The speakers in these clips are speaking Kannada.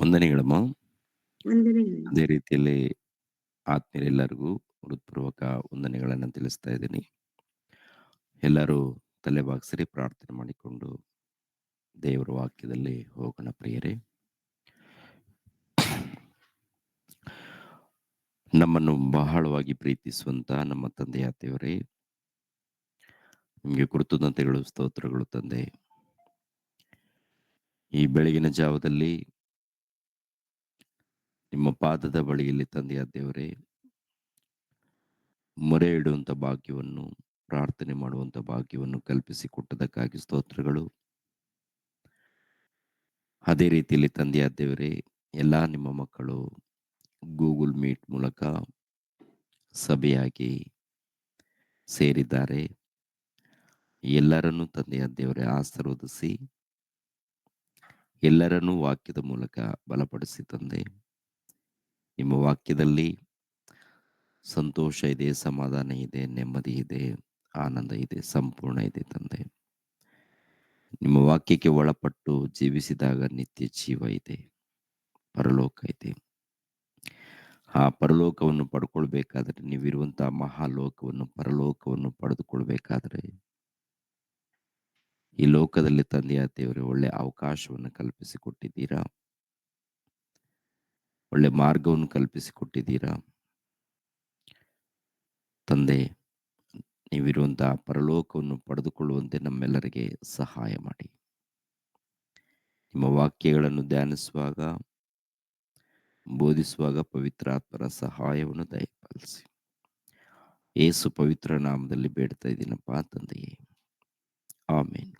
ವಂದನೆಗಳಮ್ಮ. ವಂದನೆಗಳು. ಅದೇ ರೀತಿಯಲ್ಲಿ ಆತ್ಮೀಯರೆಲ್ಲರಿಗೂ ಹೃತ್ಪೂರ್ವಕ ವಂದನೆಗಳನ್ನು ತಿಳಿಸ್ತಾ ಇದ್ದೀನಿ. ಎಲ್ಲರೂ ತಲೆ ಬಾಗಿಸಿರಿ, ಪ್ರಾರ್ಥನೆ ಮಾಡಿಕೊಂಡು ದೇವರ ವಾಕ್ಯದಲ್ಲಿ ಹೋಗೋಣ ಪ್ರಿಯರೇ. ನಮ್ಮನ್ನು ಬಹಳವಾಗಿ ಪ್ರೀತಿಸುವಂತ ನಮ್ಮ ತಂದೆಯ ದೇವರೇ, ನಿಮಗೆ ಕೃತಜ್ಞತೆಗಳು, ಸ್ತೋತ್ರಗಳು ತಂದೆ. ಈ ಬೆಳಗಿನ ಜಾವದಲ್ಲಿ ನಿಮ್ಮ ಪಾದದ ಬಳಿಯಲ್ಲಿ ತಂದೆಯ ದೇವರೇ, ಮೊರೆ ಇಡುವಂಥ ಭಾಗ್ಯವನ್ನು, ಪ್ರಾರ್ಥನೆ ಮಾಡುವಂಥ ಭಾಗ್ಯವನ್ನು ಕಲ್ಪಿಸಿಕೊಟ್ಟದಕ್ಕಾಗಿ ಸ್ತೋತ್ರಗಳು. ಅದೇ ರೀತಿಯಲ್ಲಿ ತಂದೆಯ ದೇವರೇ, ಎಲ್ಲ ನಿಮ್ಮ ಮಕ್ಕಳು ಗೂಗಲ್ ಮೀಟ್ ಮೂಲಕ ಸಭೆಯಾಗಿ ಸೇರಿದ್ದಾರೆ. ಎಲ್ಲರನ್ನೂ ತಂದೆಯ ದೇವರೇ ಆಶೀರ್ವದಿಸಿ, ಎಲ್ಲರನ್ನೂ ವಾಕ್ಯದ ಮೂಲಕ ಬಲಪಡಿಸಿ ತಂದೆ. ನಿಮ್ಮ ವಾಕ್ಯದಲ್ಲಿ ಸಂತೋಷ ಇದೆ, ಸಮಾಧಾನ ಇದೆ, ನೆಮ್ಮದಿ ಇದೆ, ಆನಂದ ಇದೆ, ಸಂಪೂರ್ಣ ಇದೆ ತಂದೆ. ನಿಮ್ಮ ವಾಕ್ಯಕ್ಕೆ ಒಳಪಟ್ಟು ಜೀವಿಸಿದಾಗ ನಿತ್ಯ ಜೀವ ಇದೆ, ಪರಲೋಕ ಇದೆ. ಆ ಪರಲೋಕವನ್ನು ಪಡ್ಕೊಳ್ಬೇಕಾದ್ರೆ, ನೀವಿರುವಂತಹ ಮಹಾಲೋಕವನ್ನು, ಪರಲೋಕವನ್ನು ಪಡೆದುಕೊಳ್ಬೇಕಾದ್ರೆ, ಈ ಲೋಕದಲ್ಲಿ ತಂದೆಯ ದೇವರೇ ಒಳ್ಳೆ ಅವಕಾಶವನ್ನು ಕಲ್ಪಿಸಿಕೊಟ್ಟಿದ್ದೀರಾ, ಒಳ್ಳೆ ಮಾರ್ಗವನ್ನು ಕಲ್ಪಿಸಿಕೊಟ್ಟಿದ್ದೀರಾ ತಂದೆ. ನೀವಿರುವಂತಹ ಪರಲೋಕವನ್ನು ಪಡೆದುಕೊಳ್ಳುವಂತೆ ನಮ್ಮೆಲ್ಲರಿಗೆ ಸಹಾಯ ಮಾಡಿ. ನಿಮ್ಮ ವಾಕ್ಯಗಳನ್ನು ಧ್ಯಾನಿಸುವಾಗ, ಬೋಧಿಸುವಾಗ ಪವಿತ್ರಾತ್ಮರ ಸಹಾಯವನ್ನು ದಯಪಾಲಿಸಿ. ಯೇಸು ಪವಿತ್ರ ನಾಮದಲ್ಲಿ ಬೇಡ್ತಾ ಇದ್ದೀನಪ್ಪ ತಂದೆಯೇ, ಆಮೇನ್.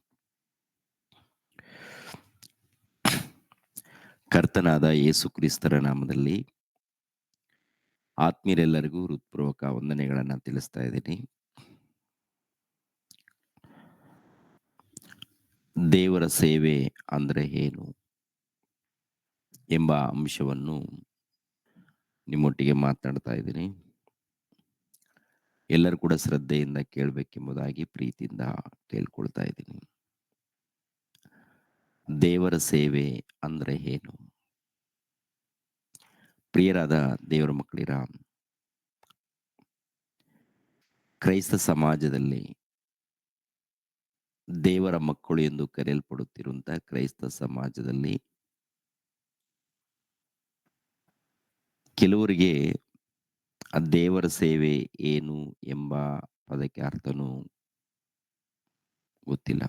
ಕರ್ತನಾದ ಯೇಸು ಕ್ರಿಸ್ತರ ನಾಮದಲ್ಲಿ ಆತ್ಮೀಯರೆಲ್ಲರಿಗೂ ಹೃತ್ಪೂರ್ವಕ ವಂದನೆಗಳನ್ನು ತಿಳಿಸ್ತಾ ಇದ್ದೀನಿ. ದೇವರ ಸೇವೆ ಅಂದ್ರೆ ಏನು ಎಂಬ ಅಂಶವನ್ನು ನಿಮ್ಮೊಟ್ಟಿಗೆ ಮಾತನಾಡ್ತಾ ಇದ್ದೀನಿ. ಎಲ್ಲರೂ ಕೂಡ ಶ್ರದ್ಧೆಯಿಂದ ಕೇಳಬೇಕೆಂಬುದಾಗಿ ಪ್ರೀತಿಯಿಂದ ಕೇಳ್ಕೊಳ್ತಾ ಇದ್ದೀನಿ. ದೇವರ ಸೇವೆ ಅಂದ್ರೆ ಏನು? ಪ್ರಿಯರಾದ ದೇವರ ಮಕ್ಕಳಿರ, ಕ್ರೈಸ್ತ ಸಮಾಜದಲ್ಲಿ ದೇವರ ಮಕ್ಕಳು ಎಂದು ಕರೆಯಲ್ಪಡುತ್ತಿರುವಂತಹ ಕ್ರೈಸ್ತ ಸಮಾಜದಲ್ಲಿ ಕೆಲವರಿಗೆ ಆ ದೇವರ ಸೇವೆ ಏನು ಎಂಬ ಪದಕ್ಕೆ ಅರ್ಥನೂ ಗೊತ್ತಿಲ್ಲ.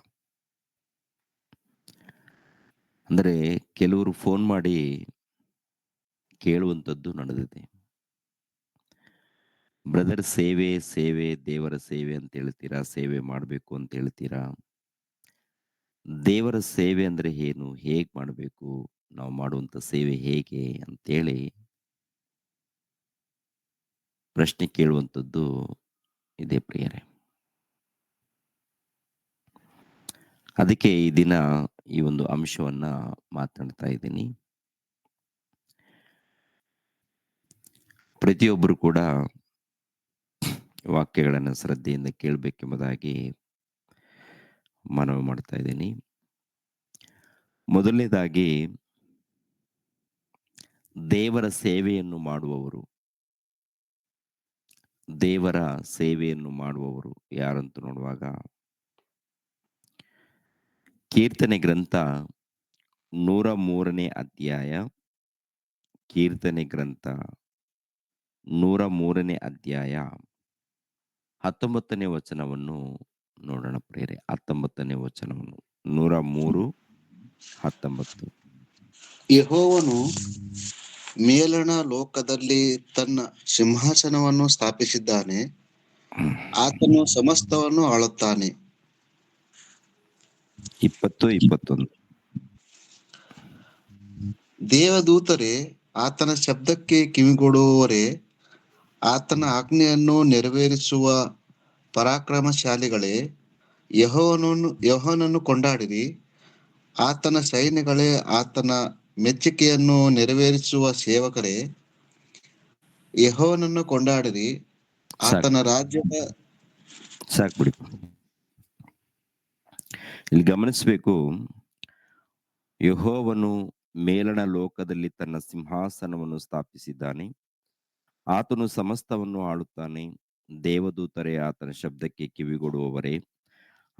ಅಂದರೆ ಕೆಲವರು ಫೋನ್ ಮಾಡಿ ಕೇಳುವಂಥದ್ದು ನಡೆದಿದೆ. ಬ್ರದರ್, ಸೇವೆ ಸೇವೆ ದೇವರ ಸೇವೆ ಅಂತ ಹೇಳ್ತೀರಾ, ಸೇವೆ ಮಾಡಬೇಕು ಅಂತ ಹೇಳ್ತೀರಾ. ದೇವರ ಸೇವೆ ಅಂದ್ರೆ ಏನು, ಹೇಗೆ ಮಾಡಬೇಕು, ನಾವು ಮಾಡುವಂಥ ಸೇವೆ ಹೇಗೆ ಅಂತೇಳಿ ಪ್ರಶ್ನೆ ಕೇಳುವಂಥದ್ದು ಇದೆ ಪ್ರಿಯರೇ. ಅದಕ್ಕೆ ಈ ದಿನ ಈ ಒಂದು ಅಂಶವನ್ನ ಮಾತನಾಡ್ತಾ ಇದ್ದೀನಿ. ಪ್ರತಿಯೊಬ್ಬರು ಕೂಡ ವಾಕ್ಯಗಳನ್ನು ಶ್ರದ್ಧೆಯಿಂದ ಕೇಳಬೇಕೆಂಬುದಾಗಿ ಮನವಿ ಮಾಡ್ತಾ ಇದ್ದೀನಿ. ಮೊದಲನೇದಾಗಿ, ದೇವರ ಸೇವೆಯನ್ನು ಮಾಡುವವರು, ದೇವರ ಸೇವೆಯನ್ನು ಮಾಡುವವರು ಯಾರಂತ ನೋಡುವಾಗ, ಕೀರ್ತನೆ ಗ್ರಂಥ 103ನೇ ಅಧ್ಯಾಯ, ಕೀರ್ತನೆ ಗ್ರಂಥ 103ನೇ ಅಧ್ಯಾಯ 19ನೇ ವಚನವನ್ನು ನೋಡೋಣ ಪ್ರಿಯರೇ. 19ನೇ ವಚನವನ್ನು, 103:19. ಯೆಹೋವನು ಮೇಲಣ ಲೋಕದಲ್ಲಿ ತನ್ನ ಸಿಂಹಾಸನವನ್ನು ಸ್ಥಾಪಿಸಿದ್ದಾನೆ, ಆತನು ಸಮಸ್ತವನ್ನು ಆಳುತ್ತಾನೆ. 20:21. ದೇವದೂತರೇ, ಆತನ ಶಬ್ದಕ್ಕೆ ಕಿವಿಗೊಡುವವರೇ, ಆತನ ಆಜ್ಞೆಯನ್ನು ನೆರವೇರಿಸುವ ಪರಾಕ್ರಮಶಾಲಿಗಳೇ, ಯೆಹೋವನನ್ನು ಕೊಂಡಾಡಿರಿ. ಆತನ ಸೈನ್ಯಗಳೇ, ಆತನ ಮೆಚ್ಚಿಕೆಯನ್ನು ನೆರವೇರಿಸುವ ಸೇವಕರೇ, ಯೆಹೋವನನ್ನು ಕೊಂಡಾಡಿರಿ. ಆತನ ರಾಜ್ಯದ ಸಾಕ್ಬಿಡಿ. ಇಲ್ಲಿ ಗಮನಿಸಬೇಕು, ಯೆಹೋವನು ಮೇಲಣ ಲೋಕದಲ್ಲಿ ತನ್ನ ಸಿಂಹಾಸನವನ್ನು ಸ್ಥಾಪಿಸಿದ್ದಾನೆ. ಆತನು ಸಮಸ್ತವನ್ನು ಆಳುತ್ತಾನೆ. ದೇವದೂತರೇ ಆತನ ಶಬ್ದಕ್ಕೆ ಕಿವಿಗೊಡುವವರೇ,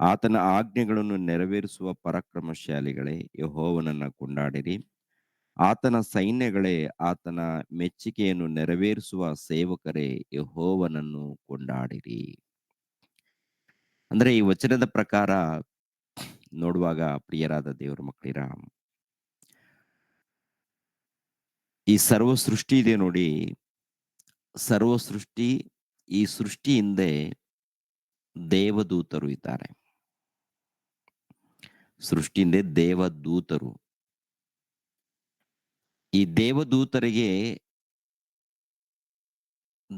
ಆತನ ಆಜ್ಞೆಗಳನ್ನು ನೆರವೇರಿಸುವ ಪರಾಕ್ರಮಶಾಲಿಗಳೇ, ಯೆಹೋವನನ್ನ ಕೊಂಡಾಡಿರಿ. ಆತನ ಸೈನ್ಯಗಳೇ, ಆತನ ಮೆಚ್ಚಿಕೆಯನ್ನು ನೆರವೇರಿಸುವ ಸೇವಕರೇ, ಯೆಹೋವನನ್ನು ಕೊಂಡಾಡಿರಿ. ಅಂದ್ರೆ ಈ ವಚನದ ಪ್ರಕಾರ ನೋಡುವಾಗ ಪ್ರಿಯರಾದ ದೇವರ ಮಕ್ಕಳಿರ, ಈ ಸರ್ವ ಸೃಷ್ಟಿ ಇದೆ ನೋಡಿ. ಸರ್ವ ಸೃಷ್ಟಿ, ಈ ಸೃಷ್ಟಿ ಹಿಂದೆ ದೇವದೂತರು ಇದ್ದಾರೆ. ಸೃಷ್ಟಿ ಹಿಂದೆ ದೇವದೂತರು. ಈ ದೇವದೂತರಿಗೆ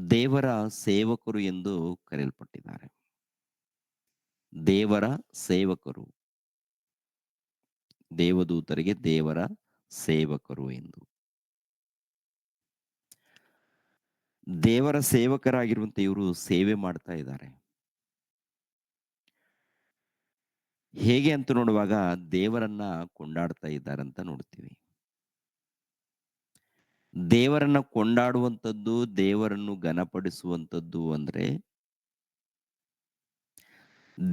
ದೇವರ ಸೇವಕರು ಎಂದು ಕರೆಯಲ್ಪಟ್ಟಿದ್ದಾರೆ. ದೇವರ ಸೇವಕರು, ದೇವದೂತರಿಗೆ ದೇವರ ಸೇವಕರು ಎಂದು. ದೇವರ ಸೇವಕರಾಗಿರುವಂತ ಇವರು ಸೇವೆ ಮಾಡ್ತಾ ಇದ್ದಾರೆ. ಹೇಗೆ ಅಂತ ನೋಡುವಾಗ ದೇವರನ್ನ ಕೊಂಡಾಡ್ತಾ ಇದ್ದಾರೆ ಅಂತ ನೋಡ್ತೀವಿ. ದೇವರನ್ನ ಕೊಂಡಾಡುವಂಥದ್ದು, ದೇವರನ್ನು ಘನಪಡಿಸುವಂಥದ್ದು ಅಂದ್ರೆ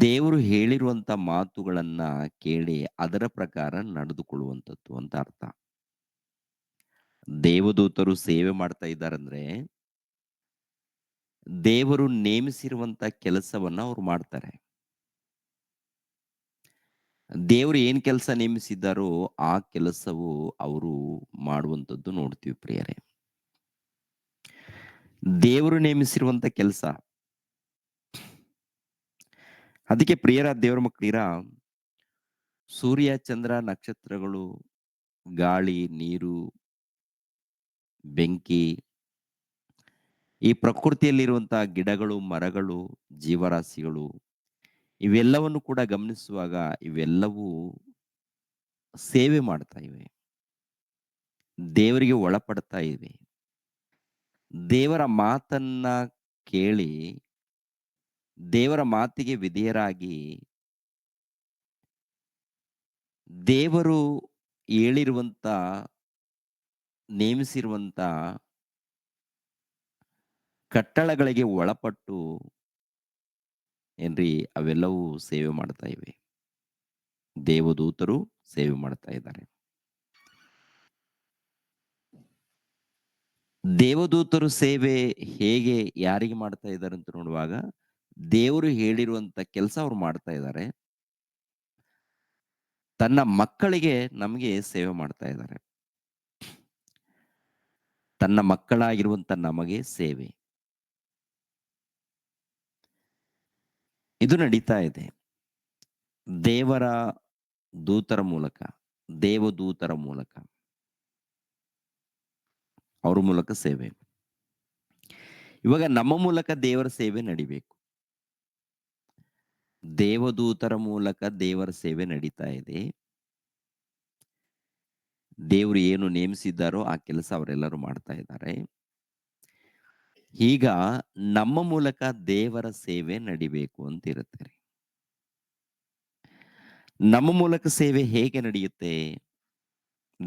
ದೇವರು ಹೇಳಿರುವಂತ ಮಾತುಗಳನ್ನ ಕೇಳಿ ಅದರ ಪ್ರಕಾರ ನಡೆದುಕೊಳ್ಳುವಂಥದ್ದು ಅಂತ ಅರ್ಥ. ದೇವದೂತರು ಸೇವೆ ಮಾಡ್ತಾ ಇದ್ದಾರಂದ್ರೆ ದೇವರು ನೇಮಿಸಿರುವಂತ ಕೆಲಸವನ್ನ ಅವ್ರು ಮಾಡ್ತಾರೆ. ದೇವರು ಏನ್ ಕೆಲಸ ನೇಮಿಸಿದ್ದಾರೋ ಆ ಕೆಲಸವು ಅವರು ಮಾಡುವಂಥದ್ದು ನೋಡ್ತೀವಿ ಪ್ರಿಯರೇ. ದೇವರು ನೇಮಿಸಿರುವಂತ ಕೆಲಸ. ಅದಕ್ಕೆ ಪ್ರಿಯರ ದೇವರ ಮಕ್ಕಳಿರ, ಸೂರ್ಯ, ಚಂದ್ರ, ನಕ್ಷತ್ರಗಳು, ಗಾಳಿ, ನೀರು, ಬೆಂಕಿ, ಈ ಪ್ರಕೃತಿಯಲ್ಲಿರುವಂತಹ ಗಿಡಗಳು, ಮರಗಳು, ಜೀವರಾಶಿಗಳು, ಇವೆಲ್ಲವನ್ನು ಕೂಡ ಗಮನಿಸುವಾಗ ಇವೆಲ್ಲವೂ ಸೇವೆ ಮಾಡ್ತಾ ಇವೆ. ದೇವರಿಗೆ ಒಳಪಡ್ತಾ ಇವೆ. ದೇವರ ಮಾತನ್ನ ಕೇಳಿ ದೇವರ ಮಾತಿಗೆ ವಿಧೇಯರಾಗಿ ದೇವರು ಹೇಳಿರುವಂತ, ನೇಮಿಸಿರುವಂತ ಕಟ್ಟಳೆಗಳಿಗೆ ಒಳಪಟ್ಟು ಏನ್ರಿ ಅವೆಲ್ಲವೂ ಸೇವೆ ಮಾಡ್ತಾ ಇವೆ. ದೇವದೂತರು ಸೇವೆ ಮಾಡ್ತಾ ಇದ್ದಾರೆ. ದೇವದೂತರು ಸೇವೆ ಹೇಗೆ, ಯಾರಿಗೆ ಮಾಡ್ತಾ ಇದ್ದಾರೆ ಅಂತ ನೋಡುವಾಗ ದೇವರು ಹೇಳಿರುವಂತ ಕೆಲಸ ಅವ್ರು ಮಾಡ್ತಾ ಇದ್ದಾರೆ. ತನ್ನ ಮಕ್ಕಳಿಗೆ, ನಮಗೆ ಸೇವೆ ಮಾಡ್ತಾ ಇದ್ದಾರೆ. ತನ್ನ ಮಕ್ಕಳಾಗಿರುವಂತ ನಮಗೆ ಸೇವೆ ಇದು ನಡೀತಾ ಇದೆ. ದೇವರ ದೂತರ ಮೂಲಕ, ದೇವದೂತರ ಮೂಲಕ, ಅವ್ರ ಮೂಲಕ ಸೇವೆ. ಇವಾಗ ನಮ್ಮ ಮೂಲಕ ದೇವರ ಸೇವೆ ನಡಿಬೇಕು. ದೇವದೂತರ ಮೂಲಕ ದೇವರ ಸೇವೆ ನಡೀತಾ ಇದೆ. ದೇವರು ಏನು ನೇಮಿಸಿದ್ದಾರೋ ಆ ಕೆಲಸ ಅವರೆಲ್ಲರೂ ಮಾಡ್ತಾ ಇದ್ದಾರೆ. ಈಗ ನಮ್ಮ ಮೂಲಕ ದೇವರ ಸೇವೆ ನಡಿಬೇಕು ಅಂತ ಇರುತ್ತೆ. ನಮ್ಮ ಮೂಲಕ ಸೇವೆ ಹೇಗೆ ನಡೆಯುತ್ತೆ?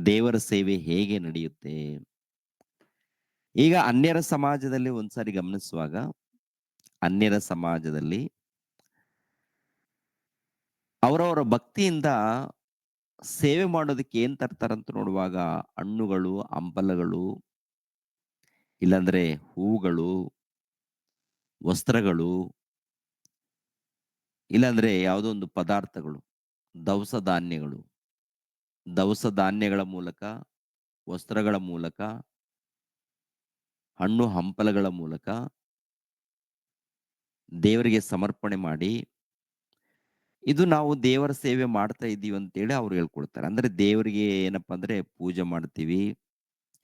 ದೇವರ ಸೇವೆ ಹೇಗೆ ನಡೆಯುತ್ತೆ? ಈಗ ಅನ್ಯರ ಸಮಾಜದಲ್ಲಿ ಒಂದ್ಸಾರಿ ಗಮನಿಸುವಾಗ, ಅನ್ಯರ ಸಮಾಜದಲ್ಲಿ ಅವರವರ ಭಕ್ತಿಯಿಂದ ಸೇವೆ ಮಾಡೋದಕ್ಕೆ ಏನ್ ತರ್ತಾರಂತ ನೋಡುವಾಗ, ಹಣ್ಣುಗಳು, ಹಂಪಲಗಳು, ಇಲ್ಲಾಂದ್ರೆ ಹೂಗಳು, ವಸ್ತ್ರಗಳು, ಇಲ್ಲಾಂದ್ರೆ ಯಾವುದೋ ಒಂದು ಪದಾರ್ಥಗಳು, ದವಸ ಧಾನ್ಯಗಳು, ದವಸ ಧಾನ್ಯಗಳ ಮೂಲಕ, ವಸ್ತ್ರಗಳ ಮೂಲಕ, ಹಣ್ಣು ಹಂಪಲಗಳ ಮೂಲಕ ದೇವರಿಗೆ ಸಮರ್ಪಣೆ ಮಾಡಿ, ಇದು ನಾವು ದೇವರ ಸೇವೆ ಮಾಡ್ತಾ ಇದ್ದೀವಿ ಅಂತೇಳಿ ಅವ್ರು ಹೇಳ್ಕೊಡ್ತಾರೆ. ಅಂದ್ರೆ ದೇವರಿಗೆ ಏನಪ್ಪಾ ಅಂದ್ರೆ ಪೂಜೆ ಮಾಡ್ತೀವಿ,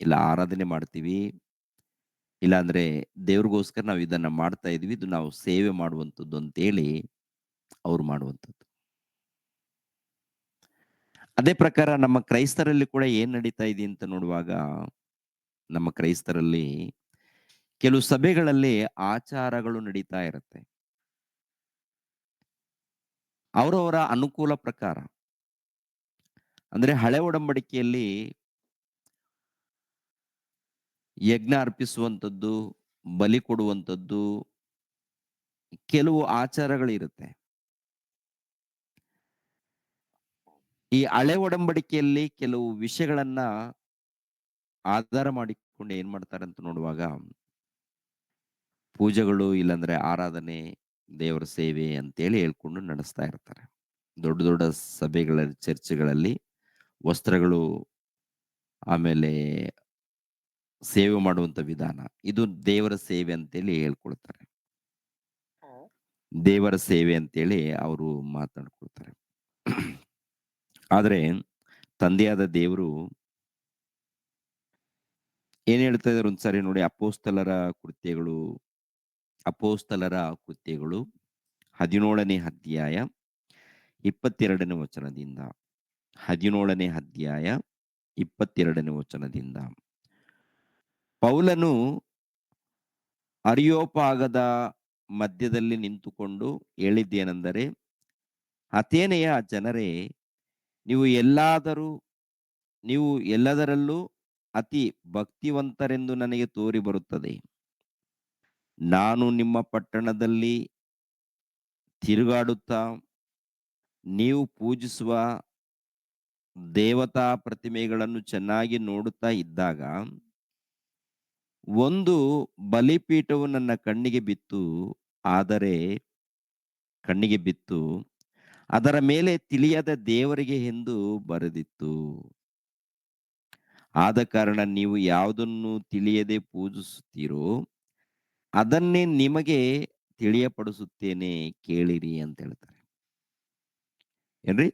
ಇಲ್ಲ ಆರಾಧನೆ ಮಾಡ್ತೀವಿ, ಇಲ್ಲ ಅಂದ್ರೆ ದೇವ್ರಿಗೋಸ್ಕರ ನಾವು ಇದನ್ನ ಮಾಡ್ತಾ ಇದೀವಿ, ಇದು ನಾವು ಸೇವೆ ಮಾಡುವಂಥದ್ದು ಅಂತೇಳಿ ಅವ್ರು ಮಾಡುವಂಥದ್ದು. ಅದೇ ಪ್ರಕಾರ ನಮ್ಮ ಕ್ರೈಸ್ತರಲ್ಲಿ ಕೂಡ ಏನ್ ನಡೀತಾ ಇದೆ ಅಂತ ನೋಡುವಾಗ, ನಮ್ಮ ಕ್ರೈಸ್ತರಲ್ಲಿ ಕೆಲವು ಸಭೆಗಳಲ್ಲಿ ಆಚಾರಗಳು ನಡೀತಾ ಇರುತ್ತೆ. ಅವರವರ ಅನುಕೂಲ ಪ್ರಕಾರ. ಅಂದ್ರೆ ಹಳೆ ಒಡಂಬಡಿಕೆಯಲ್ಲಿ ಯಜ್ಞ ಅರ್ಪಿಸುವಂಥದ್ದು, ಬಲಿ ಕೊಡುವಂಥದ್ದು, ಕೆಲವು ಆಚಾರಗಳಿರುತ್ತೆ. ಈ ಹಳೆ ಒಡಂಬಡಿಕೆಯಲ್ಲಿ ಕೆಲವು ವಿಷಯಗಳನ್ನ ಆಧಾರ ಮಾಡಿಕೊಂಡು ಏನ್ ಮಾಡ್ತಾರೆ ಅಂತ ನೋಡುವಾಗ, ಪೂಜೆಗಳು ಇಲ್ಲಾಂದ್ರೆ ಆರಾಧನೆ, ದೇವರ ಸೇವೆ ಅಂತೇಳಿ ಹೇಳ್ಕೊಂಡು ನಡೆಸ್ತಾ ಇರ್ತಾರೆ. ದೊಡ್ಡ ದೊಡ್ಡ ಸಭೆಗಳಲ್ಲಿ, ಚರ್ಚ್‌ಗಳಲ್ಲಿ ವಸ್ತ್ರಗಳು, ಆಮೇಲೆ ಸೇವೆ ಮಾಡುವಂತ ವಿಧಾನ, ಇದು ದೇವರ ಸೇವೆ ಅಂತೇಳಿ ಹೇಳ್ಕೊಳ್ತಾರೆ. ದೇವರ ಸೇವೆ ಅಂತೇಳಿ ಅವರು ಮಾತನಾಡ್ಕೊಳ್ತಾರೆ. ಆದ್ರೆ ತಂದೆಯಾದ ದೇವರು ಏನ್ ಹೇಳ್ತಾ ಇದಾರೆ ಒಂದ್ಸಾರಿ ನೋಡಿ, ಕೃತ್ಯಗಳು ಅಪೋಸ್ತಲರ ಕೃತ್ಯಗಳು 17ನೇ ಅಧ್ಯಾಯ 22ನೇ ವಚನದಿಂದ 17ನೇ ಅಧ್ಯಾಯ 22ನೇ ವಚನದಿಂದ ಪೌಲನು ಅರಿಯೋಪಾಗದ ಮಧ್ಯದಲ್ಲಿ ನಿಂತುಕೊಂಡು ಹೇಳಿದ್ದೇನೆಂದರೆ, ಅಥೇನೆಯ ಜನರೇ, ನೀವು ಎಲ್ಲಾದರೂ ನೀವು ಎಲ್ಲದರಲ್ಲೂ ಅತಿ ಭಕ್ತಿವಂತರೆಂದು ನನಗೆ ತೋರಿ ಬರುತ್ತದೆ. ನಾನು ನಿಮ್ಮ ಪಟ್ಟಣದಲ್ಲಿ ತಿರುಗಾಡುತ್ತಾ ನೀವು ಪೂಜಿಸುವ ದೇವತಾ ಪ್ರತಿಮೆಗಳನ್ನು ಚೆನ್ನಾಗಿ ನೋಡುತ್ತಾ ಇದ್ದಾಗ ಒಂದು ಬಲಿಪೀಠವು ನನ್ನ ಆದರೆ ಕಣ್ಣಿಗೆ ಬಿತ್ತು, ಅದರ ಮೇಲೆ ತಿಳಿಯದ ದೇವರಿಗೆ ಎಂದು ಬರೆದಿತ್ತು. ಆದ ಕಾರಣ ನೀವು ಯಾವುದನ್ನು ತಿಳಿಯದೆ ಪೂಜಿಸುತ್ತೀರೋ ಅದನ್ನೇ ನಿಮಗೆ ತಿಳಿಯಪಡಿಸುತ್ತೇನೆ, ಕೇಳಿರಿ ಅಂತ ಹೇಳ್ತಾರೆ. ಏನ್ರಿ?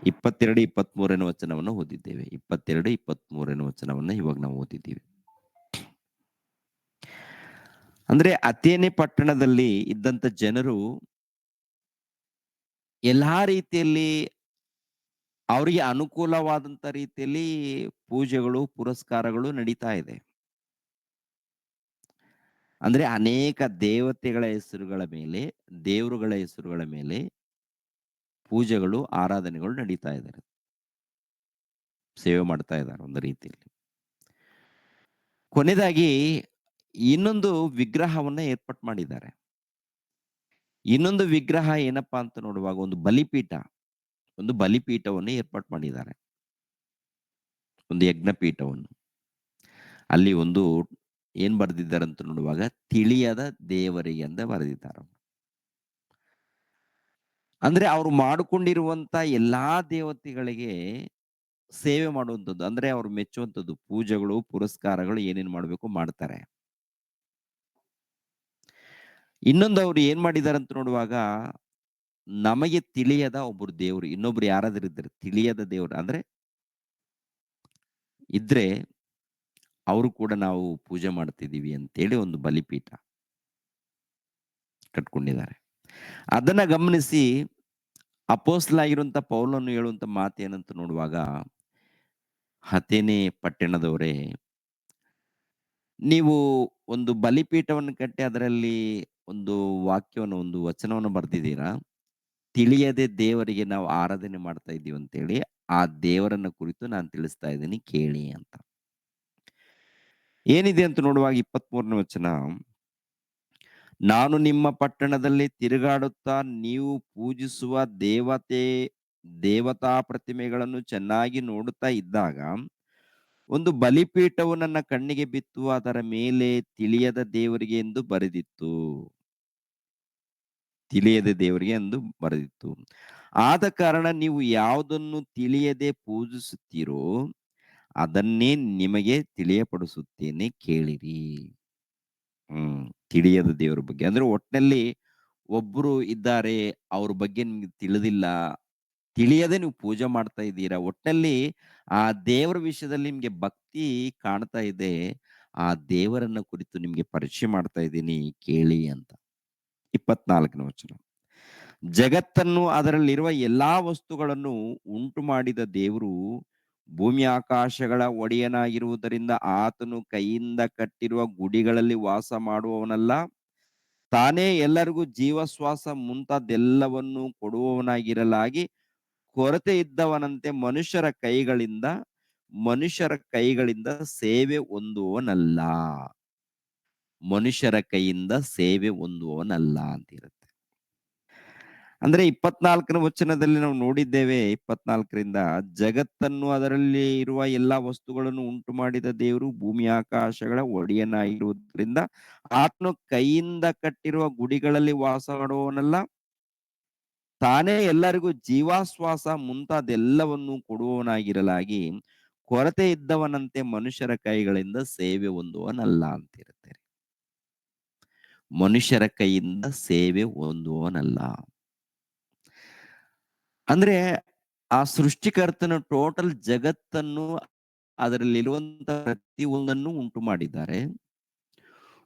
22, 23ನೇ ವಚನವನ್ನು ಓದಿದ್ದೇವೆ. 22, 23ನೇ ವಚನವನ್ನ ಇವಾಗ ನಾವು ಓದಿದ್ದೀವಿ. ಅಂದ್ರೆ ಅಥೇನೆ ಪಟ್ಟಣದಲ್ಲಿ ಇದ್ದಂತ ಜನರು ಎಲ್ಲಾ ರೀತಿಯಲ್ಲಿ ಅವರಿಗೆ ಅನುಕೂಲವಾದಂತ ರೀತಿಯಲ್ಲಿ ಪೂಜೆಗಳು, ಪುರಸ್ಕಾರಗಳು ನಡೀತಾ ಇದೆ. ಅಂದ್ರೆ ಅನೇಕ ದೇವತೆಗಳ ಹೆಸರುಗಳ ಮೇಲೆ, ದೇವರುಗಳ ಹೆಸರುಗಳ ಮೇಲೆ ಪೂಜೆಗಳು, ಆರಾಧನೆಗಳು ನಡೀತಾ ಇದ್ದಾರೆ. ಸೇವೆ ಮಾಡ್ತಾ ಇದ್ದಾರೆ ಒಂದು ರೀತಿಯಲ್ಲಿ. ಕೊನೆಯದಾಗಿ ಇನ್ನೊಂದು ವಿಗ್ರಹವನ್ನ ಏರ್ಪಾಟ್ ಮಾಡಿದ್ದಾರೆ. ಇನ್ನೊಂದು ವಿಗ್ರಹ ಏನಪ್ಪಾ ಅಂತ ನೋಡುವಾಗ ಒಂದು ಬಲಿಪೀಠವನ್ನು ಏರ್ಪಾಟ್ ಮಾಡಿದ್ದಾರೆ. ಒಂದು ಯಜ್ಞಪೀಠವನ್ನು. ಅಲ್ಲಿ ಒಂದು ಏನ್ ಬರೆದಿದ್ದಾರೆ ಅಂತ ನೋಡುವಾಗ, ತಿಳಿಯದ ದೇವರಿಗೆ ಅಂತ ಬರೆದಿದ್ದಾರೆ. ಅಂದ್ರೆ ಅವರು ಮಾಡಿಕೊಂಡಿರುವಂತ ಎಲ್ಲಾ ದೇವತೆಗಳಿಗೆ ಸೇವೆ ಮಾಡುವಂಥದ್ದು, ಅಂದ್ರೆ ಅವ್ರು ಮೆಚ್ಚುವಂಥದ್ದು ಪೂಜೆಗಳು, ಪುರಸ್ಕಾರಗಳು ಏನೇನ್ ಮಾಡ್ಬೇಕು ಮಾಡ್ತಾರೆ. ಇನ್ನೊಂದು ಅವ್ರು ಏನ್ ಮಾಡಿದ್ದಾರೆ ಅಂತ ನೋಡುವಾಗ, ನಮಗೆ ತಿಳಿಯದ ಒಬ್ಬರು ದೇವರು, ಇನ್ನೊಬ್ರು ಯಾರಾದ್ರೂ ಇದ್ದಾರೆ ತಿಳಿಯದ ದೇವರು ಅಂದ್ರೆ ಇದ್ರೆ ಅವರು ಕೂಡ ನಾವು ಪೂಜೆ ಮಾಡ್ತಿದೀವಿ ಅಂತೇಳಿ ಒಂದು ಬಲಿಪೀಠ ಕಟ್ಕೊಂಡಿದ್ದಾರೆ. ಅದನ್ನ ಗಮನಿಸಿ ಅಪೊಸ್ತಲನಾಗಿರುವಂತ ಪೌಲನು ಹೇಳುವಂತ ಮಾತೇನಂತ ನೋಡುವಾಗ, ಅಥೇನೆ ಪಟ್ಟಣದವರೇ, ನೀವು ಒಂದು ಬಲಿಪೀಠವನ್ನು ಕಟ್ಟಿ ಅದರಲ್ಲಿ ಒಂದು ವಾಕ್ಯವನ್ನು, ಒಂದು ವಚನವನ್ನು ಬರ್ದಿದ್ದೀರಾ. ತಿಳಿಯದೆ ದೇವರಿಗೆ ನಾವು ಆರಾಧನೆ ಮಾಡ್ತಾ ಇದ್ದೀವಿ ಅಂತೇಳಿ, ಆ ದೇವರನ್ನ ಕುರಿತು ನಾನು ತಿಳಿಸ್ತಾ ಇದ್ದೀನಿ, ಕೇಳಿ ಅಂತ. ಏನಿದೆ ಅಂತ ನೋಡುವಾಗ 23ನೇ ವಚನ, ನಾನು ನಿಮ್ಮ ಪಟ್ಟಣದಲ್ಲಿ ತಿರುಗಾಡುತ್ತಾ ನೀವು ಪೂಜಿಸುವ ದೇವತಾ ಪ್ರತಿಮೆಗಳನ್ನು ಚೆನ್ನಾಗಿ ನೋಡುತ್ತಾ ಇದ್ದಾಗ ಒಂದು ಬಲಿಪೀಠವು ನನ್ನ ಕಣ್ಣಿಗೆ ಬಿತ್ತು, ಅದರ ಮೇಲೆ ತಿಳಿಯದ ದೇವರಿಗೆ ಎಂದು ಬರೆದಿತ್ತು. ತಿಳಿಯದೆ ದೇವರಿಗೆ ಎಂದು ಬರೆದಿತ್ತು. ಆದ ಕಾರಣ ನೀವು ಯಾವುದನ್ನು ತಿಳಿಯದೆ ಪೂಜಿಸುತ್ತೀರೋ ಅದನ್ನೇ ನಿಮಗೆ ತಿಳಿಯಪಡಿಸುತ್ತೇನೆ, ಕೇಳಿರಿ. ತಿಳಿಯದ ದೇವರ ಬಗ್ಗೆ ಅಂದ್ರೆ ಒಟ್ಟಿನಲ್ಲಿ ಒಬ್ರು ಇದ್ದಾರೆ, ಅವ್ರ ಬಗ್ಗೆ ನಿಮ್ಗೆ ತಿಳಿದಿಲ್ಲ, ತಿಳಿಯದೆ ನೀವು ಪೂಜೆ ಮಾಡ್ತಾ ಇದ್ದೀರಾ. ಒಟ್ಟಿನಲ್ಲಿ ಆ ದೇವರ ವಿಷಯದಲ್ಲಿ ನಿಮ್ಗೆ ಭಕ್ತಿ ಕಾಣ್ತಾ ಇದೆ, ಆ ದೇವರನ್ನ ಕುರಿತು ನಿಮ್ಗೆ ಪರಿಚಯ ಮಾಡ್ತಾ ಇದ್ದೀನಿ, ಕೇಳಿ ಅಂತ. 24ನೇ ವಚನ, ಜಗತ್ತನ್ನು ಅದರಲ್ಲಿರುವ ಎಲ್ಲಾ ವಸ್ತುಗಳನ್ನು ಉಂಟು ಮಾಡಿದ ದೇವರು ಭೂಮಿ ಆಕಾಶಗಳ ಒಡೆಯನಾಗಿರುವುದರಿಂದ ಆತನು ಕೈಯಿಂದ ಕಟ್ಟಿರುವ ಗುಡಿಗಳಲ್ಲಿ ವಾಸ ಮಾಡುವವನಲ್ಲ, ತಾನೇ ಎಲ್ಲರಿಗೂ ಜೀವಶ್ವಾಸ ಮುಂತಾದೆಲ್ಲವನ್ನು ಕೊಡುವವನಾಗಿರಲಾಗಿ ಕೊರತೆ ಇದ್ದವನಂತೆ ಮನುಷ್ಯರ ಕೈಗಳಿಂದ ಮನುಷ್ಯರ ಕೈಗಳಿಂದ ಸೇವೆ ಹೊಂದುವವನಲ್ಲ. ಮನುಷ್ಯರ ಕೈಯಿಂದ ಸೇವೆ ಹೊಂದುವವನಲ್ಲ ಅಂತ ಇರುತ್ತೆ. ಅಂದ್ರೆ 24ನೇ ವಚನದಲ್ಲಿ ನಾವು ನೋಡಿದ್ದೇವೆ, 24ರಿಂದ ಜಗತ್ತನ್ನು ಅದರಲ್ಲಿ ಇರುವ ಎಲ್ಲಾ ವಸ್ತುಗಳನ್ನು ಉಂಟು ಮಾಡಿದ ದೇವರು ಭೂಮಿ ಆಕಾಶಗಳ ಒಡೆಯನಾಗಿರುವುದರಿಂದ ಆತನು ಕೈಯಿಂದ ಕಟ್ಟಿರುವ ಗುಡಿಗಳಲ್ಲಿ ವಾಸ ಮಾಡುವವನಲ್ಲ, ತಾನೇ ಎಲ್ಲರಿಗೂ ಜೀವಾಶ್ವಾಸ ಮುಂತಾದೆಲ್ಲವನ್ನು ಕೊಡುವವನಾಗಿರಲಾಗಿ ಕೊರತೆ ಇದ್ದವನಂತೆ ಮನುಷ್ಯರ ಕೈಗಳಿಂದ ಸೇವೆ ಹೊಂದುವನಲ್ಲ ಅಂತಿರುತ್ತೆ. ಮನುಷ್ಯರ ಕೈಯಿಂದ ಸೇವೆ ಹೊಂದುವನಲ್ಲ ಅಂದ್ರೆ ಆ ಸೃಷ್ಟಿಕರ್ತನ ಟೋಟಲ್ ಜಗತ್ತನ್ನು ಅದರಲ್ಲಿರುವಂತ ಪ್ರತಿಯೊಂದನ್ನು ಉಂಟು ಮಾಡಿದ್ದಾರೆ.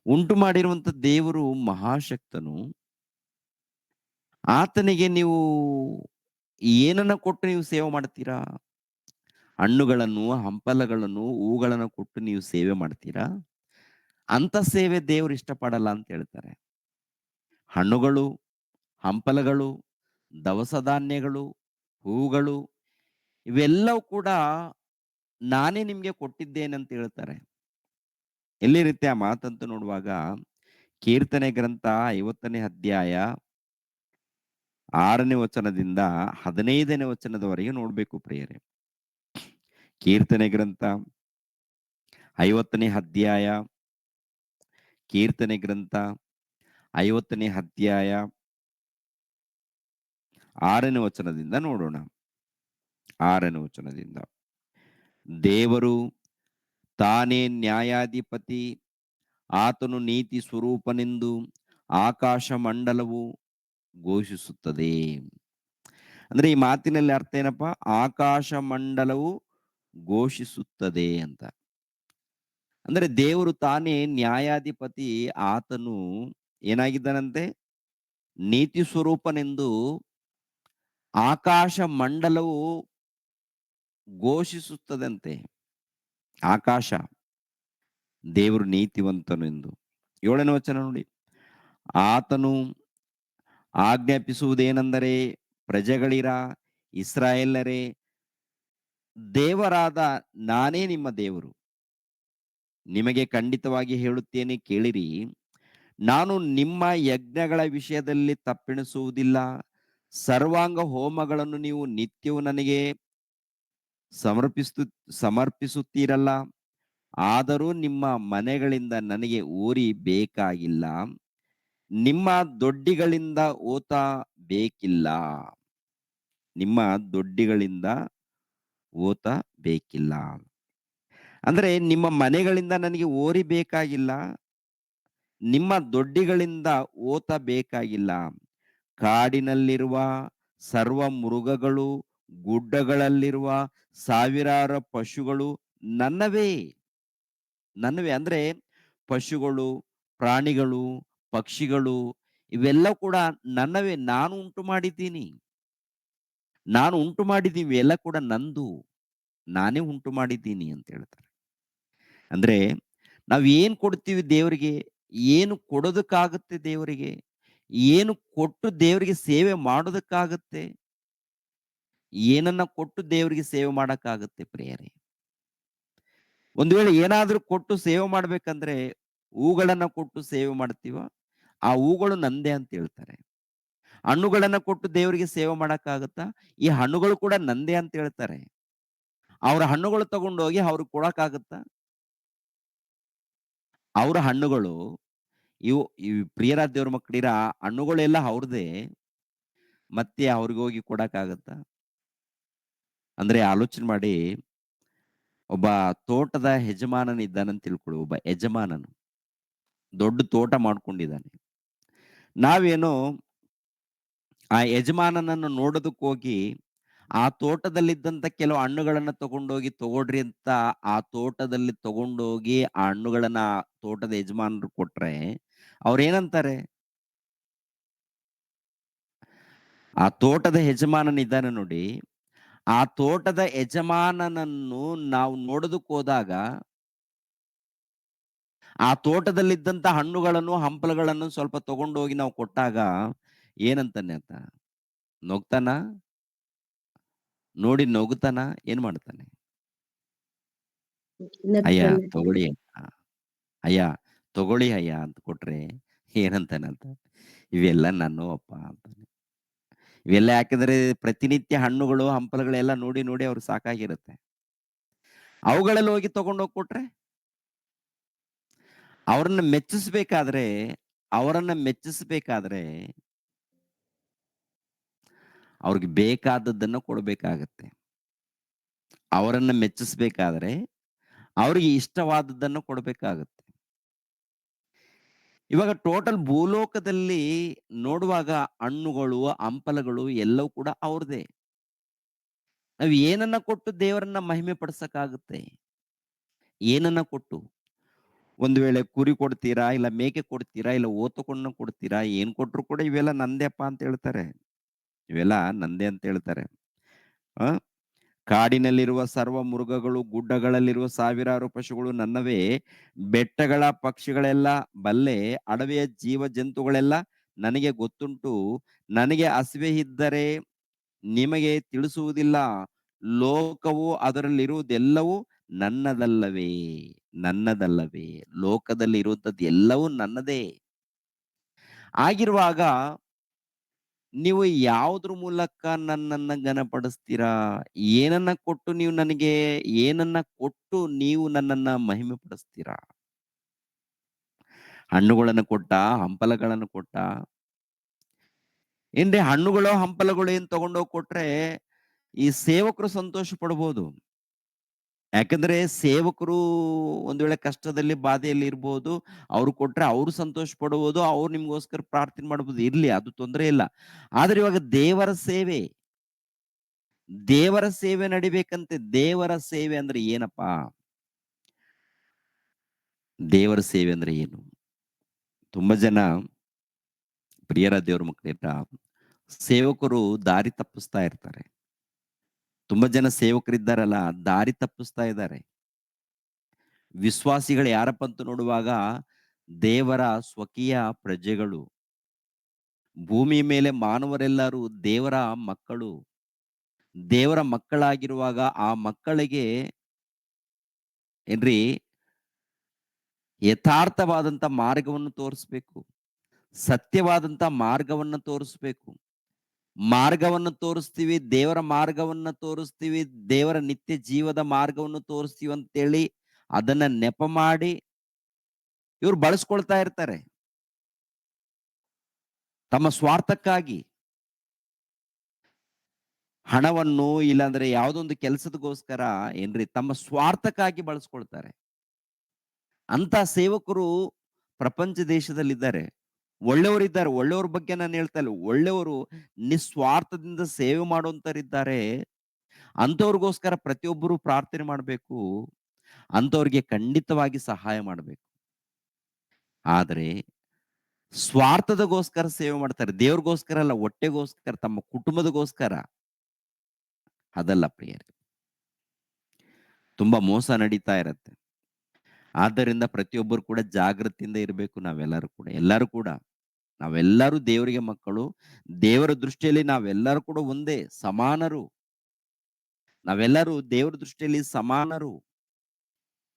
ಉಂಟು ಮಾಡಿರುವಂತ ದೇವರು ಮಹಾಶಕ್ತನು. ಆತನಿಗೆ ನೀವು ಏನನ್ನ ಕೊಟ್ಟು ನೀವು ಸೇವೆ ಮಾಡ್ತೀರಾ? ಹಣ್ಣುಗಳನ್ನು, ಹಂಪಲಗಳನ್ನು, ಹೂಗಳನ್ನು ಕೊಟ್ಟು ನೀವು ಸೇವೆ ಮಾಡ್ತೀರಾ? ಅಂತ ಸೇವೆ ದೇವರು ಇಷ್ಟಪಡಲ್ಲ ಅಂತ ಹೇಳ್ತಾರೆ. ಹಣ್ಣುಗಳು, ಹಂಪಲಗಳು, ದವಸ ಧಾನ್ಯಗಳು, ಹೂಗಳು ಇವೆಲ್ಲವೂ ಕೂಡ ನಾನೇ ನಿಮ್ಗೆ ಕೊಟ್ಟಿದ್ದೇನೆ ಅಂತ ಹೇಳ್ತಾರೆ. ಎಲ್ಲಿರುತ್ತೆ ಆ ಮಾತಂತ ನೋಡುವಾಗ ಕೀರ್ತನೆ ಗ್ರಂಥ 50ನೇ ಅಧ್ಯಾಯ 6ನೇ ವಚನದಿಂದ 15ನೇ ವಚನದವರೆಗೆ ನೋಡ್ಬೇಕು ಪ್ರಿಯರೇ. ಕೀರ್ತನೆ ಗ್ರಂಥ 50ನೇ ಅಧ್ಯಾಯ, ಕೀರ್ತನೆ ಗ್ರಂಥ 50ನೇ ಅಧ್ಯಾಯ 6ನೇ ವಚನದಿಂದ ನೋಡೋಣ. 6ನೇ ವಚನದಿಂದ, ದೇವರು ತಾನೇ ನ್ಯಾಯಾಧಿಪತಿ, ಆತನು ನೀತಿ ಸ್ವರೂಪನೆಂದು ಆಕಾಶ ಮಂಡಲವು ಘೋಷಿಸುತ್ತದೆ. ಅಂದ್ರೆ ಈ ಮಾತಿನಲ್ಲಿ ಅರ್ಥ ಏನಪ್ಪಾ? ಆಕಾಶ ಮಂಡಲವು ಘೋಷಿಸುತ್ತದೆ ಅಂತ. ಅಂದ್ರೆ ದೇವರು ತಾನೇ ನ್ಯಾಯಾಧಿಪತಿ, ಆತನು ಏನಾಗಿದ್ದಾನಂತೆ? ನೀತಿ ಸ್ವರೂಪನೆಂದು ಆಕಾಶ ಮಂಡಲವು ಘೋಷಿಸುತ್ತದಂತೆ. ಆಕಾಶ, ದೇವರು ನೀತಿವಂತನು ಎಂದು. 7ನೇ ವಚನ ನೋಡಿ, ಆತನು ಆಜ್ಞಾಪಿಸುವುದೇನೆಂದರೆ, ಪ್ರಜೆಗಳಿರ, ಇಸ್ರಾಯೇಲರೇ, ದೇವರಾದ ನಾನೇ ನಿಮ್ಮ ದೇವರು. ನಿಮಗೆ ಖಂಡಿತವಾಗಿ ಹೇಳುತ್ತೇನೆ, ಕೇಳಿರಿ. ನಾನು ನಿಮ್ಮ ಯಜ್ಞಗಳ ವಿಷಯದಲ್ಲಿ ತಪ್ಪೆಣಿಸುವುದಿಲ್ಲ. ಸರ್ವಾಂಗ ಹೋಮಗಳನ್ನು ನೀವು ನಿತ್ಯವೂ ನನಗೆ ಸಮರ್ಪಿಸುತ್ತೀರಲ್ಲ. ಆದರೂ ನಿಮ್ಮ ಮನೆಗಳಿಂದ ನನಗೆ ಓರಿ ಬೇಕಾಗಿಲ್ಲ, ನಿಮ್ಮ ದೊಡ್ಡಿಗಳಿಂದ ಓತ ಬೇಕಿಲ್ಲ. ನಿಮ್ಮ ದೊಡ್ಡಿಗಳಿಂದ ಓತ ಬೇಕಿಲ್ಲ ಅಂದ್ರೆ ನಿಮ್ಮ ಮನೆಗಳಿಂದ ನನಗೆ ಓರಿ ಬೇಕಾಗಿಲ್ಲ, ನಿಮ್ಮ ದೊಡ್ಡಿಗಳಿಂದ ಓತ ಬೇಕಾಗಿಲ್ಲ. ಕಾಡಿನಲ್ಲಿರುವ ಸರ್ವ ಮೃಗಗಳು, ಗುಡ್ಡಗಳಲ್ಲಿರುವ ಸಾವಿರಾರು ಪಶುಗಳು ನನ್ನವೇ. ನನ್ನವೇ ಅಂದ್ರೆ ಪಶುಗಳು, ಪ್ರಾಣಿಗಳು, ಪಕ್ಷಿಗಳು ಇವೆಲ್ಲ ಕೂಡ ನನ್ನವೇ. ನಾನು ಉಂಟು ಮಾಡಿದ್ದೀನಿ. ನಾನು ಉಂಟು ಮಾಡಿದ್ದೀವಿ, ಎಲ್ಲ ಕೂಡ ನಂದು. ನಾನೇ ಉಂಟು ಮಾಡಿದ್ದೀನಿ ಅಂತ ಹೇಳ್ತಾರೆ. ಅಂದ್ರೆ ನಾವ್ ಏನ್ ಕೊಡ್ತೀವಿ ದೇವರಿಗೆ? ಏನು ಕೊಡೋದಕ್ಕಾಗುತ್ತೆ ದೇವರಿಗೆ? ಏನು ಕೊಟ್ಟು ದೇವರಿಗೆ ಸೇವೆ ಮಾಡೋದಕ್ಕಾಗುತ್ತೆ? ಏನನ್ನ ಕೊಟ್ಟು ದೇವರಿಗೆ ಸೇವೆ ಮಾಡಕ್ಕಾಗುತ್ತೆ ಪ್ರಿಯರೇ? ಒಂದು ವೇಳೆ ಏನಾದ್ರೂ ಕೊಟ್ಟು ಸೇವೆ ಮಾಡ್ಬೇಕಂದ್ರೆ ಹೂಗಳನ್ನ ಕೊಟ್ಟು ಸೇವೆ ಮಾಡ್ತೀವ, ಆ ಹೂಗಳು ನಂದೇ ಅಂತ ಹೇಳ್ತಾರೆ. ಹಣ್ಣುಗಳನ್ನ ಕೊಟ್ಟು ದೇವರಿಗೆ ಸೇವೆ ಮಾಡಕ್ಕಾಗತ್ತಾ? ಈ ಹಣ್ಣುಗಳು ಕೂಡ ನಂದೇ ಅಂತ ಹೇಳ್ತಾರೆ. ಅವ್ರ ಹಣ್ಣುಗಳು ತಗೊಂಡೋಗಿ ಅವ್ರಿಗೆ ಕೊಡಕ್ಕಾಗತ್ತಾ? ಅವ್ರ ಹಣ್ಣುಗಳು, ಈ ಪ್ರಿಯರಾದ ದೇವ್ರ ಮಕ್ಕಳಿರ ಹಣ್ಣುಗಳೆಲ್ಲ ಅವ್ರದೇ, ಮತ್ತೆ ಅವ್ರಿಗೆ ಹೋಗಿ ಕೊಡಕ್ಕಾಗತ್ತಾ? ಅಂದ್ರೆ ಆಲೋಚನೆ ಮಾಡಿ, ಒಬ್ಬ ತೋಟದ ಯಜಮಾನನಿದ್ದಾನಂತ ತಿಳ್ಕೊಳ್ಳಿ. ಒಬ್ಬ ಯಜಮಾನನು ದೊಡ್ಡ ತೋಟ ಮಾಡ್ಕೊಂಡಿದ್ದಾನೆ. ನಾವೇನೋ ಆ ಯಜಮಾನನನ್ನು ನೋಡೋದಕ್ಕೆ ಹೋಗಿ ಆ ತೋಟದಲ್ಲಿದ್ದಂತ ಕೆಲವು ಹಣ್ಣುಗಳನ್ನ ತಗೊಂಡೋಗಿ ತಗೊಳ್ರಿ ಅಂತ ಆ ತೋಟದಲ್ಲಿ ತಗೊಂಡೋಗಿ ಆ ಹಣ್ಣುಗಳನ್ನ ತೋಟದ ಯಜಮಾನರು ಕೊಟ್ರೆ ಅವ್ರೇನಂತಾರೆ? ಆ ತೋಟದ ಯಜಮಾನನಿದ್ದಾನೆ ನೋಡಿ, ಆ ತೋಟದ ಯಜಮಾನನನ್ನು ನಾವು ನೋಡೋದಕ್ಕೆ ಹೋದಾಗ ಆ ತೋಟದಲ್ಲಿದ್ದಂತ ಹಣ್ಣುಗಳನ್ನು, ಹಂಪಲುಗಳನ್ನು ಸ್ವಲ್ಪ ತಗೊಂಡೋಗಿ ನಾವು ಕೊಟ್ಟಾಗ ಏನಂತಾನೆ ಆತ? ನಗ್ತಾನ? ನೋಡಿ ನಗುತ್ತಾನ? ಏನ್ ಮಾಡ್ತಾನೆ? ಅಯ್ಯ ನಕ್ಕನೆ. ತಗೊಳ್ಳಿ ಅಯ್ಯ ತಗೊಳ್ಳಿ ಅಯ್ಯ ಅಂತ ಕೊಟ್ರೆ ಏನಂತಾನಂತ, ಇವೆಲ್ಲ ನನ್ನವಪ್ಪ ಅಂತಾನೆ. ಇವೆಲ್ಲ ಯಾಕಂದ್ರೆ ಪ್ರತಿನಿತ್ಯ ಹಣ್ಣುಗಳು ಹಂಪಲುಗಳೆಲ್ಲ ನೋಡಿ ನೋಡಿ ಅವ್ರಿಗೆ ಸಾಕಾಗಿರುತ್ತೆ. ಅವುಗಳಲ್ಲಿ ಹೋಗಿ ತಗೊಂಡೋಗಿ ಕೊಟ್ರೆ ಅವ್ರನ್ನ ಮೆಚ್ಚಿಸ್ಬೇಕಾದ್ರೆ ಅವರನ್ನ ಮೆಚ್ಚಿಸ್ಬೇಕಾದ್ರೆ ಅವ್ರಿಗೆ ಬೇಕಾದದ್ದನ್ನ ಕೊಡ್ಬೇಕಾಗತ್ತೆ. ಅವರನ್ನ ಮೆಚ್ಚಿಸ್ಬೇಕಾದ್ರೆ ಅವ್ರಿಗೆ ಇಷ್ಟವಾದದ್ದನ್ನ ಕೊಡ್ಬೇಕಾಗತ್ತೆ. ಇವಾಗ ಟೋಟಲ್ ಭೂಲೋಕದಲ್ಲಿ ನೋಡುವಾಗ ಹಣ್ಣುಗಳು, ಹಂಪಲುಗಳು ಎಲ್ಲವೂ ಕೂಡ ಅವ್ರದೇ. ನಾವು ಏನನ್ನ ಕೊಟ್ಟು ದೇವರನ್ನ ಮಹಿಮೆ ಪಡಿಸಕ್ಕಾಗುತ್ತೆ? ಏನನ್ನ ಕೊಟ್ಟು? ಒಂದು ವೇಳೆ ಕುರಿ ಕೊಡ್ತೀರಾ, ಇಲ್ಲ ಮೇಕೆ ಕೊಡ್ತೀರಾ, ಇಲ್ಲ ಓತುಕನ್ನ ಕೊಡ್ತೀರಾ, ಏನ್ ಕೊಟ್ರು ಕೂಡ ಇವೆಲ್ಲ ನಂದೇಪ್ಪ ಅಂತ ಹೇಳ್ತಾರೆ. ಇವೆಲ್ಲ ನಂದೇ ಅಂತ ಹೇಳ್ತಾರೆ. ಆ ಕಾಡಿನಲ್ಲಿರುವ ಸರ್ವ ಮೃಗಗಳು, ಗುಡ್ಡಗಳಲ್ಲಿರುವ ಸಾವಿರಾರು ಪಶುಗಳು ನನ್ನವೇ. ಬೆಟ್ಟಗಳ ಪಕ್ಷಿಗಳೆಲ್ಲ ಬಲ್ಲೆ, ಅಡವಿಯ ಜೀವ ಜಂತುಗಳೆಲ್ಲ ನನಗೆ ಗೊತ್ತುಂಟು. ನನಗೆ ಹಸಿವೆ ಇದ್ದರೆ ನಿಮಗೆ ತಿಳಿಸುವುದಿಲ್ಲ. ಲೋಕವು ಅದರಲ್ಲಿರುವುದೆಲ್ಲವೂ ನನ್ನದಲ್ಲವೇ? ನನ್ನದಲ್ಲವೇ? ಲೋಕದಲ್ಲಿ ಇರುವಂತದ್ದು ಎಲ್ಲವೂ ನನ್ನದೇ. ಆಗಿರುವಾಗ ನೀವು ಯಾವುದ್ರ ಮೂಲಕ ನನ್ನನ್ನ ಘನಪಡಿಸ್ತೀರಾ? ಏನನ್ನ ಕೊಟ್ಟು ನೀವು ನನಗೆ ಏನನ್ನ ಕೊಟ್ಟು ನೀವು ನನ್ನನ್ನ ಮಹಿಮೆ ಪಡಿಸ್ತೀರಾ? ಹಣ್ಣುಗಳನ್ನು ಕೊಟ್ಟಾ? ಹಂಪಲಗಳನ್ನು ಕೊಟ್ಟಾ? ಏನ್ರಿ ಹಣ್ಣುಗಳು, ಹಂಪಲುಗಳು ಏನ್ ತಗೊಂಡೋಗಿ ಕೊಟ್ರೆ ಈ ಸೇವಕರು ಸಂತೋಷ ಪಡ್ಬೋದು. ಯಾಕಂದ್ರೆ ಸೇವಕರು ಒಂದ್ ವೇಳೆ ಕಷ್ಟದಲ್ಲಿ, ಬಾಧೆಯಲ್ಲಿ ಇರ್ಬೋದು. ಅವ್ರು ಕೊಟ್ರೆ ಅವ್ರು ಸಂತೋಷ ಪಡುವುದು. ಅವ್ರು ನಿಮ್ಗೋಸ್ಕರ ಪ್ರಾರ್ಥನೆ ಮಾಡ್ಬೋದು. ಇರ್ಲಿ, ಅದು ತೊಂದರೆ ಇಲ್ಲ. ಆದ್ರೆ ಇವಾಗ ದೇವರ ಸೇವೆ ನಡಿಬೇಕಂತೆ. ದೇವರ ಸೇವೆ ಅಂದ್ರೆ ಏನಪ್ಪಾ? ದೇವರ ಸೇವೆ ಅಂದ್ರೆ ಏನು? ತುಂಬಾ ಜನ ಪ್ರಿಯರ ದೇವ್ರ ಮಕ್ಕಳಿರ ಸೇವಕರು ದಾರಿ ತಪ್ಪಿಸ್ತಾ ಇರ್ತಾರೆ. ತುಂಬಾ ಜನ ಸೇವಕರಿದ್ದಾರಲ್ಲ, ದಾರಿ ತಪ್ಪಿಸ್ತಾ ಇದ್ದಾರೆ. ವಿಶ್ವಾಸಿಗಳು ಯಾರಪ್ಪ ಅಂತ ನೋಡುವಾಗ ದೇವರ ಸ್ವಕೀಯ ಪ್ರಜೆಗಳು. ಭೂಮಿ ಮೇಲೆ ಮಾನವರೆಲ್ಲರೂ ದೇವರ ಮಕ್ಕಳು. ದೇವರ ಮಕ್ಕಳಾಗಿರುವಾಗ ಆ ಮಕ್ಕಳಿಗೆ ಏನ್ರಿ ಯಥಾರ್ಥವಾದಂತ ಮಾರ್ಗವನ್ನು ತೋರಿಸ್ಬೇಕು. ಸತ್ಯವಾದಂತ ಮಾರ್ಗವನ್ನ ತೋರಿಸ್ಬೇಕು. ಮಾರ್ಗವನ್ನು ತೋರಿಸ್ತೀವಿ, ದೇವರ ಮಾರ್ಗವನ್ನ ತೋರಿಸ್ತೀವಿ, ದೇವರ ನಿತ್ಯ ಜೀವದ ಮಾರ್ಗವನ್ನು ತೋರಿಸ್ತೀವಿ ಅಂತೇಳಿ ಅದನ್ನ ನೆಪ ಮಾಡಿ ಇವ್ರು ಬಳಸ್ಕೊಳ್ತಾ ಇರ್ತಾರೆ ತಮ್ಮ ಸ್ವಾರ್ಥಕ್ಕಾಗಿ. ಹಣವನ್ನು ಇಲ್ಲಾಂದ್ರೆ ಯಾವುದೊಂದು ಕೆಲಸದಗೋಸ್ಕರ ಏನ್ರಿ ತಮ್ಮ ಸ್ವಾರ್ಥಕ್ಕಾಗಿ ಬಳಸ್ಕೊಳ್ತಾರೆ. ಅಂತ ಸೇವಕರು ಪ್ರಪಂಚ ದೇಶದಲ್ಲಿದ್ದಾರೆ. ಒಳ್ಳೆಯವರಿದ್ದಾರೆ. ಒಳ್ಳೆಯವ್ರ ಬಗ್ಗೆ ನಾನು ಹೇಳ್ತಾ ಇಲ್ಲ. ಒಳ್ಳೆಯವರು ನಿಸ್ವಾರ್ಥದಿಂದ ಸೇವೆ ಮಾಡುವಂತರಿದ್ದಾರೆ. ಅಂಥವ್ರಿಗೋಸ್ಕರ ಪ್ರತಿಯೊಬ್ಬರು ಪ್ರಾರ್ಥನೆ ಮಾಡಬೇಕು. ಅಂಥವ್ರಿಗೆ ಖಂಡಿತವಾಗಿ ಸಹಾಯ ಮಾಡಬೇಕು. ಆದರೆ ಸ್ವಾರ್ಥದಗೋಸ್ಕರ ಸೇವೆ ಮಾಡ್ತಾರೆ. ದೇವ್ರಿಗೋಸ್ಕರ ಅಲ್ಲ, ಹೊಟ್ಟೆಗೋಸ್ಕರ, ತಮ್ಮ ಕುಟುಂಬದಗೋಸ್ಕರ. ಅದಲ್ಲ ಪ್ರಿಯರೇ. ತುಂಬಾ ಮೋಸ ನಡೀತಾ ಇರತ್ತೆ. ಆದ್ದರಿಂದ ಪ್ರತಿಯೊಬ್ಬರು ಕೂಡ ಜಾಗೃತಿಯಿಂದ ಇರಬೇಕು. ನಾವೆಲ್ಲರೂ ಕೂಡ, ಎಲ್ಲರೂ ಕೂಡ ನಾವೆಲ್ಲರೂ ದೇವರಿಗೆ ಮಕ್ಕಳು. ದೇವರ ದೃಷ್ಟಿಯಲ್ಲಿ ನಾವೆಲ್ಲರೂ ಕೂಡ ಒಂದೇ, ಸಮಾನರು. ನಾವೆಲ್ಲರೂ ದೇವರ ದೃಷ್ಟಿಯಲ್ಲಿ ಸಮಾನರು.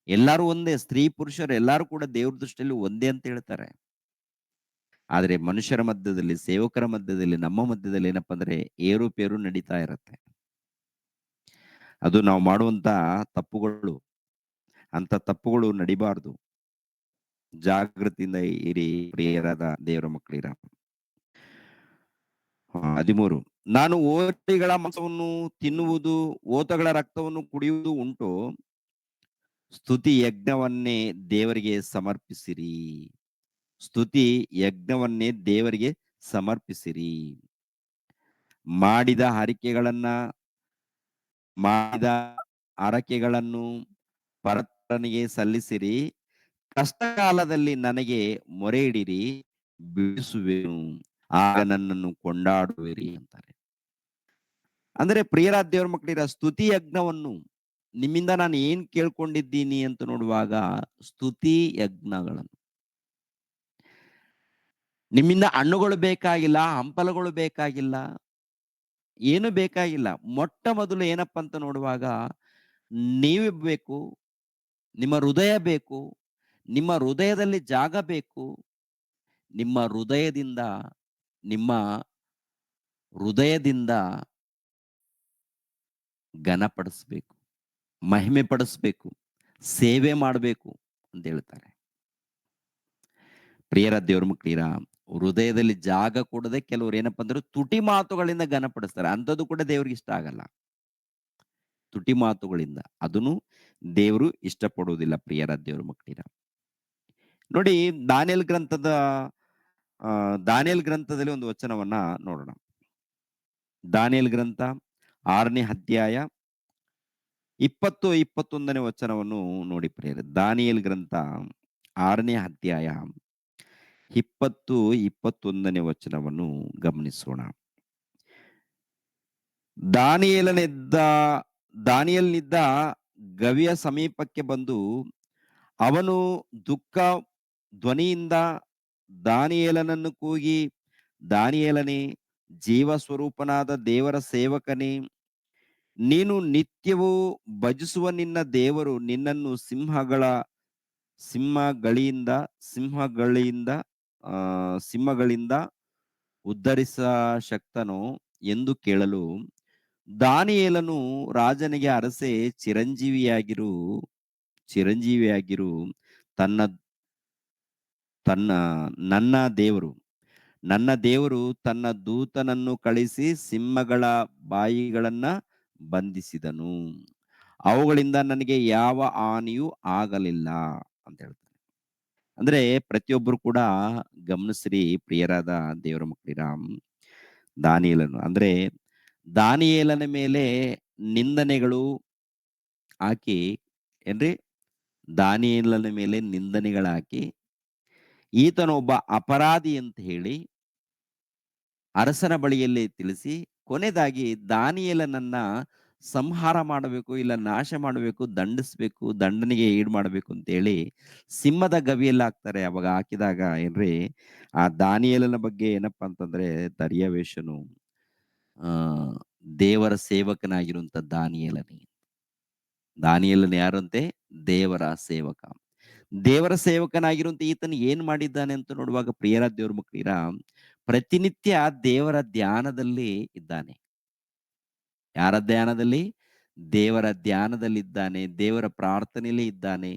ಎಲ್ಲರೂ ಒಂದೇ. ಸ್ತ್ರೀ ಪುರುಷರು ಎಲ್ಲರೂ ಕೂಡ ದೇವ್ರ ದೃಷ್ಟಿಯಲ್ಲಿ ಒಂದೇ ಅಂತ ಹೇಳ್ತಾರೆ. ಆದ್ರೆ ಮನುಷ್ಯರ ಮಧ್ಯದಲ್ಲಿ, ಸೇವಕರ ಮಧ್ಯದಲ್ಲಿ, ನಮ್ಮ ಮಧ್ಯದಲ್ಲಿ ಏನಪ್ಪಾ ಅಂದ್ರೆ ಏರುಪೇರು ನಡೀತಾ ಇರತ್ತೆ. ಅದು ನಾವು ಮಾಡುವಂತ ತಪ್ಪುಗಳು. ಅಂತ ತಪ್ಪುಗಳು ನಡಿಬಾರ್ದು. ಜಾಗೃತಿಯಿಂದ ಇರಿ ಪ್ರಿಯರಾದ ದೇವರ ಮಕ್ಕಳಿರ. 13 ನಾನು ಓರಿಗಳ ಮಾಂಸವನ್ನು ತಿನ್ನುವುದು, ಓತಗಳ ರಕ್ತವನ್ನು ಕುಡಿಯುವುದು ಉಂಟು. ಸ್ತುತಿ ಯಜ್ಞವನ್ನೇ ದೇವರಿಗೆ ಸಮರ್ಪಿಸಿರಿ. ಸ್ತುತಿ ಯಜ್ಞವನ್ನೇ ದೇವರಿಗೆ ಸಮರ್ಪಿಸಿರಿ. ಮಾಡಿದ ಹರಿಕೆಗಳನ್ನ ಮಾಡಿದ ಹರಕೆಗಳನ್ನು ಪರತನಿಗೆ ಸಲ್ಲಿಸಿರಿ. ಕಷ್ಟಕಾಲದಲ್ಲಿ ನನಗೆ ಮೊರೆ ಇಡಿರಿ, ಬಿಡಿಸುವೆನು, ಆಗ ನನ್ನನ್ನು ಕೊಂಡಾಡುವಿರಿ ಅಂತಾರೆ. ಅಂದ್ರೆ ಪ್ರಿಯರಾದ ದೇವರ ಮಕ್ಕಳಿರ ಸ್ತುತಿ ಯಜ್ಞವನ್ನು ನಿಮ್ಮಿಂದ ನಾನು ಏನ್ ಕೇಳ್ಕೊಂಡಿದ್ದೀನಿ ಅಂತ ನೋಡುವಾಗ ಸ್ತುತಿ ಯಜ್ಞಗಳನ್ನು. ನಿಮ್ಮಿಂದ ಹಣ್ಣುಗಳು ಬೇಕಾಗಿಲ್ಲ, ಹಂಪಲುಗಳು ಬೇಕಾಗಿಲ್ಲ, ಏನು ಬೇಕಾಗಿಲ್ಲ. ಮೊಟ್ಟ ಮೊದಲು ಏನಪ್ಪಾ ಅಂತ ನೋಡುವಾಗ ನೀವೇ ಬೇಕು. ನಿಮ್ಮ ಹೃದಯ ಬೇಕು. ನಿಮ್ಮ ಹೃದಯದಲ್ಲಿ ಜಾಗ ಬೇಕು. ನಿಮ್ಮ ಹೃದಯದಿಂದ ನಿಮ್ಮ ಹೃದಯದಿಂದ ಘನಪಡಿಸ್ಬೇಕು, ಮಹಿಮೆ ಪಡಿಸ್ಬೇಕು, ಸೇವೆ ಮಾಡಬೇಕು ಅಂತ ಹೇಳ್ತಾರೆ. ಪ್ರಿಯರ ದೇವ್ರ ಮಕ್ಕಳಿರ, ಹೃದಯದಲ್ಲಿ ಜಾಗ ಕೊಡದೆ ಕೆಲವರು ಏನಪ್ಪಾ ಅಂದ್ರೆ ತುಟಿ ಮಾತುಗಳಿಂದ ಘನಪಡಿಸ್ತಾರೆ. ಅಂಥದ್ದು ಕೂಡ ದೇವ್ರಿಗೆ ಇಷ್ಟ ಆಗಲ್ಲ. ತುಟಿ ಮಾತುಗಳಿಂದ ಅದನ್ನು ದೇವರು ಇಷ್ಟಪಡುವುದಿಲ್ಲ. ಪ್ರಿಯರ ದೇವ್ರ ಮಕ್ಕಳಿರ, ನೋಡಿ ದಾನಿಯೇಲ್ ಗ್ರಂಥದ ದಾನಿಯೇಲ್ ಗ್ರಂಥದಲ್ಲಿ ಒಂದು ವಚನವನ್ನ ನೋಡೋಣ. ದಾನಿಯೇಲ್ ಗ್ರಂಥ 6ನೇ ಅಧ್ಯಾಯ 20-21ನೇ ವಚನವನ್ನು ನೋಡಿ ಪ್ರಿಯರೇ. ದಾನಿಯೇಲ್ ಗ್ರಂಥ 6ನೇ ಅಧ್ಯಾಯ 20-21ನೇ ವಚನವನ್ನು ಗಮನಿಸೋಣ. ದಾನಿಯೇಲನಿದ್ದ ದಾನಿಯೇಲನಿದ್ದ ಗವಿಯ ಸಮೀಪಕ್ಕೆ ಬಂದು ಅವನು ದುಃಖ ಧ್ವನಿಯಿಂದ ದಾನಿಯೇಲನನ್ನು ಕೂಗಿ, ದಾನಿಯೇಲನೇ, ಜೀವ ಸ್ವರೂಪನಾದ ದೇವರ ಸೇವಕನೇ, ನೀನು ನಿತ್ಯವೂ ಭಜಿಸುವ ನಿನ್ನ ದೇವರು ನಿನ್ನನ್ನು ಸಿಂಹಗಳಿಂದ ಸಿಂಹಗಳಿಂದ ಸಿಂಹಗಳಿಂದ ಉದ್ಧರಿಸ ಶಕ್ತನೋ ಎಂದು ಕೇಳಲು, ದಾನಿಯೇಲನು ರಾಜನಿಗೆ, ಅರಸೇ, ಚಿರಂಜೀವಿಯಾಗಿರು, ತನ್ನ ತನ್ನ ನನ್ನ ದೇವರು ತನ್ನ ದೂತನನ್ನು ಕಳಿಸಿ ಸಿಂಹಗಳ ಬಾಯಿಗಳನ್ನ ಬಂಧಿಸಿದನು, ಅವುಗಳಿಂದ ನನಗೆ ಯಾವ ಹಾನಿಯೂ ಆಗಲಿಲ್ಲ ಅಂತ ಹೇಳ್ತಾರೆ. ಅಂದ್ರೆ ಪ್ರತಿಯೊಬ್ಬರು ಕೂಡ ಗಮನಿಸ್ರಿ ಪ್ರಿಯರಾದ ದೇವರ ಮಕ್ಕಳಿರ. ಅಂದ್ರೆ ದಾನಿಯೇಲನ ಮೇಲೆ ನಿಂದನೆಗಳು ಹಾಕಿ, ಏನ್ರಿ, ದಾನಿಯೇಲನ ಮೇಲೆ ನಿಂದನೆಗಳಾಕಿ ಈತನೊಬ್ಬ ಅಪರಾಧಿ ಅಂತ ಹೇಳಿ ಅರಸನ ಬಳಿಯಲ್ಲಿ ತಿಳಿಸಿ, ಕೊನೆಯದಾಗಿ ದಾನಿಯೇಲನನ್ನ ಸಂಹಾರ ಮಾಡಬೇಕು, ಇಲ್ಲ ನಾಶ ಮಾಡಬೇಕು, ದಂಡಿಸ್ಬೇಕು, ದಂಡನೆಗೆ ಈಡು ಮಾಡಬೇಕು ಅಂತ ಹೇಳಿ ಸಿಂಹದ ಗವಿಯಲ್ಲಿ ಹಾಕ್ತಾರೆ. ಅವಾಗ ಹಾಕಿದಾಗ ಏನ್ರಿ, ಆ ದಾನಿಯೇಲನ ಬಗ್ಗೆ ಏನಪ್ಪಾ ಅಂತಂದ್ರೆ ದರ್ಯಾವೇಶನು ಆ ದೇವರ ಸೇವಕನಾಗಿರುವಂತ ದಾನಿಯೇಲನ ಯಾರಂತೆ? ದೇವರ ಸೇವಕ. ದೇವರ ಸೇವಕನಾಗಿರುವಂತ ಈತನು ಏನ್ ಮಾಡಿದ್ದಾನೆ ಅಂತ ನೋಡುವಾಗ ಪ್ರಿಯರ ದೇವ್ರ ಮಕ್ಕಳಿರ, ಪ್ರತಿನಿತ್ಯ ದೇವರ ಧ್ಯಾನದಲ್ಲಿ ಇದ್ದಾನೆ. ಯಾರ ಧ್ಯಾನದಲ್ಲಿ? ದೇವರ ಧ್ಯಾನದಲ್ಲಿದ್ದಾನೆ, ದೇವರ ಪ್ರಾರ್ಥನೆಯಲ್ಲಿ ಇದ್ದಾನೆ.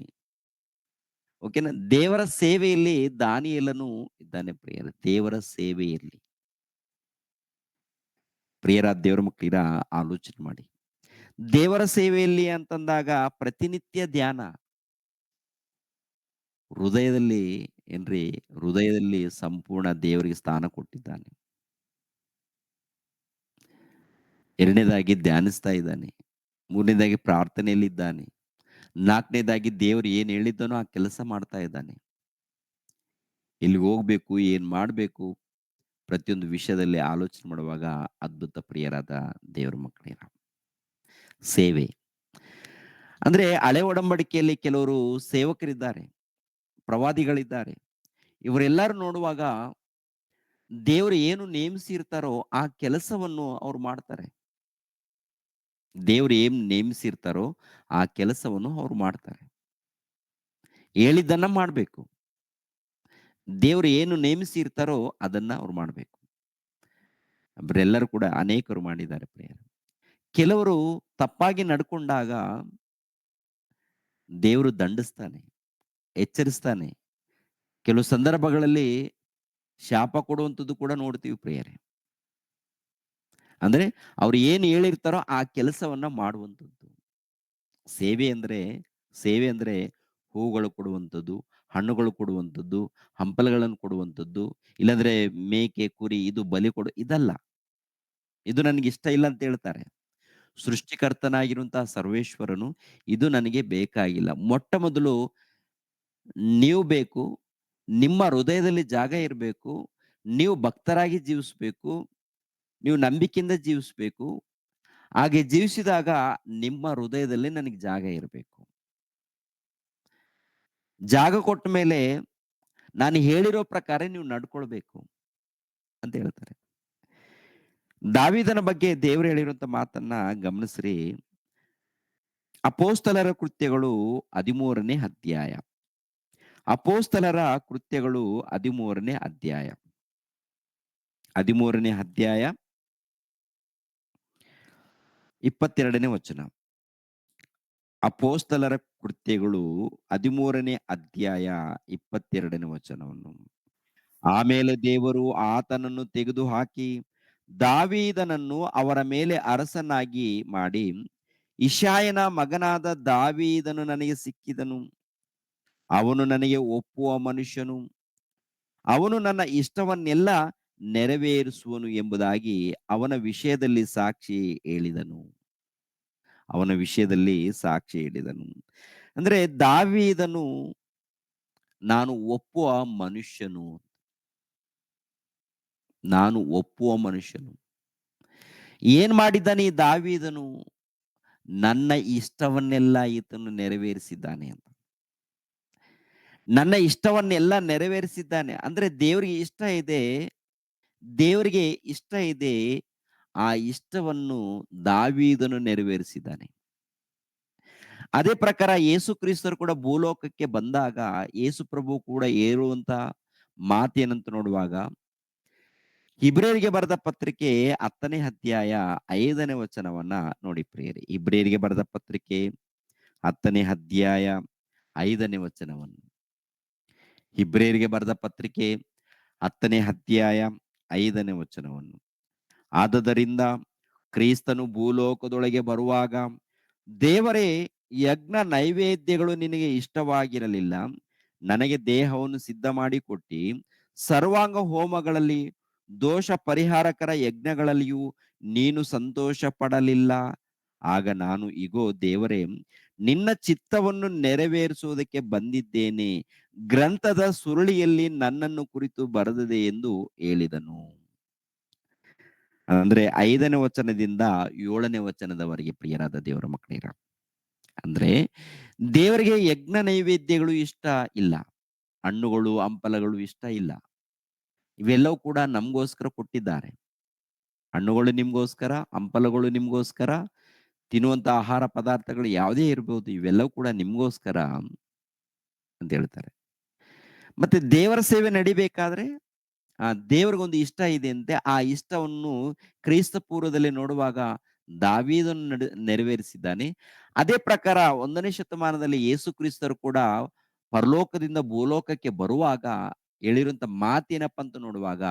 ಓಕೆನಾ? ದೇವರ ಸೇವೆಯಲ್ಲಿ ದಾನಿಯೇಲನು ಇದ್ದಾನೆ ಪ್ರಿಯರ. ದೇವರ ಸೇವೆಯಲ್ಲಿ ಪ್ರಿಯರ ದೇವರ ಮಕ್ಕಳಿರ, ಆಲೋಚನೆ ಮಾಡಿ. ದೇವರ ಸೇವೆಯಲ್ಲಿ ಅಂತಂದಾಗ ಪ್ರತಿನಿತ್ಯ ಧ್ಯಾನ, ಹೃದಯದಲ್ಲಿ ಏನ್ರಿ, ಹೃದಯದಲ್ಲಿ ಸಂಪೂರ್ಣ ದೇವರಿಗೆ ಸ್ಥಾನ ಕೊಟ್ಟಿದ್ದಾನೆ. ಎರಡನೇದಾಗಿ ಧ್ಯಾನಿಸ್ತಾ ಇದ್ದಾನೆ. ಮೂರನೇದಾಗಿ ಪ್ರಾರ್ಥನೆಯಲ್ಲಿದ್ದಾನೆ. ನಾಲ್ಕನೇದಾಗಿ ದೇವರು ಏನ್ ಹೇಳಿದ್ದಾನೋ ಆ ಕೆಲಸ ಮಾಡ್ತಾ ಇದ್ದಾನೆ. ಎಲ್ಲಿ ಹೋಗ್ಬೇಕು, ಏನ್ ಮಾಡ್ಬೇಕು, ಪ್ರತಿಯೊಂದು ವಿಷಯದಲ್ಲಿ ಆಲೋಚನೆ ಮಾಡುವಾಗ ಅದ್ಭುತ ಪ್ರಿಯರಾದ ದೇವರ ಮಕ್ಕಳಿರ. ಸೇವೆ ಅಂದ್ರೆ ಹಳೆ ಒಡಂಬಡಿಕೆಯಲ್ಲಿ ಕೆಲವರು ಸೇವಕರಿದ್ದಾರೆ, ಪ್ರವಾದಿಗಳಿದ್ದಾರೆ. ಇವರೆಲ್ಲರೂ ನೋಡುವಾಗ ದೇವರು ಏನು ನೇಮಿಸಿರ್ತಾರೋ ಆ ಕೆಲಸವನ್ನು ಅವ್ರು ಮಾಡ್ತಾರೆ. ದೇವ್ರು ಏನ್ ನೇಮಿಸಿರ್ತಾರೋ ಆ ಕೆಲಸವನ್ನು ಅವ್ರು ಮಾಡ್ತಾರೆ. ಹೇಳಿದ್ದನ್ನ ಮಾಡ್ಬೇಕು. ದೇವ್ರು ಏನು ನೇಮಿಸಿರ್ತಾರೋ ಅದನ್ನ ಅವ್ರು ಮಾಡ್ಬೇಕು. ಅವರೆಲ್ಲರೂ ಕೂಡ ಅನೇಕರು ಮಾಡಿದ್ದಾರೆ ಪ್ರಿಯರೇ. ಕೆಲವರು ತಪ್ಪಾಗಿ ನಡ್ಕೊಂಡಾಗ ದೇವರು ದಂಡಿಸ್ತಾನೆ, ಎಚ್ಚರಿಸ್ತಾನೆ. ಕೆಲವು ಸಂದರ್ಭಗಳಲ್ಲಿ ಶಾಪ ಕೊಡುವಂಥದ್ದು ಕೂಡ ನೋಡ್ತೀವಿ ಪ್ರಿಯರೇ. ಅಂದ್ರೆ ಅವ್ರು ಏನು ಹೇಳಿರ್ತಾರೋ ಆ ಕೆಲಸವನ್ನ ಮಾಡುವಂಥದ್ದು. ಸೇವೆ ಅಂದ್ರೆ ಸೇವೆ ಅಂದ್ರೆ ಹೂಗಳು ಕೊಡುವಂಥದ್ದು, ಹಣ್ಣುಗಳು ಕೊಡುವಂಥದ್ದು, ಹಂಪಲುಗಳನ್ನು ಕೊಡುವಂಥದ್ದು, ಇಲ್ಲಾಂದ್ರೆ ಮೇಕೆ, ಕುರಿ ಇದು ಬಲಿ ಇದಲ್ಲ. ಇದು ನನಗೆ ಇಷ್ಟ ಇಲ್ಲ ಅಂತ ಹೇಳ್ತಾರೆ. ಸೃಷ್ಟಿಕರ್ತನಾಗಿರುವಂತಹ ಸರ್ವೇಶ್ವರನು ಇದು ನನಗೆ ಬೇಕಾಗಿಲ್ಲ. ಮೊಟ್ಟ ಮೊದಲು ನೀವು ಬೇಕು, ನಿಮ್ಮ ಹೃದಯದಲ್ಲಿ ಜಾಗ ಇರಬೇಕು, ನೀವು ಭಕ್ತರಾಗಿ ಜೀವಿಸ್ಬೇಕು, ನೀವು ನಂಬಿಕೆಯಿಂದ ಜೀವಿಸ್ಬೇಕು. ಹಾಗೆ ಜೀವಿಸಿದಾಗ ನಿಮ್ಮ ಹೃದಯದಲ್ಲಿ ನನಗೆ ಜಾಗ ಇರಬೇಕು. ಜಾಗ ಕೊಟ್ಟ ಮೇಲೆ ನಾನು ಹೇಳಿರೋ ಪ್ರಕಾರ ನೀವು ನಡ್ಕೊಳ್ಬೇಕು ಅಂತ ಹೇಳ್ತಾರೆ. ದಾವೀದನ ಬಗ್ಗೆ ದೇವರು ಹೇಳಿರುವಂತ ಮಾತನ್ನ ಗಮನಿಸ್ರಿ. ಅಪೋಸ್ತಲರ ಕೃತ್ಯಗಳು 13ನೇ ಅಧ್ಯಾಯ. ಅಪೋಸ್ತಲರ ಕೃತ್ಯಗಳು 13ನೇ ಅಧ್ಯಾಯ. 13ನೇ ಅಧ್ಯಾಯ 22ನೇ ವಚನ. ಅಪೋಸ್ತಲರ ಕೃತ್ಯಗಳು 13ನೇ ಅಧ್ಯಾಯ 22ನೇ ವಚನವನ್ನು. ಆಮೇಲೆ ದೇವರು ಆತನನ್ನು ತೆಗೆದುಹಾಕಿ ದಾವೀದನನ್ನು ಅವರ ಮೇಲೆ ಅರಸನಾಗಿ ಮಾಡಿ, ಇಷಯನ ಮಗನಾದ ದಾವೀದನು ನನಗೆ ಸಿಕ್ಕಿದನು, ಅವನು ನನಗೆ ಒಪ್ಪುವ ಮನುಷ್ಯನು, ಅವನು ನನ್ನ ಇಷ್ಟವನ್ನೆಲ್ಲ ನೆರವೇರಿಸುವನು ಎಂಬುದಾಗಿ ಅವನ ವಿಷಯದಲ್ಲಿ ಸಾಕ್ಷಿ ಹೇಳಿದನು. ಅವನ ವಿಷಯದಲ್ಲಿ ಸಾಕ್ಷಿ ಹೇಳಿದನು. ಅಂದ್ರೆ ದಾವೀದನು ನಾನು ಒಪ್ಪುವ ಮನುಷ್ಯನು, ನಾನು ಒಪ್ಪುವ ಮನುಷ್ಯನು. ಏನ್ ಮಾಡಿದ್ದಾನೆ ಈ ದಾವೀದನು? ನನ್ನ ಇಷ್ಟವನ್ನೆಲ್ಲ ಈತನು ನೆರವೇರಿಸಿದ್ದಾನೆ ಅಂತ. ನನ್ನ ಇಷ್ಟವನ್ನೆಲ್ಲ ನೆರವೇರಿಸಿದ್ದಾನೆ ಅಂದ್ರೆ ದೇವರಿಗೆ ಇಷ್ಟ ಇದೆ, ದೇವರಿಗೆ ಇಷ್ಟ ಇದೆ. ಆ ಇಷ್ಟವನ್ನು ದಾವೀದನು ನೆರವೇರಿಸಿದ್ದಾನೆ. ಅದೇ ಪ್ರಕಾರ ಯೇಸು ಕ್ರಿಸ್ತರು ಕೂಡ ಭೂಲೋಕಕ್ಕೆ ಬಂದಾಗ ಯೇಸು ಪ್ರಭು ಕೂಡ ಹೇಳುವಂತ ಮಾತೇನಂತ ನೋಡುವಾಗ, ಇಬ್ರಿಯರಿಗೆ ಬರೆದ ಪತ್ರಿಕೆ 10ನೇ ಅಧ್ಯಾಯ 5ನೇ ವಚನವನ್ನ ನೋಡಿ ಪ್ರಿಯರೇ. ಇಬ್ರಿಯರಿಗೆ ಬರೆದ ಪತ್ರಿಕೆ 10ನೇ ಅಧ್ಯಾಯ 5ನೇ ವಚನವನ್ನು. ಇಬ್ರಿಯರಿಗೆ ಬರೆದ ಪತ್ರಿಕೆ 10ನೇ ಅಧ್ಯಾಯ 5ನೇ ವಚನವನ್ನು. ಆದದರಿಂದ ಕ್ರಿಸ್ತನು ಭೂಲೋಕದೊಳಗೆ ಬರುವಾಗ ದೇವರೇ, ಯಜ್ಞ ನೈವೇದ್ಯಗಳು ನಿನಗೆ ಇಷ್ಟವಾಗಿರಲಿಲ್ಲ, ನನಗೆ ದೇಹವನ್ನು ಸಿದ್ಧ ಮಾಡಿ ಕೊಟ್ಟಿ, ಸರ್ವಾಂಗ ಹೋಮಗಳಲ್ಲಿ ದೋಷ ಪರಿಹಾರಕರ ಯಜ್ಞಗಳಲ್ಲಿಯೂ ನೀನು ಸಂತೋಷ ಪಡಲಿಲ್ಲ. ಆಗ ನಾನು, ಇಗೋ ದೇವರೇ, ನಿನ್ನ ಚಿತ್ತವನ್ನು ನೆರವೇರಿಸುವುದಕ್ಕೆ ಬಂದಿದ್ದೇನೆ, ಗ್ರಂಥದ ಸುರುಳಿಯಲ್ಲಿ ನನ್ನನ್ನು ಕುರಿತು ಬರೆದಿದೆ ಎಂದು ಹೇಳಿದನು. ಅಂದ್ರೆ 5ನೇ ವಚನದಿಂದ 7ನೇ ವಚನದವರೆಗೆ ಪ್ರಿಯರಾದ ದೇವರ ಮಕ್ಕಳಿರ, ಅಂದ್ರೆ ದೇವರಿಗೆ ಯಜ್ಞ ನೈವೇದ್ಯಗಳು ಇಷ್ಟ ಇಲ್ಲ, ಹಣ್ಣುಗಳು ಹಂಪಲಗಳು ಇಷ್ಟ ಇಲ್ಲ. ಇವೆಲ್ಲವೂ ಕೂಡ ನಮಗೋಸ್ಕರ ಕೊಟ್ಟಿದ್ದಾರೆ. ಹಣ್ಣುಗಳು ನಿಮ್ಗೋಸ್ಕರ, ಹಂಪಲಗಳು ನಿಮ್ಗೋಸ್ಕರ, ತಿನ್ನುವಂತ ಆಹಾರ ಪದಾರ್ಥಗಳು ಯಾವುದೇ ಇರಬಹುದು, ಇವೆಲ್ಲವೂ ಕೂಡ ನಿಮ್ಗೋಸ್ಕರ ಅಂತ ಹೇಳ್ತಾರೆ. ಮತ್ತೆ ದೇವರ ಸೇವೆ ನಡಿಬೇಕಾದ್ರೆ ದೇವರಿಗೊಂದು ಇಷ್ಟ ಇದೆ ಅಂತೆ. ಆ ಇಷ್ಟವನ್ನು ಕ್ರಿಸ್ತ ಪೂರ್ವದಲ್ಲಿ ನೋಡುವಾಗ ದಾವೀದನು ನೆರವೇರಿಸಿದ್ದಾನೆ. ಅದೇ ಪ್ರಕಾರ 1ನೇ ಶತಮಾನದಲ್ಲಿ ಯೇಸು ಕ್ರಿಸ್ತರು ಕೂಡ ಪರಲೋಕದಿಂದ ಭೂಲೋಕಕ್ಕೆ ಬರುವಾಗ ಹೇಳಿರುವಂತ ಮಾತೇನಪ್ಪ ಅಂತ ನೋಡುವಾಗ,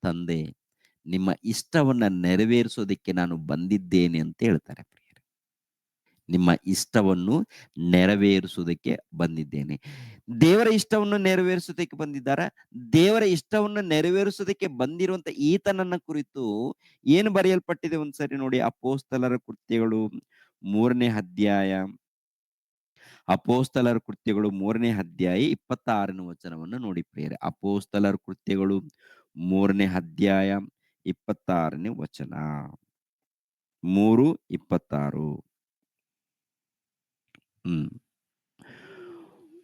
ತಂದೆ, ನಿಮ್ಮ ಇಷ್ಟವನ್ನ ನೆರವೇರಿಸೋದಕ್ಕೆ ನಾನು ಬಂದಿದ್ದೇನೆ ಅಂತ ಹೇಳ್ತಾರೆ ಪ್ರಿಯರೇ. ನಿಮ್ಮ ಇಷ್ಟವನ್ನು ನೆರವೇರಿಸುವುದಕ್ಕೆ ಬಂದಿದ್ದೇನೆ. ದೇವರ ಇಷ್ಟವನ್ನು ನೆರವೇರಿಸುವುದಕ್ಕೆ ಬಂದಿದ್ದಾರೆ. ದೇವರ ಇಷ್ಟವನ್ನು ನೆರವೇರಿಸುವುದಕ್ಕೆ ಬಂದಿರುವಂತ ಈತನನ್ನ ಕುರಿತು ಏನು ಬರೆಯಲ್ಪಟ್ಟಿದೆ ಒಂದ್ಸರಿ ನೋಡಿ. ಅಪೋಸ್ತಲರ ಕೃತ್ಯಗಳು 3ನೇ ಅಧ್ಯಾಯ, ಅಪೋಸ್ತಲರ ಕೃತ್ಯಗಳು 3ನೇ ಅಧ್ಯಾಯ 26ನೇ ವಚನವನ್ನು ನೋಡಿ ಪ್ರಿಯರೇ. ಅಪೋಸ್ತಲರ ಕೃತ್ಯಗಳು 3ನೇ ಅಧ್ಯಾಯ 26ನೇ ವಚನ. 3:26.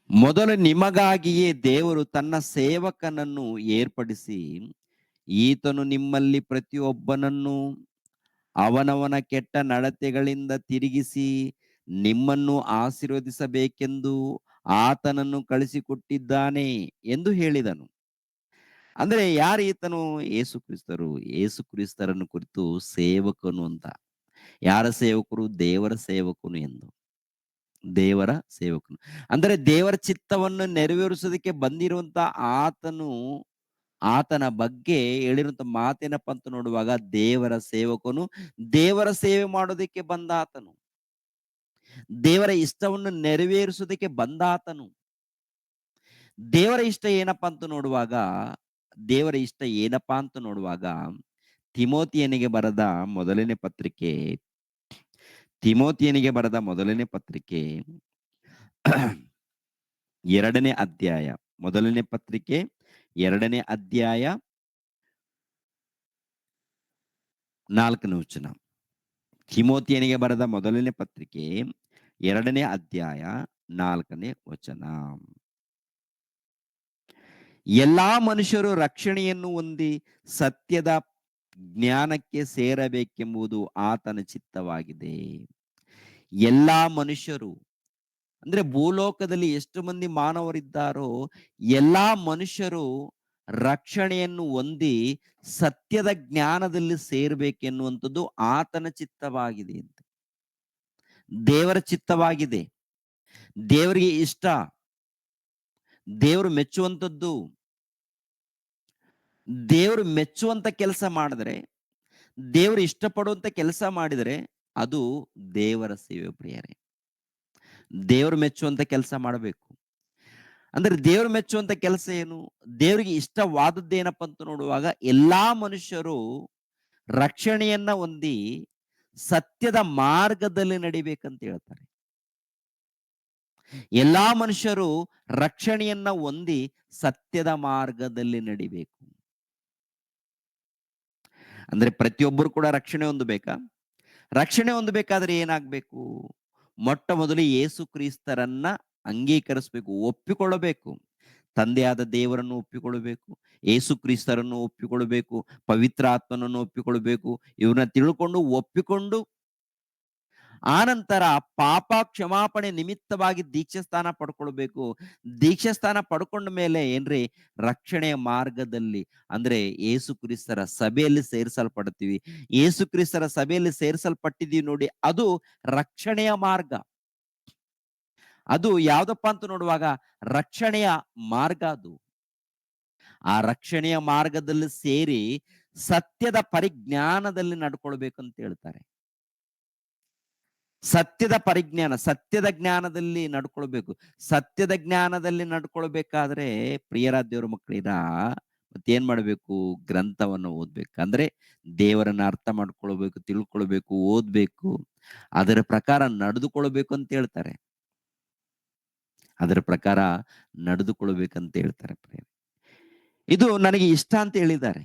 ಮೊದಲು ನಿಮಗಾಗಿಯೇ ದೇವರು ತನ್ನ ಸೇವಕನನ್ನು ಏರ್ಪಡಿಸಿ, ಈತನು ನಿಮ್ಮಲ್ಲಿ ಪ್ರತಿಯೊಬ್ಬನನ್ನು ಅವನವನ ಕೆಟ್ಟ ನಡತೆಗಳಿಂದ ತಿರುಗಿಸಿ ನಿಮ್ಮನ್ನು ಆಶೀರ್ವದಿಸಬೇಕೆಂದು ಆತನನ್ನು ಕಳಿಸಿಕೊಟ್ಟಿದ್ದಾನೆ ಎಂದು ಹೇಳಿದನು. ಅಂದ್ರೆ ಯಾರು ಈತನು? ಯೇಸು ಕ್ರಿಸ್ತರು. ಯೇಸು ಕ್ರಿಸ್ತರನ್ನು ಕುರಿತು ಸೇವಕನು ಅಂತ. ಯಾರ ಸೇವಕರು? ದೇವರ ಸೇವಕನು ಎಂದು. ದೇವರ ಸೇವಕನು ಅಂದರೆ ದೇವರ ಚಿತ್ತವನ್ನು ನೆರವೇರಿಸೋದಕ್ಕೆ ಬಂದಿರುವಂತ ಆತನು, ಆತನ ಬಗ್ಗೆ ಹೇಳಿರುವಂತ ಮಾತೇನಪ್ಪ ಅಂತ ನೋಡುವಾಗ, ದೇವರ ಸೇವಕನು, ದೇವರ ಸೇವೆ ಮಾಡೋದಕ್ಕೆ ಬಂದ ಆತನು, ದೇವರ ಇಷ್ಟವನ್ನು ನೆರವೇರಿಸೋದಕ್ಕೆ ಬಂದ ಆತನು. ದೇವರ ಇಷ್ಟ ಏನಪ್ಪಾ ಅಂತ ನೋಡುವಾಗ, ದೇವರ ಇಷ್ಟ ಏನಪ್ಪಾ ಅಂತ ನೋಡುವಾಗ, ತಿಮೋತಿಯನಿಗೆ ಬರೆದ ಮೊದಲನೇ ಪತ್ರಿಕೆ, ತಿಮೋತಿಯನಿಗೆ ಬರೆದ ಮೊದಲನೇ ಪತ್ರಿಕೆ 2ನೇ ಅಧ್ಯಾಯ, ಮೊದಲನೇ ಪತ್ರಿಕೆ 2ನೇ ಅಧ್ಯಾಯ 4ನೇ ವಚನ. ತಿಮೋತಿಯನಿಗೆ ಬರೆದ ಮೊದಲನೇ ಪತ್ರಿಕೆ 2ನೇ ಅಧ್ಯಾಯ 4ನೇ ವಚನ. ಎಲ್ಲಾ ಮನುಷ್ಯರು ರಕ್ಷಣೆಯನ್ನು ಹೊಂದಿ ಸತ್ಯದ ಜ್ಞಾನಕ್ಕೆ ಸೇರಬೇಕೆಂಬುದು ಆತನ ಚಿತ್ತವಾಗಿದೆ. ಎಲ್ಲಾ ಮನುಷ್ಯರು, ಅಂದ್ರೆ ಭೂಲೋಕದಲ್ಲಿ ಎಷ್ಟು ಮಂದಿ ಮಾನವರಿದ್ದಾರೋ ಎಲ್ಲಾ ಮನುಷ್ಯರು ರಕ್ಷಣೆಯನ್ನು ಹೊಂದಿ ಸತ್ಯದ ಜ್ಞಾನದಲ್ಲಿ ಸೇರ್ಬೇಕೆನ್ನುವಂಥದ್ದು ಆತನ ಚಿತ್ತವಾಗಿದೆ ಅಂತ. ದೇವರ ಚಿತ್ತವಾಗಿದೆ. ದೇವರಿಗೆ ಇಷ್ಟ. ದೇವರು ಮೆಚ್ಚುವಂಥದ್ದು. ದೇವರು ಮೆಚ್ಚುವಂತ ಕೆಲಸ ಮಾಡಿದ್ರೆ, ದೇವರು ಇಷ್ಟಪಡುವಂತ ಕೆಲಸ ಮಾಡಿದರೆ ಅದು ದೇವರ ಸೇವೆ ಪ್ರಿಯರೇ. ದೇವರು ಮೆಚ್ಚುವಂತ ಕೆಲಸ ಮಾಡಬೇಕು. ಅಂದ್ರೆ ದೇವರು ಮೆಚ್ಚುವಂತ ಕೆಲಸ ಏನು? ದೇವರಿಗೆ ಇಷ್ಟವಾದದ್ದೇನಪ್ಪ ಅಂತ ನೋಡುವಾಗ ಎಲ್ಲಾ ಮನುಷ್ಯರು ರಕ್ಷಣೆಯನ್ನ ಹೊಂದಿ ಸತ್ಯದ ಮಾರ್ಗದಲ್ಲಿ ನಡಿಬೇಕಂತ ಹೇಳ್ತಾರೆ. ಎಲ್ಲಾ ಮನುಷ್ಯರು ರಕ್ಷಣೆಯನ್ನ ಹೊಂದಿ ಸತ್ಯದ ಮಾರ್ಗದಲ್ಲಿ ನಡಿಬೇಕು. ಅಂದ್ರೆ ಪ್ರತಿಯೊಬ್ಬರು ಕೂಡ ರಕ್ಷಣೆ ಹೊಂದಬೇಕಾ? ರಕ್ಷಣೆ ಹೊಂದಬೇಕಾದ್ರೆ ಏನಾಗ್ಬೇಕು? ಮೊಟ್ಟ ಮೊದಲು ಯೇಸು ಕ್ರಿಸ್ತರನ್ನ ಅಂಗೀಕರಿಸಬೇಕು, ಒಪ್ಪಿಕೊಳ್ಳಬೇಕು. ತಂದೆಯಾದ ದೇವರನ್ನು ಒಪ್ಪಿಕೊಳ್ಳಬೇಕು, ಯೇಸು ಕ್ರಿಸ್ತರನ್ನು ಒಪ್ಪಿಕೊಳ್ಳಬೇಕು, ಪವಿತ್ರ ಆತ್ಮನನ್ನು ಒಪ್ಪಿಕೊಳ್ಳಬೇಕು. ಇವ್ರನ್ನ ತಿಳ್ಕೊಂಡು ಒಪ್ಪಿಕೊಂಡು ಆನಂತರ ಪಾಪ ಕ್ಷಮಾಪಣೆ ನಿಮಿತ್ತವಾಗಿ ದೀಕ್ಷಾಸ್ಥಾನ ಪಡ್ಕೊಳ್ಬೇಕು. ದೀಕ್ಷಾಸ್ಥಾನ ಪಡ್ಕೊಂಡ ಮೇಲೆ ಏನ್ರಿ, ರಕ್ಷಣೆಯ ಮಾರ್ಗದಲ್ಲಿ ಅಂದ್ರೆ ಯೇಸು ಕ್ರಿಸ್ತರ ಸಭೆಯಲ್ಲಿ ಸೇರಿಸಲ್ಪಡ್ತೀವಿ. ಯೇಸು ಕ್ರಿಸ್ತರ ಸಭೆಯಲ್ಲಿ ಸೇರಿಸಲ್ಪಟ್ಟಿದೀವಿ ನೋಡಿ, ಅದು ರಕ್ಷಣೆಯ ಮಾರ್ಗ. ಅದು ಯಾವ್ದಪ್ಪ ಅಂತ ನೋಡುವಾಗ ರಕ್ಷಣೆಯ ಮಾರ್ಗ ಅದು. ಆ ರಕ್ಷಣೆಯ ಮಾರ್ಗದಲ್ಲಿ ಸೇರಿ ಸತ್ಯದ ಪರಿಜ್ಞಾನದಲ್ಲಿ ನಡ್ಕೊಳ್ಬೇಕಂತ ಹೇಳ್ತಾರೆ. ಸತ್ಯದ ಪರಿಜ್ಞಾನ, ಸತ್ಯದ ಜ್ಞಾನದಲ್ಲಿ ನಡ್ಕೊಳ್ಬೇಕು. ಸತ್ಯದ ಜ್ಞಾನದಲ್ಲಿ ನಡ್ಕೊಳ್ಬೇಕಾದ್ರೆ ಪ್ರಿಯರ ದೇವರ ಮಕ್ಕಳಿರ ಮತ್ತೇನ್ ಮಾಡ್ಬೇಕು? ಗ್ರಂಥವನ್ನು ಓದ್ಬೇಕು. ಅಂದ್ರೆ ದೇವರನ್ನ ಅರ್ಥ ಮಾಡ್ಕೊಳ್ಬೇಕು, ತಿಳ್ಕೊಳ್ಬೇಕು, ಓದ್ಬೇಕು, ಅದರ ಪ್ರಕಾರ ನಡೆದುಕೊಳ್ಬೇಕು ಅಂತ ಹೇಳ್ತಾರೆ. ಅದರ ಪ್ರಕಾರ ನಡೆದುಕೊಳ್ಬೇಕಂತ ಹೇಳ್ತಾರೆ ಪ್ರಿಯರೇ. ಇದು ನನಗೆ ಇಷ್ಟ ಅಂತ ಹೇಳಿದ್ದಾರೆ.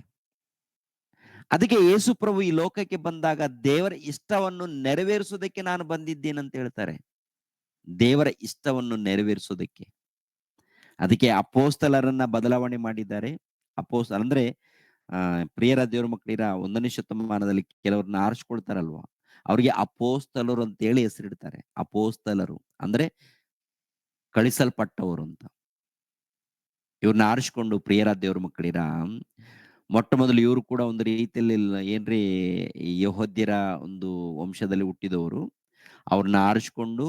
ಅದಕ್ಕೆ ಯೇಸು ಪ್ರಭು ಈ ಲೋಕಕ್ಕೆ ಬಂದಾಗ ದೇವರ ಇಷ್ಟವನ್ನು ನೆರವೇರಿಸುವುದಕ್ಕೆ ನಾನು ಬಂದಿದ್ದೇನಂತ ಹೇಳ್ತಾರೆ. ದೇವರ ಇಷ್ಟವನ್ನು ನೆರವೇರಿಸುವುದಕ್ಕೆ. ಅದಕ್ಕೆ ಅಪೋಸ್ತಲರನ್ನ ಬದಲಾವಣೆ ಮಾಡಿದ್ದಾರೆ. ಅಂದ್ರೆ ಪ್ರಿಯರ ದೇವರ ಮಕ್ಕಳಿರ 1ನೇ ಶತಮಾನದಲ್ಲಿ ಕೆಲವರನ್ನ ಆರಿಸ್ಕೊಳ್ತಾರಲ್ವಾ, ಅವ್ರಿಗೆ ಅಪೋಸ್ತಲರು ಅಂತ ಹೇಳಿ ಹೆಸರಿಡ್ತಾರೆ. ಅಪೋಸ್ತಲರು ಅಂದ್ರೆ ಕಳಿಸಲ್ಪಟ್ಟವರು ಅಂತ. ಇವ್ರನ್ನ ಆರಿಸ್ಕೊಂಡು ಪ್ರಿಯರ ದೇವರ ಮಕ್ಕಳಿರ ಮೊಟ್ಟ ಮೊದಲು ಇವರು ಕೂಡ ಒಂದು ರೀತಿಯಲ್ಲಿ ಏನ್ರಿ ಯಹೋದ್ಯರ ಒಂದು ವಂಶದಲ್ಲಿ ಹುಟ್ಟಿದವರು. ಅವ್ರನ್ನ ಆರಿಸ್ಕೊಂಡು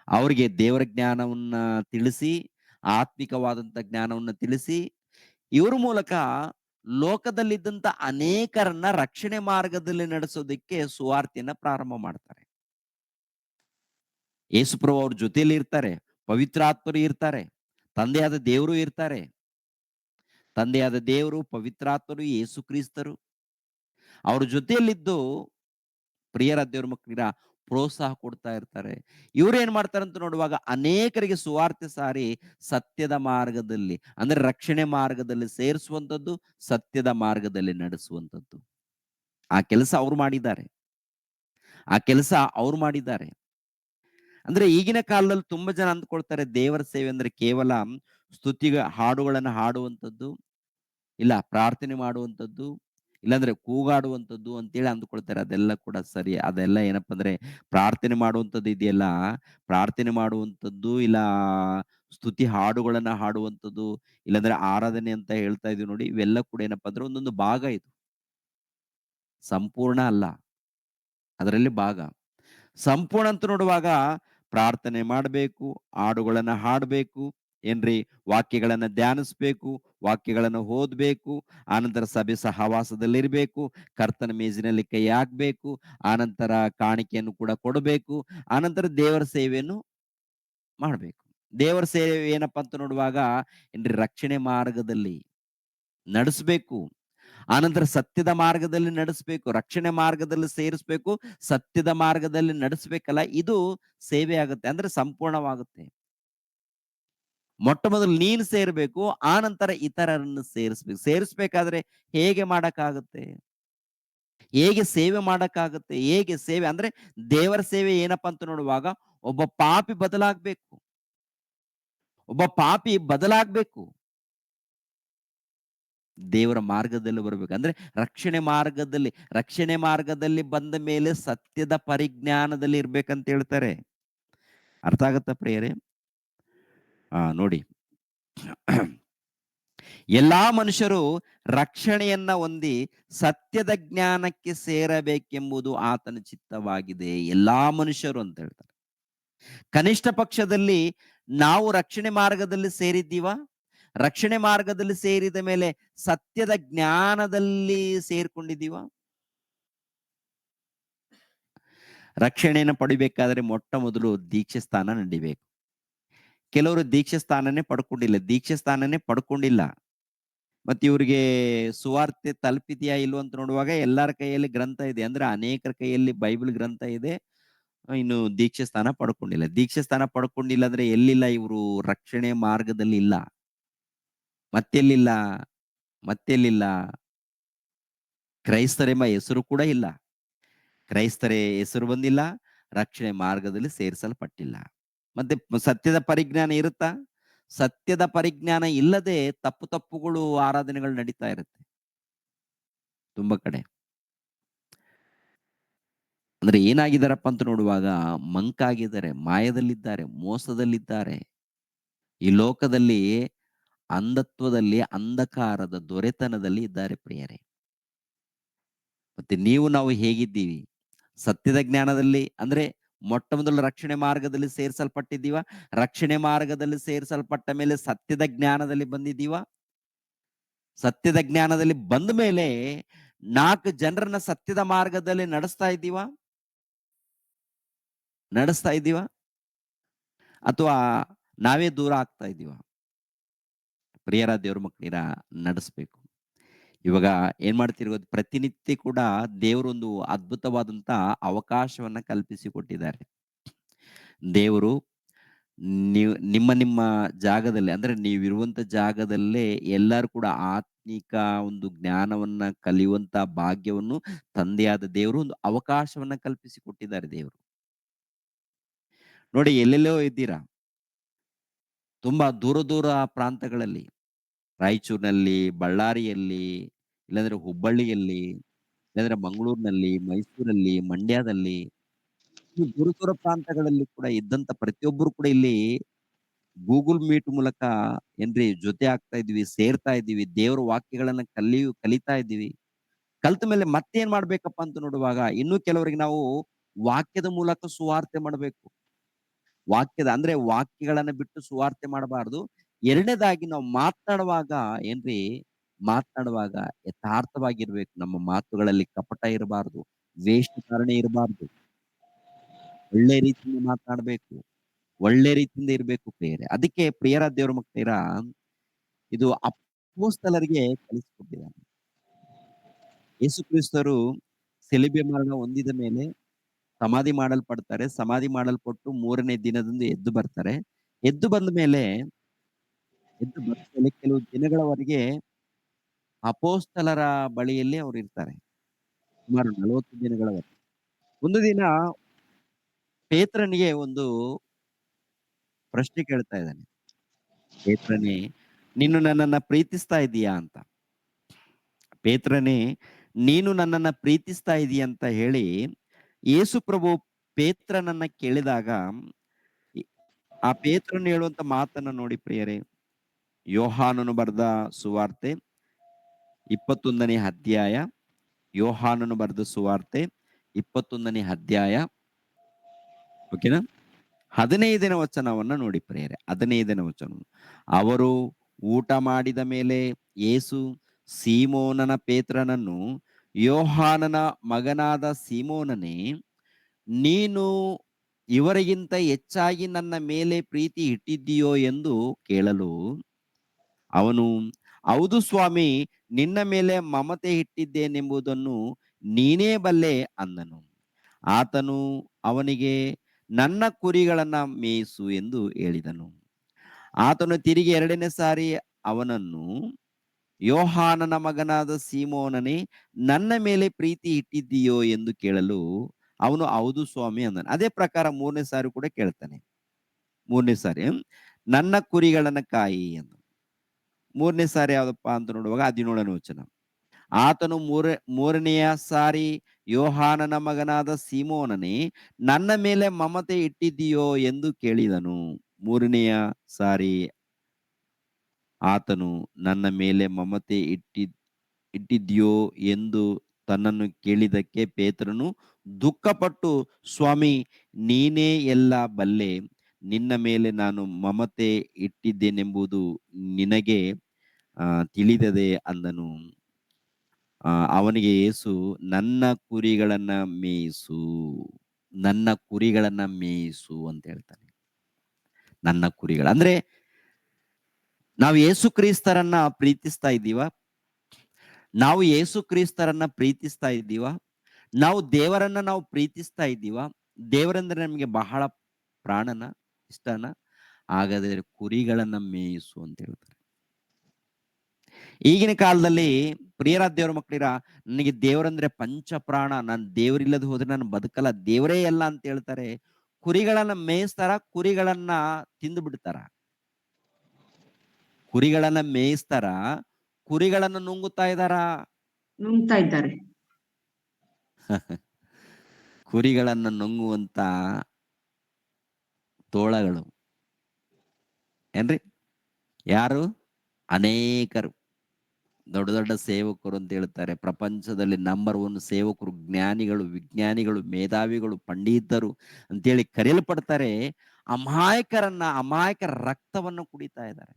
ಅವರಿಗೆ ದೇವರ ಜ್ಞಾನವನ್ನ ತಿಳಿಸಿ, ಆತ್ಮಿಕವಾದಂತ ಜ್ಞಾನವನ್ನ ತಿಳಿಸಿ, ಇವ್ರ ಮೂಲಕ ಲೋಕದಲ್ಲಿದ್ದಂತ ಅನೇಕರನ್ನ ರಕ್ಷಣೆ ಮಾರ್ಗದಲ್ಲಿ ನಡೆಸೋದಕ್ಕೆ ಸುವಾರ್ತೆಯನ್ನ ಪ್ರಾರಂಭ ಮಾಡ್ತಾರೆ. ಯೇಸುಪ್ರಭು ಅವ್ರ ಜೊತೆಯಲ್ಲಿ ಇರ್ತಾರೆ, ಪವಿತ್ರಾತ್ಮರು ಇರ್ತಾರೆ, ತಂದೆಯಾದ ದೇವರು ಇರ್ತಾರೆ. ತಂದೆಯಾದ ದೇವರು, ಪವಿತ್ರಾತ್ಮರು, ಯೇಸು ಕ್ರಿಸ್ತರು ಅವ್ರ ಜೊತೆಯಲ್ಲಿದ್ದು ಪ್ರಿಯರ ದೇವ್ರ ಮಕ್ಕಳಿರ ಪ್ರೋತ್ಸಾಹ ಕೊಡ್ತಾ ಇರ್ತಾರೆ. ಇವ್ರೇನ್ ಮಾಡ್ತಾರಂತ ನೋಡುವಾಗ ಅನೇಕರಿಗೆ ಸುವಾರ್ತೆ ಸಾರಿ ಸತ್ಯದ ಮಾರ್ಗದಲ್ಲಿ ಅಂದ್ರೆ ರಕ್ಷಣೆ ಮಾರ್ಗದಲ್ಲಿ ಸೇರಿಸುವಂಥದ್ದು, ಸತ್ಯದ ಮಾರ್ಗದಲ್ಲಿ ನಡೆಸುವಂಥದ್ದು. ಆ ಕೆಲಸ ಅವ್ರು ಮಾಡಿದ್ದಾರೆ. ಆ ಕೆಲಸ ಅವ್ರು ಮಾಡಿದ್ದಾರೆ. ಅಂದ್ರೆ ಈಗಿನ ಕಾಲದಲ್ಲಿ ತುಂಬಾ ಜನ ಅಂದ್ಕೊಳ್ತಾರೆ ದೇವರ ಸೇವೆ ಅಂದ್ರೆ ಕೇವಲ ಹಾಡುಗಳನ್ನ ಹಾಡುವಂಥದ್ದು, ಇಲ್ಲ ಪ್ರಾರ್ಥನೆ ಮಾಡುವಂಥದ್ದು, ಇಲ್ಲಾಂದ್ರೆ ಕೂಗಾಡುವಂಥದ್ದು ಅಂತೇಳಿ ಅಂದ್ಕೊಳ್ತಾರೆ. ಅದೆಲ್ಲ ಕೂಡ ಸರಿ. ಅದೆಲ್ಲ ಏನಪ್ಪಾ ಅಂದ್ರೆ ಪ್ರಾರ್ಥನೆ ಮಾಡುವಂಥದ್ದು ಇದೆಯಲ್ಲ, ಪ್ರಾರ್ಥನೆ ಮಾಡುವಂಥದ್ದು ಇಲ್ಲ ಸ್ತುತಿ ಹಾಡುಗಳನ್ನ ಹಾಡುವಂಥದ್ದು, ಇಲ್ಲಾಂದ್ರೆ ಆರಾಧನೆ ಅಂತ ಹೇಳ್ತಾ ಇದೀವಿ ನೋಡಿ, ಇವೆಲ್ಲ ಕೂಡ ಏನಪ್ಪಾ ಅಂದ್ರೆ ಒಂದೊಂದು ಭಾಗ ಇದು, ಸಂಪೂರ್ಣ ಅಲ್ಲ. ಅದರಲ್ಲಿ ಭಾಗ. ಸಂಪೂರ್ಣ ಅಂತ ನೋಡುವಾಗ ಪ್ರಾರ್ಥನೆ ಮಾಡಬೇಕು, ಹಾಡುಗಳನ್ನ ಹಾಡಬೇಕು, ಏನ್ರಿ ವಾಕ್ಯಗಳನ್ನ ಧ್ಯಾನಿಸ್ಬೇಕು, ವಾಕ್ಯಗಳನ್ನು ಓದ್ಬೇಕು, ಆನಂತರ ಸಭೆ ಸಹವಾಸದಲ್ಲಿರ್ಬೇಕು, ಕರ್ತನ ಮೇಜಿನಲ್ಲಿ ಕೈ ಹಾಕ್ಬೇಕು, ಆನಂತರ ಕಾಣಿಕೆಯನ್ನು ಕೂಡ ಕೊಡಬೇಕು, ಆನಂತರ ದೇವರ ಸೇವೆಯನ್ನು ಮಾಡಬೇಕು. ದೇವರ ಸೇವೆ ಏನಪ್ಪಾ ಅಂತ ನೋಡುವಾಗ ಏನ್ರಿ ರಕ್ಷಣೆ ಮಾರ್ಗದಲ್ಲಿ ನಡೆಸಬೇಕು, ಆನಂತರ ಸತ್ಯದ ಮಾರ್ಗದಲ್ಲಿ ನಡೆಸಬೇಕು, ರಕ್ಷಣೆ ಮಾರ್ಗದಲ್ಲಿ ಸೇರಿಸಬೇಕು, ಸತ್ಯದ ಮಾರ್ಗದಲ್ಲಿ ನಡೆಸಬೇಕಲ್ಲ, ಇದು ಸೇವೆ ಆಗುತ್ತೆ. ಅಂದ್ರೆ ಸಂಪೂರ್ಣವಾಗುತ್ತೆ. ಮೊಟ್ಟ ಮೊದಲು ನೀನು ಸೇರ್ಬೇಕು, ಆನಂತರ ಇತರರನ್ನು ಸೇರಿಸ್ಬೇಕು. ಸೇರಿಸ್ಬೇಕಾದ್ರೆ ಹೇಗೆ ಮಾಡಕ್ಕಾಗುತ್ತೆ? ಹೇಗೆ ಸೇವೆ ಮಾಡಕ್ಕಾಗುತ್ತೆ? ಹೇಗೆ ಸೇವೆ ಅಂದ್ರೆ ದೇವರ ಸೇವೆ ಏನಪ್ಪಾ ಅಂತ ನೋಡುವಾಗ ಒಬ್ಬ ಪಾಪಿ ಬದಲಾಗ್ಬೇಕು. ಒಬ್ಬ ಪಾಪಿ ಬದಲಾಗ್ಬೇಕು. ದೇವರ ಮಾರ್ಗದಲ್ಲಿ ಬರ್ಬೇಕು. ಅಂದ್ರೆ ರಕ್ಷಣೆ ಮಾರ್ಗದಲ್ಲಿ ಬಂದ ಮೇಲೆ ಸತ್ಯದ ಪರಿಜ್ಞಾನದಲ್ಲಿ ಇರ್ಬೇಕಂತ ಹೇಳ್ತಾರೆ. ಅರ್ಥ ಆಗತ್ತಾ ಪ್ರಿಯರೇ? ನೋಡಿ. ಎಲ್ಲಾ ಮನುಷ್ಯರು ರಕ್ಷಣೆಯನ್ನ ಹೊಂದಿ ಸತ್ಯದ ಜ್ಞಾನಕ್ಕೆ ಸೇರಬೇಕೆಂಬುದು ಆತನ ಚಿತ್ತವಾಗಿದೆ. ಎಲ್ಲಾ ಮನುಷ್ಯರು ಅಂತ ಹೇಳ್ತಾರೆ. ಕನಿಷ್ಠ ಪಕ್ಷದಲ್ಲಿ ನಾವು ರಕ್ಷಣೆ ಮಾರ್ಗದಲ್ಲಿ ಸೇರಿದ್ದೀವಾ? ರಕ್ಷಣೆ ಮಾರ್ಗದಲ್ಲಿ ಸೇರಿದ ಮೇಲೆ ಸತ್ಯದ ಜ್ಞಾನದಲ್ಲಿ ಸೇರ್ಕೊಂಡಿದ್ದೀವಾ? ರಕ್ಷಣೆಯನ್ನು ಪಡಿಬೇಕಾದ್ರೆ ಮೊಟ್ಟ ಮೊದಲು ದೀಕ್ಷೆ ಸ್ಥಾನ ನಡಿಬೇಕು. ಕೆಲವರು ದೀಕ್ಷೆ ಸ್ಥಾನನೇ ಪಡ್ಕೊಂಡಿಲ್ಲ. ಮತ್ತೆ ಇವ್ರಿಗೆ ಸುವಾರ್ತೆ ತಲುಪಿದೆಯಾ ಇಲ್ವೋ ಅಂತ ನೋಡುವಾಗ ಎಲ್ಲರ ಕೈಯಲ್ಲಿ ಗ್ರಂಥ ಇದೆ. ಅಂದ್ರೆ ಅನೇಕರ ಕೈಯಲ್ಲಿ ಬೈಬಲ್ ಗ್ರಂಥ ಇದೆ. ಇನ್ನು ದೀಕ್ಷೆ ಸ್ಥಾನ ಪಡ್ಕೊಂಡಿಲ್ಲ. ದೀಕ್ಷೆ ಸ್ಥಾನ ಪಡ್ಕೊಂಡಿಲ್ಲ ಅಂದ್ರೆ ಎಲ್ಲಿಲ್ಲ ಇವರು? ರಕ್ಷಣೆ ಮಾರ್ಗದಲ್ಲಿ ಇಲ್ಲ. ಮತ್ತೆಲ್ಲಿಲ್ಲ? ಮತ್ತೆಲ್ಲಿಲ್ಲ? ಕ್ರೈಸ್ತರೆಂಬ ಹೆಸರು ಕೂಡ ಇಲ್ಲ. ಕ್ರೈಸ್ತರೇ ಹೆಸರು ಬಂದಿಲ್ಲ. ರಕ್ಷಣೆ ಮಾರ್ಗದಲ್ಲಿ ಸೇರಿಸಲ್ಪಟ್ಟಿಲ್ಲ. ಮತ್ತೆ ಸತ್ಯದ ಪರಿಜ್ಞಾನ ಇರುತ್ತಾ? ಸತ್ಯದ ಪರಿಜ್ಞಾನ ಇಲ್ಲದೆ ತಪ್ಪುಗಳು ಆರಾಧನೆಗಳು ನಡೀತಾ ಇರುತ್ತೆ ತುಂಬಾ ಕಡೆ. ಅಂದ್ರೆ ಏನಾಗಿದ್ದಾರಪ್ಪ ಅಂತ ನೋಡುವಾಗ ಮಂಕಾಗಿದ್ದಾರೆ, ಮಾಯದಲ್ಲಿದ್ದಾರೆ, ಮೋಸದಲ್ಲಿದ್ದಾರೆ. ಈ ಲೋಕದಲ್ಲಿ ಅಂಧತ್ವದಲ್ಲಿ, ಅಂಧಕಾರದ ದೊರೆತನದಲ್ಲಿ ಇದ್ದಾರೆ ಪ್ರಿಯರೇ. ಮತ್ತೆ ನಾವು ಹೇಗಿದ್ದೀವಿ? ಸತ್ಯದ ಜ್ಞಾನದಲ್ಲಿ ಅಂದ್ರೆ ಮೊಟ್ಟ ಮೊದಲು ರಕ್ಷಣೆ ಮಾರ್ಗದಲ್ಲಿ ಸೇರಿಸಲ್ಪಟ್ಟಿದ್ದೀವ? ರಕ್ಷಣೆ ಮಾರ್ಗದಲ್ಲಿ ಸೇರಿಸಲ್ಪಟ್ಟ ಮೇಲೆ ಸತ್ಯದ ಜ್ಞಾನದಲ್ಲಿ ಬಂದಿದ್ದೀವ? ಸತ್ಯದ ಜ್ಞಾನದಲ್ಲಿ ಬಂದ ಮೇಲೆ 4 ಜನರನ್ನ ಸತ್ಯದ ಮಾರ್ಗದಲ್ಲಿ ನಡೆಸ್ತಾ ಇದ್ದೀವ? ಅಥವಾ ನಾವೇ ದೂರ ಆಗ್ತಾ ಇದ್ದೀವ? ಪ್ರಿಯರ ದೇವ್ರ ಮಕ್ಕಳಿರ ನಡೆಸ್ಬೇಕು. ಇವಾಗ ಏನ್ ಮಾಡ್ತಿರೋ ಪ್ರತಿನಿತ್ಯ ಕೂಡ ದೇವರೊಂದು ಅದ್ಭುತವಾದಂತ ಅವಕಾಶವನ್ನ ಕಲ್ಪಿಸಿಕೊಟ್ಟಿದ್ದಾರೆ. ದೇವರು ನಿಮ್ಮ ಜಾಗದಲ್ಲಿ ಅಂದ್ರೆ ನೀವಿರುವಂತ ಜಾಗದಲ್ಲೇ ಎಲ್ಲರೂ ಕೂಡ ಆತ್ಮಿಕ ಒಂದು ಜ್ಞಾನವನ್ನ ಕಲಿಯುವಂತ ಭಾಗ್ಯವನ್ನು ತಂದೆಯಾದ ದೇವರು ಒಂದು ಅವಕಾಶವನ್ನ ಕಲ್ಪಿಸಿಕೊಟ್ಟಿದ್ದಾರೆ ದೇವರು. ನೋಡಿ, ಎಲ್ಲೆಲ್ಲೋ ಇದ್ದೀರಾ, ತುಂಬಾ ದೂರ ಪ್ರಾಂತಗಳಲ್ಲಿ, ರಾಯಚೂರಿನಲ್ಲಿ, ಬಳ್ಳಾರಿಯಲ್ಲಿ, ಇಲ್ಲಾಂದ್ರೆ ಹುಬ್ಬಳ್ಳಿಯಲ್ಲಿ, ಇಲ್ಲಾಂದ್ರೆ ಮಂಗಳೂರಿನಲ್ಲಿ, ಮೈಸೂರಲ್ಲಿ, ಮಂಡ್ಯದಲ್ಲಿ, ದೂರ ಪ್ರಾಂತಗಳಲ್ಲಿ ಕೂಡ ಇದ್ದಂತ ಪ್ರತಿಯೊಬ್ಬರು ಕೂಡ ಇಲ್ಲಿ ಗೂಗಲ್ ಮೀಟ್ ಮೂಲಕ ಏನ್ರಿ ಜೊತೆ ಆಗ್ತಾ ಇದೀವಿ, ಸೇರ್ತಾ ಇದೀವಿ, ದೇವರ ವಾಕ್ಯಗಳನ್ನ ಕಲಿತಾ ಇದೀವಿ. ಕಲ್ತ ಮೇಲೆ ಮತ್ತೇನ್ ಮಾಡ್ಬೇಕಪ್ಪ ಅಂತ ನೋಡುವಾಗ ಇನ್ನು ಕೆಲವರಿಗೆ ನಾವು ವಾಕ್ಯದ ಮೂಲಕ ಸುವಾರ್ತೆ ಮಾಡಬೇಕು. ವಾಕ್ಯಗಳನ್ನ ಬಿಟ್ಟು ಸುವಾರ್ತೆ ಮಾಡಬಾರದು. ಎರಡನೇದಾಗಿ ನಾವು ಮಾತನಾಡುವಾಗ ಯಥಾರ್ಥವಾಗಿರ್ಬೇಕು. ನಮ್ಮ ಮಾತುಗಳಲ್ಲಿ ಕಪಟ ಇರಬಾರದು, ವೇಷಧಾರಣೆ ಇರಬಾರದು. ಒಳ್ಳೆ ರೀತಿಯಿಂದ ಮಾತನಾಡಬೇಕು, ಒಳ್ಳೆ ರೀತಿಯಿಂದ ಇರಬೇಕು ಪ್ರಿಯರೇ. ಅದಕ್ಕೆ ಪ್ರಿಯರ ದೇವರ ಮಕ್ಕಳಿರ ಇದು ಅಪೊಸ್ತಲರಿಗೆ ಕಲಿಸಿಕೊಟ್ಟಿದ್ದಾನೆ. ಯೇಸು ಕ್ರಿಸ್ತರು ಶಿಲುಬೆ ಮರಣ ಹೊಂದಿದ ಮೇಲೆ ಸಮಾಧಿ ಮಾಡಲ್ಪಡ್ತಾರೆ. ಸಮಾಧಿ ಮಾಡಲ್ಪಟ್ಟು 3ನೇ ದಿನದಂದು ಎದ್ದು ಬರ್ತಾರೆ. ಎದ್ದು ಬಂದ ಮೇಲೆ ಕೆಲವು ದಿನಗಳವರೆಗೆ ಅಪೊಸ್ತಲರ ಬಳಿಯಲ್ಲಿ ಅವರು ಇರ್ತಾರೆ. ಸುಮಾರು 40 ದಿನಗಳವರೆಗೆ. ಒಂದು ದಿನ ಪೇತ್ರನಿಗೆ ಒಂದು ಪ್ರಶ್ನೆ ಕೇಳ್ತಾ ಇದ್ದಾನೆ. ಪೇತ್ರನೇ, ನೀನು ನನ್ನನ್ನ ಪ್ರೀತಿಸ್ತಾ ಇದೀಯಾ ಅಂತ. ಪೇತ್ರನೇ, ನೀನು ನನ್ನನ್ನ ಪ್ರೀತಿಸ್ತಾ ಇದೀಯ ಅಂತ ಹೇಳಿ ಯೇಸು ಪ್ರಭು ಪೇತ್ರನನ್ನ ಕೇಳಿದಾಗ ಆ ಪೇತ್ರನು ಹೇಳುವಂತ ಮಾತನ್ನ ನೋಡಿ ಪ್ರಿಯರೇ. ಯೋಹಾನನು ಬರೆದ ಸುವಾರ್ತೆ 21ನೇ ಅಧ್ಯಾಯ. ಯೋಹಾನನು ಬರೆದ ಸುವಾರ್ತೆ 21ನೇ ಅಧ್ಯಾಯ. ಓಕೆನಾ? 15ನೇ ವಚನವನ್ನ ನೋಡಿ ಪ್ರಿಯರೇ. 15ನೇ ವಚನ. ಅವರು ಊಟ ಮಾಡಿದ ಮೇಲೆ ಯೇಸು ಸೀಮೋನನ ಪೇತ್ರನನ್ನು, ಯೋಹಾನನ ಮಗನಾದ ಸೀಮೋನನೇ, ನೀನು ಇವರಿಗಿಂತ ಹೆಚ್ಚಾಗಿ ನನ್ನ ಮೇಲೆ ಪ್ರೀತಿ ಇಟ್ಟಿದ್ದೀಯೋ ಎಂದು ಕೇಳಲು ಅವನು, ಹೌದು ಸ್ವಾಮಿ, ನಿನ್ನ ಮೇಲೆ ಮಮತೆ ಇಟ್ಟಿದ್ದೇನೆಂಬುದನ್ನು ನೀನೇ ಬಲ್ಲೆ ಅಂದನು. ಆತನು ಅವನಿಗೆ, ನನ್ನ ಕುರಿಗಳನ್ನ ಮೇಯಿಸು ಎಂದು ಹೇಳಿದನು. ಆತನು ತಿರುಗಿ 2ನೇ ಸಾರಿ ಅವನನ್ನು, ಯೋಹಾನನ ಮಗನಾದ ಸೀಮೋನನೇ, ನನ್ನ ಮೇಲೆ ಪ್ರೀತಿ ಇಟ್ಟಿದ್ದೀಯೋ ಎಂದು ಕೇಳಲು ಅವನು, ಹೌದು ಸ್ವಾಮಿ ಅಂದನು. ಅದೇ ಪ್ರಕಾರ 3ನೇ ಸಾರಿ ಕೂಡ ಕೇಳ್ತಾನೆ. 3ನೇ ಸಾರಿ, ನನ್ನ ಕುರಿಗಳನ್ನ ಕಾಯಿ ಎಂದು. ಮೂರನೇ ಸಾರಿ ಯಾವ್ದಪ್ಪ ಅಂತ ನೋಡುವಾಗ 17ನೇ ವಚನ. ಆತನು ಮೂರನೆಯ ಸಾರಿ, ಯೋಹಾನನ ಮಗನಾದ ಸೀಮೋನನೇ, ನನ್ನ ಮೇಲೆ ಮಮತೆ ಇಟ್ಟಿದ್ದೀಯೋ ಎಂದು ಕೇಳಿದನು. ಮೂರನೆಯ ಸಾರಿ ಆತನು ನನ್ನ ಮೇಲೆ ಮಮತೆ ಇಟ್ಟಿದ್ಯೋ ಎಂದು ತನ್ನನ್ನು ಕೇಳಿದಕ್ಕೆ ಪೇತ್ರನು ದುಃಖಪಟ್ಟು, ಸ್ವಾಮಿ, ನೀನೇ ಎಲ್ಲ ಬಲ್ಲೆ, ನಿನ್ನ ಮೇಲೆ ನಾನು ಮಮತೆ ಇಟ್ಟಿದ್ದೇನೆಂಬುದು ನಿನಗೆ ತಿಳಿದದೆ ಅಂದನು. ಅವನಿಗೆ ಯೇಸು, ನನ್ನ ಕುರಿಗಳನ್ನ ಮೇಯಿಸು, ನನ್ನ ಕುರಿಗಳನ್ನ ಮೇಯಿಸು ಅಂತ ಹೇಳ್ತಾನೆ. ನನ್ನ ಕುರಿಗಳು ಅಂದ್ರೆ ನಾವು ಯೇಸು ಕ್ರಿಸ್ತರನ್ನ ಪ್ರೀತಿಸ್ತಾ ಇದ್ದೀವ? ನಾವು ಯೇಸು ಕ್ರಿಸ್ತರನ್ನ ಪ್ರೀತಿಸ್ತಾ ಇದ್ದೀವ? ನಾವು ದೇವರನ್ನ ನಾವು ಪ್ರೀತಿಸ್ತಾ ಇದ್ದೀವ? ದೇವರಂದ್ರೆ ನಮಗೆ ಬಹಳ ಪ್ರಾಣನ, ಇಷ್ಟನ? ಹಾಗಾದ್ರೆ ಕುರಿಗಳನ್ನ ಮೇಯಿಸು ಅಂತ ಹೇಳ್ತಾರೆ. ಈಗಿನ ಕಾಲದಲ್ಲಿ ಪ್ರಿಯರಾದ ದೇವರ ಮಕ್ಕಳಿರ, ನನಗೆ ದೇವರಂದ್ರೆ ಪಂಚ ಪ್ರಾಣ, ನಾನು ದೇವರಿಲ್ಲದೆ ಹೋದ್ರೆ ನಾನು ಬದುಕಲ್ಲ, ದೇವರೇ ಎಲ್ಲ ಅಂತ ಹೇಳ್ತಾರೆ. ಕುರಿಗಳನ್ನ ಮೇಯಿಸ್ತಾರ, ಕುರಿಗಳನ್ನ ತಿಂದು ಬಿಡ್ತಾರ. ಕುರಿಗಳನ್ನ ಮೇಯಿಸ್ತಾರ, ಕುರಿಗಳನ್ನ ನುಂಗುತ್ತಾ ಇದ್ದಾರ. ನುಂಗ್ತಾ ಇದ್ದಾರೆ. ಕುರಿಗಳನ್ನ ನುಂಗುವಂತ ತೋಳಗಳು ಏನ್ರಿ? ಯಾರು? ಅನೇಕರು ದೊಡ್ಡ ದೊಡ್ಡ ಸೇವಕರು ಅಂತ ಹೇಳ್ತಾರೆ. ಪ್ರಪಂಚದಲ್ಲಿ ನಂಬರ್ 1 ಸೇವಕರು, ಜ್ಞಾನಿಗಳು, ವಿಜ್ಞಾನಿಗಳು, ಮೇಧಾವಿಗಳು, ಪಂಡಿತರು ಅಂತೇಳಿ ಕರೆಯಲ್ಪಡ್ತಾರೆ. ಅಮಾಯಕರ ರಕ್ತವನ್ನು ಕುಡಿತಾ ಇದ್ದಾರೆ.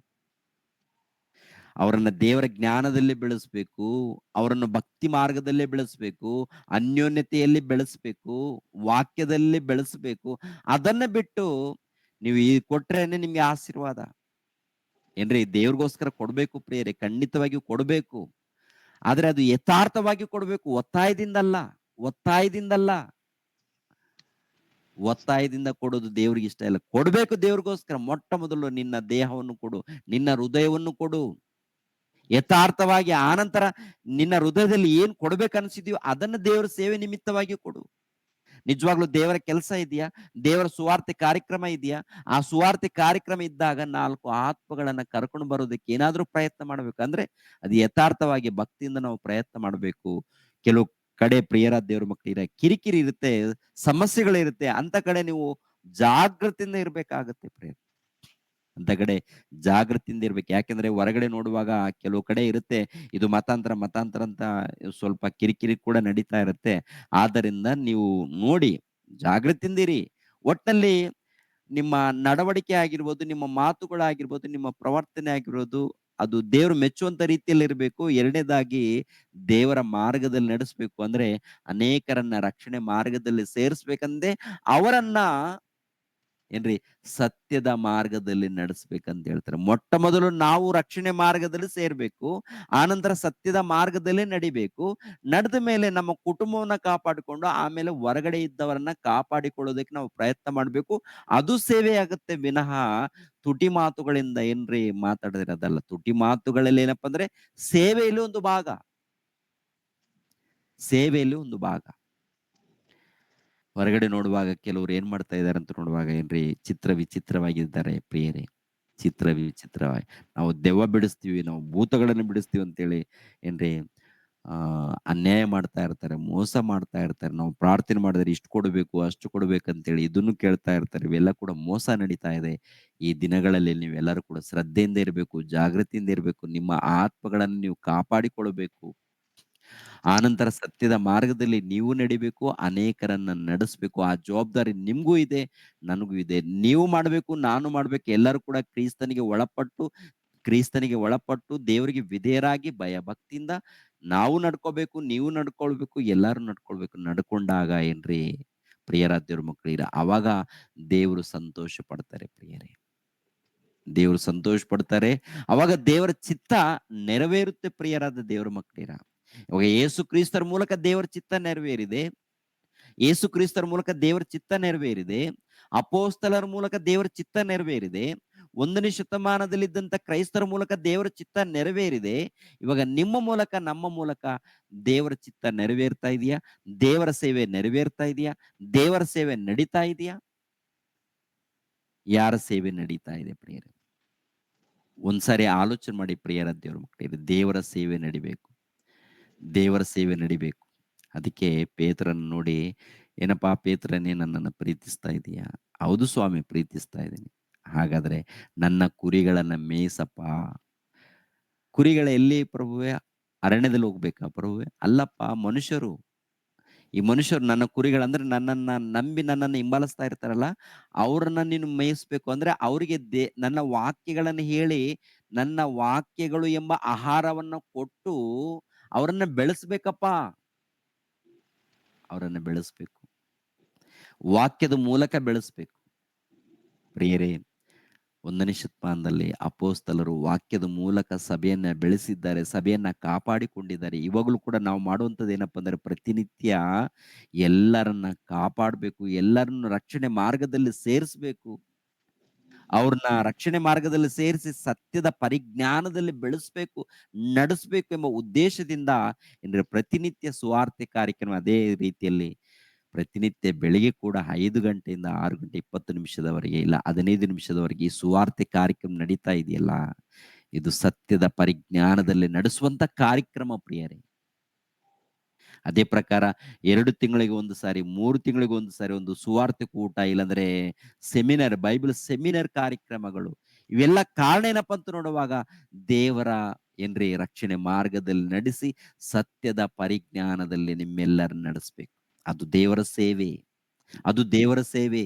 ಅವರನ್ನ ದೇವರ ಜ್ಞಾನದಲ್ಲಿ ಬೆಳೆಸ್ಬೇಕು, ಅವರನ್ನು ಭಕ್ತಿ ಮಾರ್ಗದಲ್ಲೇ ಬೆಳೆಸ್ಬೇಕು, ಅನ್ಯೋನ್ಯತೆಯಲ್ಲಿ ಬೆಳೆಸ್ಬೇಕು, ವಾಕ್ಯದಲ್ಲಿ ಬೆಳೆಸ್ಬೇಕು. ಅದನ್ನ ಬಿಟ್ಟು ನೀವು ಈ ಕೊಟ್ರೇನೆ ನಿಮ್ಗೆ ಆಶೀರ್ವಾದ ಏನ್ರಿ? ದೇವ್ರಿಗೋಸ್ಕರ ಕೊಡ್ಬೇಕು ಪ್ರಿಯರೇ, ಖಂಡಿತವಾಗಿಯೂ ಕೊಡ್ಬೇಕು. ಆದ್ರೆ ಅದು ಯಥಾರ್ಥವಾಗಿ ಕೊಡ್ಬೇಕು, ಒತ್ತಾಯದಿಂದಲ್ಲ. ಒತ್ತಾಯದಿಂದಲ್ಲ, ಒತ್ತಾಯದಿಂದ ಕೊಡೋದು ದೇವ್ರಿಗೆ ಇಷ್ಟ ಇಲ್ಲ. ಕೊಡ್ಬೇಕು ದೇವ್ರಿಗೋಸ್ಕರ. ಮೊಟ್ಟ ಮೊದಲು ನಿನ್ನ ದೇಹವನ್ನು ಕೊಡು, ನಿನ್ನ ಹೃದಯವನ್ನು ಕೊಡು ಯಥಾರ್ಥವಾಗಿ. ಆನಂತರ ನಿನ್ನ ಹೃದಯದಲ್ಲಿ ಏನ್ ಕೊಡ್ಬೇಕನ್ಸಿದ್ಯೋ ಅದನ್ನ ದೇವರ ಸೇವೆ ನಿಮಿತ್ತವಾಗಿ ಕೊಡು. ನಿಜವಾಗ್ಲೂ ದೇವರ ಕೆಲಸ ಇದೆಯಾ? ದೇವರ ಸುವಾರ್ತೆ ಕಾರ್ಯಕ್ರಮ ಇದೆಯಾ? ಆ ಸುವಾರ್ತೆ ಕಾರ್ಯಕ್ರಮ ಇದ್ದಾಗ 4 ಆತ್ಮಗಳನ್ನ ಕರ್ಕೊಂಡು ಬರೋದಕ್ಕೆ ಏನಾದ್ರೂ ಪ್ರಯತ್ನ ಮಾಡ್ಬೇಕು. ಅಂದ್ರೆ ಅದು ಯಥಾರ್ಥವಾಗಿ ಭಕ್ತಿಯಿಂದ ನಾವು ಪ್ರಯತ್ನ ಮಾಡಬೇಕು. ಕೆಲವು ಕಡೆ ಪ್ರಿಯರಾದ ದೇವ್ರ ಮಕ್ಕಳಿರ ಕಿರಿಕಿರಿ ಇರುತ್ತೆ, ಸಮಸ್ಯೆಗಳಿರುತ್ತೆ. ಅಂತ ಕಡೆ ನೀವು ಜಾಗೃತಿಯಿಂದ ಇರ್ಬೇಕಾಗತ್ತೆ ಪ್ರಿಯರೇ. ಅಂತ ಕಡೆ ಜಾಗೃತಿಯಿಂದ ಇರ್ಬೇಕು. ಯಾಕೆಂದ್ರೆ ಹೊರಗಡೆ ನೋಡುವಾಗ ಕೆಲವು ಕಡೆ ಇರುತ್ತೆ, ಇದು ಮತಾಂತರ ಅಂತ ಸ್ವಲ್ಪ ಕಿರಿಕಿರಿ ಕೂಡ ನಡೀತಾ ಇರುತ್ತೆ. ಆದ್ದರಿಂದ ನೀವು ನೋಡಿ ಜಾಗೃತಿಯಿಂದಿರಿ. ಒಟ್ಟಲ್ಲಿ ನಿಮ್ಮ ನಡವಳಿಕೆ ಆಗಿರ್ಬೋದು, ನಿಮ್ಮ ಮಾತುಗಳಾಗಿರ್ಬೋದು, ನಿಮ್ಮ ಪ್ರವರ್ತನೆ ಆಗಿರ್ಬೋದು, ಅದು ದೇವರು ಮೆಚ್ಚುವಂತ ರೀತಿಯಲ್ಲಿ ಇರಬೇಕು. ಎರಡನೇದಾಗಿ ದೇವರ ಮಾರ್ಗದಲ್ಲಿ ನಡೆಸ್ಬೇಕು. ಅಂದ್ರೆ ಅನೇಕರನ್ನ ರಕ್ಷಣೆ ಮಾರ್ಗದಲ್ಲಿ ಸೇರಿಸ್ಬೇಕಂದ್ರೆ ಅವರನ್ನ ಏನ್ರಿ ಸತ್ಯದ ಮಾರ್ಗದಲ್ಲಿ ನಡೆಸ್ಬೇಕಂತ ಹೇಳ್ತಾರೆ. ಮೊಟ್ಟ ಮೊದಲು ನಾವು ರಕ್ಷಣೆ ಮಾರ್ಗದಲ್ಲಿ ಸೇರ್ಬೇಕು, ಆನಂತರ ಸತ್ಯದ ಮಾರ್ಗದಲ್ಲಿ ನಡಿಬೇಕು. ನಡೆದ ಮೇಲೆ ನಮ್ಮ ಕುಟುಂಬವನ್ನ ಕಾಪಾಡಿಕೊಂಡು ಆಮೇಲೆ ಹೊರಗಡೆ ಇದ್ದವರನ್ನ ಕಾಪಾಡಿಕೊಳ್ಳೋದಕ್ಕೆ ನಾವು ಪ್ರಯತ್ನ ಮಾಡ್ಬೇಕು. ಅದು ಸೇವೆ ಆಗುತ್ತೆ ವಿನಃ ತುಟಿ ಮಾತುಗಳಿಂದ ಏನ್ರಿ ಮಾತಾಡಿರೋದಲ್ಲ. ತುಟಿ ಮಾತುಗಳಲ್ಲಿ ಏನಪ್ಪಾ ಅಂದ್ರೆ ಸೇವೆಯಲ್ಲಿ ಒಂದು ಭಾಗ, ಸೇವೆಯಲ್ಲಿ ಒಂದು ಭಾಗ. ಹೊರಗಡೆ ನೋಡುವಾಗ ಕೆಲವ್ರು ಏನ್ ಮಾಡ್ತಾ ಇದಾರೆ ಅಂತ ನೋಡುವಾಗ ಏನ್ರಿ ವಿಚಿತ್ರವಾಗಿದ್ದಾರೆ ಪ್ರಿಯರೇ. ವಿಚಿತ್ರವಾಗಿ ನಾವು ದೆವ್ವ ಬಿಡಿಸ್ತೀವಿ, ನಾವು ಭೂತಗಳನ್ನು ಬಿಡಿಸ್ತೀವಿ ಅಂತೇಳಿ ಏನ್ರಿ ಅನ್ಯಾಯ ಮಾಡ್ತಾ ಇರ್ತಾರೆ, ಮೋಸ ಮಾಡ್ತಾ ಇರ್ತಾರೆ. ನಾವು ಪ್ರಾರ್ಥನೆ ಮಾಡಿದ್ರೆ ಇಷ್ಟು ಕೊಡಬೇಕು, ಅಷ್ಟು ಕೊಡ್ಬೇಕಂತೇಳಿ ಇದನ್ನು ಕೇಳ್ತಾ ಇರ್ತಾರೆ. ಇವೆಲ್ಲ ಕೂಡ ಮೋಸ ನಡೀತಾ ಇದೆ. ಈ ದಿನಗಳಲ್ಲಿ ನೀವೆಲ್ಲರೂ ಕೂಡ ಶ್ರದ್ಧೆಯಿಂದ ಇರಬೇಕು, ಜಾಗೃತಿಯಿಂದ ಇರಬೇಕು. ನಿಮ್ಮ ಆತ್ಮಗಳನ್ನು ನೀವು ಕಾಪಾಡಿಕೊಳ್ಳಬೇಕು. ಆನಂತರ ಸತ್ಯದ ಮಾರ್ಗದಲ್ಲಿ ನೀವು ನಡಿಬೇಕು, ಅನೇಕರನ್ನ ನಡೆಸಬೇಕು. ಆ ಜವಾಬ್ದಾರಿ ನಿಮ್ಗೂ ಇದೆ, ನನಗೂ ಇದೆ. ನೀವು ಮಾಡ್ಬೇಕು, ನಾನು ಮಾಡ್ಬೇಕು. ಎಲ್ಲರೂ ಕೂಡ ಕ್ರಿಸ್ತನಿಗೆ ಒಳಪಟ್ಟು ದೇವರಿಗೆ ವಿಧೇಯರಾಗಿ ಭಯ ಭಕ್ತಿಯಿಂದ ನಾವು ನಡ್ಕೋಬೇಕು, ನೀವು ನಡ್ಕೊಳ್ಬೇಕು, ಎಲ್ಲಾರು ನಡ್ಕೊಳ್ಬೇಕು. ನಡ್ಕೊಂಡಾಗ ಏನ್ರಿ ಪ್ರಿಯರಾದ ದೇವ್ರ ಮಕ್ಕಳಿರ, ಅವಾಗ ದೇವರು ಸಂತೋಷ ಪಡ್ತಾರೆ ಪ್ರಿಯರೇ. ದೇವರು ಸಂತೋಷ ಪಡ್ತಾರೆ. ಅವಾಗ ದೇವರ ಚಿತ್ತ ನೆರವೇರುತ್ತೆ ಪ್ರಿಯರಾದ ದೇವರ ಮಕ್ಕಳಿರ. ಇವಾಗ ಯೇಸು ಕ್ರಿಸ್ತರ ಮೂಲಕ ದೇವರ ಚಿತ್ತ ನೆರವೇರಿದೆ. ಯೇಸು ಕ್ರಿಸ್ತರ ಮೂಲಕ ದೇವರ ಚಿತ್ತ ನೆರವೇರಿದೆ. ಅಪೋಸ್ತಲರ ಮೂಲಕ ದೇವರ ಚಿತ್ತ ನೆರವೇರಿದೆ. 1ನೇ ಶತಮಾನದಲ್ಲಿದ್ದಂತ ಕ್ರೈಸ್ತರ ಮೂಲಕ ದೇವರ ಚಿತ್ತ ನೆರವೇರಿದೆ. ಇವಾಗ ನಿಮ್ಮ ಮೂಲಕ, ನಮ್ಮ ಮೂಲಕ ದೇವರ ಚಿತ್ತ ನೆರವೇರ್ತಾ ಇದೆಯಾ? ದೇವರ ಸೇವೆ ನೆರವೇರ್ತಾ ಇದೆಯಾ? ದೇವರ ಸೇವೆ ನಡೀತಾ ಇದೆಯಾ? ಯಾರ ಸೇವೆ ನಡೀತಾ ಇದೆ ಪ್ರಿಯರೇ? ಒಂದ್ಸಾರಿ ಆಲೋಚನೆ ಮಾಡಿ ಪ್ರಿಯರ ದೇವ್ರ ಮಕ್ಕಳಿಗೆ, ದೇವರ ಸೇವೆ ನಡಿಬೇಕು. ದೇವರ ಸೇವೆ ನಡಿಬೇಕು. ಅದಕ್ಕೆ ಪೇತ್ರನ ನೋಡಿ, "ಏನಪ್ಪಾ ಪೇತ್ರನೇ, ನನ್ನನ್ನು ಪ್ರೀತಿಸ್ತಾ ಇದೀಯಾ?" "ಹೌದು ಸ್ವಾಮಿ, ಪ್ರೀತಿಸ್ತಾ ಇದ್ದೀನಿ." "ಹಾಗಾದ್ರೆ ನನ್ನ ಕುರಿಗಳನ್ನ ಮೇಯಿಸಪ್ಪ." "ಕುರಿಗಳ ಎಲ್ಲಿ ಪ್ರಭುವೇ? ಅರಣ್ಯದಲ್ಲಿ ಹೋಗ್ಬೇಕಾ ಪ್ರಭುವೇ?" "ಅಲ್ಲಪ್ಪ, ಮನುಷ್ಯರು. ಈ ಮನುಷ್ಯರು ನನ್ನ ಕುರಿಗಳಂದ್ರೆ ನನ್ನನ್ನ ನಂಬಿ ನನ್ನನ್ನು ಹಿಂಬಾಲಿಸ್ತಾ ಇರ್ತಾರಲ್ಲ, ಅವ್ರನ್ನ ನೀನು ಮೇಯಿಸ್ಬೇಕು. ಅಂದ್ರೆ ಅವರಿಗೆ ನನ್ನ ವಾಕ್ಯಗಳನ್ನು ಹೇಳಿ, ನನ್ನ ವಾಕ್ಯಗಳು ಎಂಬ ಆಹಾರವನ್ನ ಕೊಟ್ಟು ಅವರನ್ನ ಬೆಳೆಸ್ಬೇಕಪ್ಪ. ಅವರನ್ನ ಬೆಳೆಸ್ಬೇಕು. ವಾಕ್ಯದ ಮೂಲಕ ಬೆಳೆಸ್ಬೇಕು." ಪ್ರಿಯರೇ, 1ನೇ ಶತಮಾನದಲ್ಲಿ ಅಪೊಸ್ತಲರು ವಾಕ್ಯದ ಮೂಲಕ ಸಭೆಯನ್ನ ಬೆಳೆಸಿದ್ದಾರೆ, ಸಭೆಯನ್ನ ಕಾಪಾಡಿಕೊಂಡಿದ್ದಾರೆ. ಇವಾಗಲೂ ಕೂಡ ನಾವು ಮಾಡುವಂಥದ್ದು ಏನಪ್ಪಾ ಅಂದ್ರೆ, ಪ್ರತಿನಿತ್ಯ ಎಲ್ಲರನ್ನ ಕಾಪಾಡಬೇಕು, ಎಲ್ಲರನ್ನು ರಕ್ಷಣೆ ಮಾರ್ಗದಲ್ಲಿ ಸೇರಿಸಬೇಕು. ಅವ್ರನ್ನ ರಕ್ಷಣೆ ಮಾರ್ಗದಲ್ಲಿ ಸೇರಿಸಿ ಸತ್ಯದ ಪರಿಜ್ಞಾನದಲ್ಲಿ ಬೆಳೆಸಬೇಕು, ನಡೆಸಬೇಕು ಎಂಬ ಉದ್ದೇಶದಿಂದ ಏನ್ರಿ ಪ್ರತಿನಿತ್ಯ ಸುವಾರ್ತೆ ಕಾರ್ಯಕ್ರಮ ಅದೇ ರೀತಿಯಲ್ಲಿ ಪ್ರತಿನಿತ್ಯ ಬೆಳಿಗ್ಗೆ ಕೂಡ 5 ಗಂಟೆಯಿಂದ 6 ಗಂಟೆ 20 ನಿಮಿಷದವರೆಗೆ, ಇಲ್ಲ 15 ನಿಮಿಷದವರೆಗೆ ಈ ಸುವಾರ್ತೆ ಕಾರ್ಯಕ್ರಮ ನಡೀತಾ ಇದೆಯಲ್ಲ, ಇದು ಸತ್ಯದ ಪರಿಜ್ಞಾನದಲ್ಲಿ ನಡೆಸುವಂತ ಕಾರ್ಯಕ್ರಮ ಪ್ರಿಯರೇ. ಅದೇ ಪ್ರಕಾರ 2 ತಿಂಗಳಿಗೆ ಒಂದು ಸಾರಿ, 3 ತಿಂಗಳಿಗೆ ಒಂದು ಸಾರಿ ಒಂದು ಸುವಾರ್ತೆ ಕೂಟ, ಇಲ್ಲಾಂದ್ರೆ ಸೆಮಿನಾರ್, ಬೈಬಲ್ ಸೆಮಿನಾರ್ ಕಾರ್ಯಕ್ರಮಗಳು. ಇವೆಲ್ಲ ಕಾರಣ ಏನಪ್ಪಾ ಅಂತ ನೋಡುವಾಗ, ದೇವರ ಏನ್ರಿ ರಕ್ಷಣೆ ಮಾರ್ಗದಲ್ಲಿ ನಡೆಸಿ ಸತ್ಯದ ಪರಿಜ್ಞಾನದಲ್ಲಿ ನಿಮ್ಮೆಲ್ಲರನ್ನ ನಡೆಸಬೇಕು. ಅದು ದೇವರ ಸೇವೆ. ಅದು ದೇವರ ಸೇವೆ.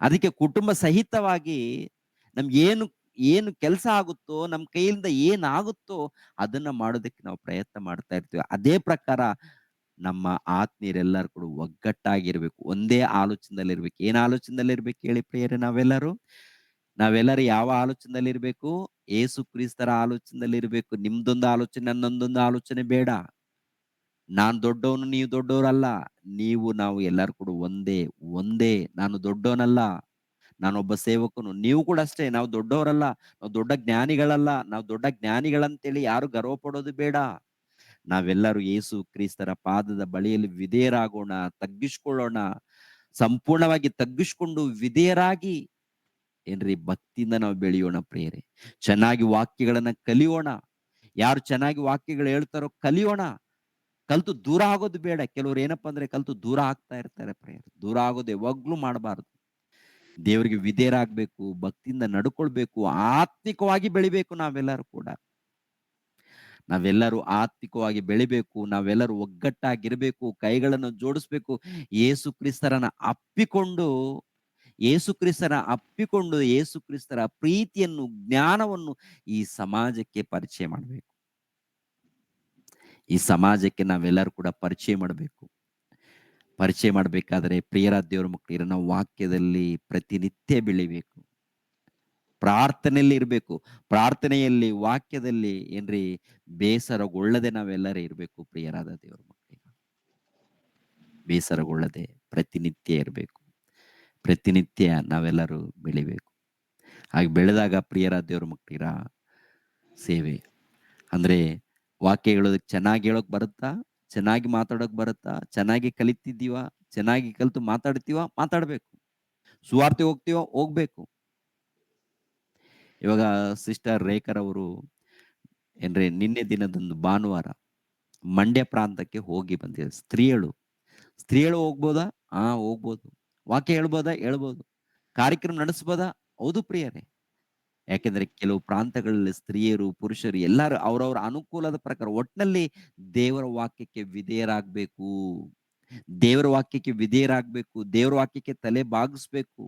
ಅದಕ್ಕೆ ಕುಟುಂಬ ಸಹಿತವಾಗಿ ನಮ್ಗೇನು ಏನು ಕೆಲಸ ಆಗುತ್ತೋ, ನಮ್ಮ ಕೈಯಿಂದ ಏನಾಗುತ್ತೋ ಅದನ್ನ ಮಾಡೋದಕ್ಕೆ ನಾವು ಪ್ರಯತ್ನ ಮಾಡ್ತಾ ಇರ್ತೀವಿ. ಅದೇ ಪ್ರಕಾರ ನಮ್ಮ ಆತ್ಮೀಯರೆಲ್ಲರೂ ಕೂಡ ಒಗ್ಗಟ್ಟಾಗಿರ್ಬೇಕು. ಒಂದೇ ಆಲೋಚನೆದಲ್ಲಿರ್ಬೇಕು. ಏನ್ ಆಲೋಚನೆದಲ್ಲಿರ್ಬೇಕು ಹೇಳಿ ಪ್ರಿಯರೇ ನಾವೆಲ್ಲರೂ? ನಾವೆಲ್ಲರೂ ಯಾವ ಆಲೋಚನೆದಲ್ಲಿರ್ಬೇಕು? ಯೇಸು ಕ್ರಿಸ್ತರ ಆಲೋಚನೆದಲ್ಲಿರ್ಬೇಕು. ನಿಮ್ದೊಂದು ಆಲೋಚನೆ, ನನ್ನದೊಂದು ಆಲೋಚನೆ ಬೇಡ. ನಾನ್ ದೊಡ್ಡವನು, ನೀವು ದೊಡ್ಡವರಲ್ಲ. ನೀವು ನಾವು ಎಲ್ಲರೂ ಕೂಡ ಒಂದೇ. ಒಂದೇ. ನಾನು ದೊಡ್ಡವನಲ್ಲ. ನಾನೊಬ್ಬ ಸೇವಕನು. ನೀವು ಕೂಡ ಅಷ್ಟೇ. ನಾವು ದೊಡ್ಡವರಲ್ಲ. ನಾವು ದೊಡ್ಡ ಜ್ಞಾನಿಗಳಲ್ಲ. ನಾವು ದೊಡ್ಡ ಜ್ಞಾನಿಗಳಂತೇಳಿ ಯಾರು ಗರ್ವ ಪಡೋದು ಬೇಡ. ನಾವೆಲ್ಲರೂ ಯೇಸು ಕ್ರಿಸ್ತರ ಪಾದದ ಬಳಿಯಲ್ಲಿ ವಿಧೇಯರಾಗೋಣ, ತಗ್ಗಿಸಿಕೊಳ್ಳೋಣ. ಸಂಪೂರ್ಣವಾಗಿ ತಗ್ಗಿಸಿಕೊಂಡು ವಿಧೇಯರಾಗಿ ಏನ್ರಿ ಭಕ್ತಿಯಿಂದ ನಾವು ಬೆಳೆಯೋಣ ಪ್ರಿಯರೇ. ಚೆನ್ನಾಗಿ ವಾಕ್ಯಗಳನ್ನ ಕಲಿಯೋಣ. ಯಾರು ಚೆನ್ನಾಗಿ ವಾಕ್ಯಗಳು ಹೇಳ್ತಾರೋ ಕಲಿಯೋಣ. ಕಲ್ತು ದೂರ ಆಗೋದು ಬೇಡ. ಕೆಲವ್ರು ಏನಪ್ಪಾ ಅಂದ್ರೆ ಕಲ್ತು ದೂರ ಆಗ್ತಾ ಇರ್ತಾರೆ ಪ್ರಿಯರೇ. ದೂರ ಆಗೋದು ಯಾವಾಗ್ಲೂ ಮಾಡಬಾರದು. ದೇವರಿಗೆ ವಿಧೇಯರಾಗ್ಬೇಕು, ಭಕ್ತಿಯಿಂದ ನಡ್ಕೊಳ್ಬೇಕು, ಆತ್ಮಿಕವಾಗಿ ಬೆಳಿಬೇಕು ನಾವೆಲ್ಲರೂ ಕೂಡ. ನಾವೆಲ್ಲರೂ ಆತ್ಮಿಕವಾಗಿ ಬೆಳಿಬೇಕು. ನಾವೆಲ್ಲರೂ ಒಗ್ಗಟ್ಟಾಗಿರ್ಬೇಕು. ಕೈಗಳನ್ನು ಜೋಡಿಸ್ಬೇಕು. ಯೇಸು ಕ್ರಿಸ್ತರನ್ನ ಅಪ್ಪಿಕೊಂಡು, ಯೇಸು ಕ್ರಿಸ್ತರ ಅಪ್ಪಿಕೊಂಡು, ಯೇಸು ಕ್ರಿಸ್ತರ ಪ್ರೀತಿಯನ್ನು, ಜ್ಞಾನವನ್ನು ಈ ಸಮಾಜಕ್ಕೆ ಪರಿಚಯ ಮಾಡಬೇಕು. ಈ ಸಮಾಜಕ್ಕೆ ನಾವೆಲ್ಲರೂ ಕೂಡ ಪರಿಚಯ ಮಾಡಬೇಕು. ಪರಿಚಯ ಮಾಡಬೇಕಾದ್ರೆ ಪ್ರಿಯರ ದೇವರ ಮಕ್ಕಳಿಗೆ ನಾವು ವಾಕ್ಯದಲ್ಲಿ ಪ್ರತಿನಿತ್ಯ ಬೆಳಿಬೇಕು. ಪ್ರಾರ್ಥನೆಯಲ್ಲಿ ಇರಬೇಕು. ಪ್ರಾರ್ಥನೆಯಲ್ಲಿ, ವಾಕ್ಯದಲ್ಲಿ ಏನ್ರಿ ಬೇಸರಗೊಳ್ಳದೆ ನಾವೆಲ್ಲರೂ ಇರಬೇಕು ಪ್ರಿಯರಾದ ದೇವರ ಮಕ್ಕಳಿಗೆ. ಬೇಸರಗೊಳ್ಳದೆ ಪ್ರತಿನಿತ್ಯ ಇರಬೇಕು. ಪ್ರತಿನಿತ್ಯ ನಾವೆಲ್ಲರೂ ಬೆಳಿಬೇಕು. ಹಾಗೆ ಬೆಳೆದಾಗ ಪ್ರಿಯರ ದೇವರ ಮಕ್ಕಳಿರ ಸೇವೆ ಅಂದ್ರೆ, ವಾಕ್ಯ ಹೇಳೋದಕ್ಕೆ ಚೆನ್ನಾಗಿ ಹೇಳೋಕ್ ಬರುತ್ತಾ? ಚೆನ್ನಾಗಿ ಮಾತಾಡೋಕ್ ಬರುತ್ತಾ? ಚೆನ್ನಾಗಿ ಕಲಿತಿದ್ದೀವ? ಚೆನ್ನಾಗಿ ಕಲಿತು ಮಾತಾಡ್ತೀವ? ಮಾತಾಡ್ಬೇಕು. ಸುವಾರ್ತೆ ಹೋಗ್ತೀವ? ಹೋಗ್ಬೇಕು. ಇವಾಗ ಸಿಸ್ಟರ್ ರೇಖರವರು ಏನ್ರಿ ನಿನ್ನೆ ದಿನದಂದು ಭಾನುವಾರ ಮಂಡ್ಯ ಪ್ರಾಂತಕ್ಕೆ ಹೋಗಿ ಬಂದಿದ್ದಾರೆ. ಸ್ತ್ರೀಯಳು. ಸ್ತ್ರೀಯಳು ಹೋಗ್ಬೋದಾ? ಹಾ, ಹೋಗ್ಬೋದು. ವಾಕ್ಯ ಹೇಳ್ಬೋದಾ? ಹೇಳ್ಬೋದು. ಕಾರ್ಯಕ್ರಮ ನಡೆಸ್ಬೋದಾ? ಹೌದು ಪ್ರಿಯರೇ. ಯಾಕೆಂದ್ರೆ ಕೆಲವು ಪ್ರಾಂತಗಳಲ್ಲಿ ಸ್ತ್ರೀಯರು, ಪುರುಷರು ಎಲ್ಲರೂ ಅವರವರ ಅನುಕೂಲದ ಪ್ರಕಾರ ಒಟ್ನಲ್ಲಿ ದೇವರ ವಾಕ್ಯಕ್ಕೆ ವಿಧೇಯರಾಗ್ಬೇಕು. ದೇವರ ವಾಕ್ಯಕ್ಕೆ ವಿಧೇಯರಾಗ್ಬೇಕು. ದೇವರ ವಾಕ್ಯಕ್ಕೆ ತಲೆ ಬಾಗಿಸ್ಬೇಕು.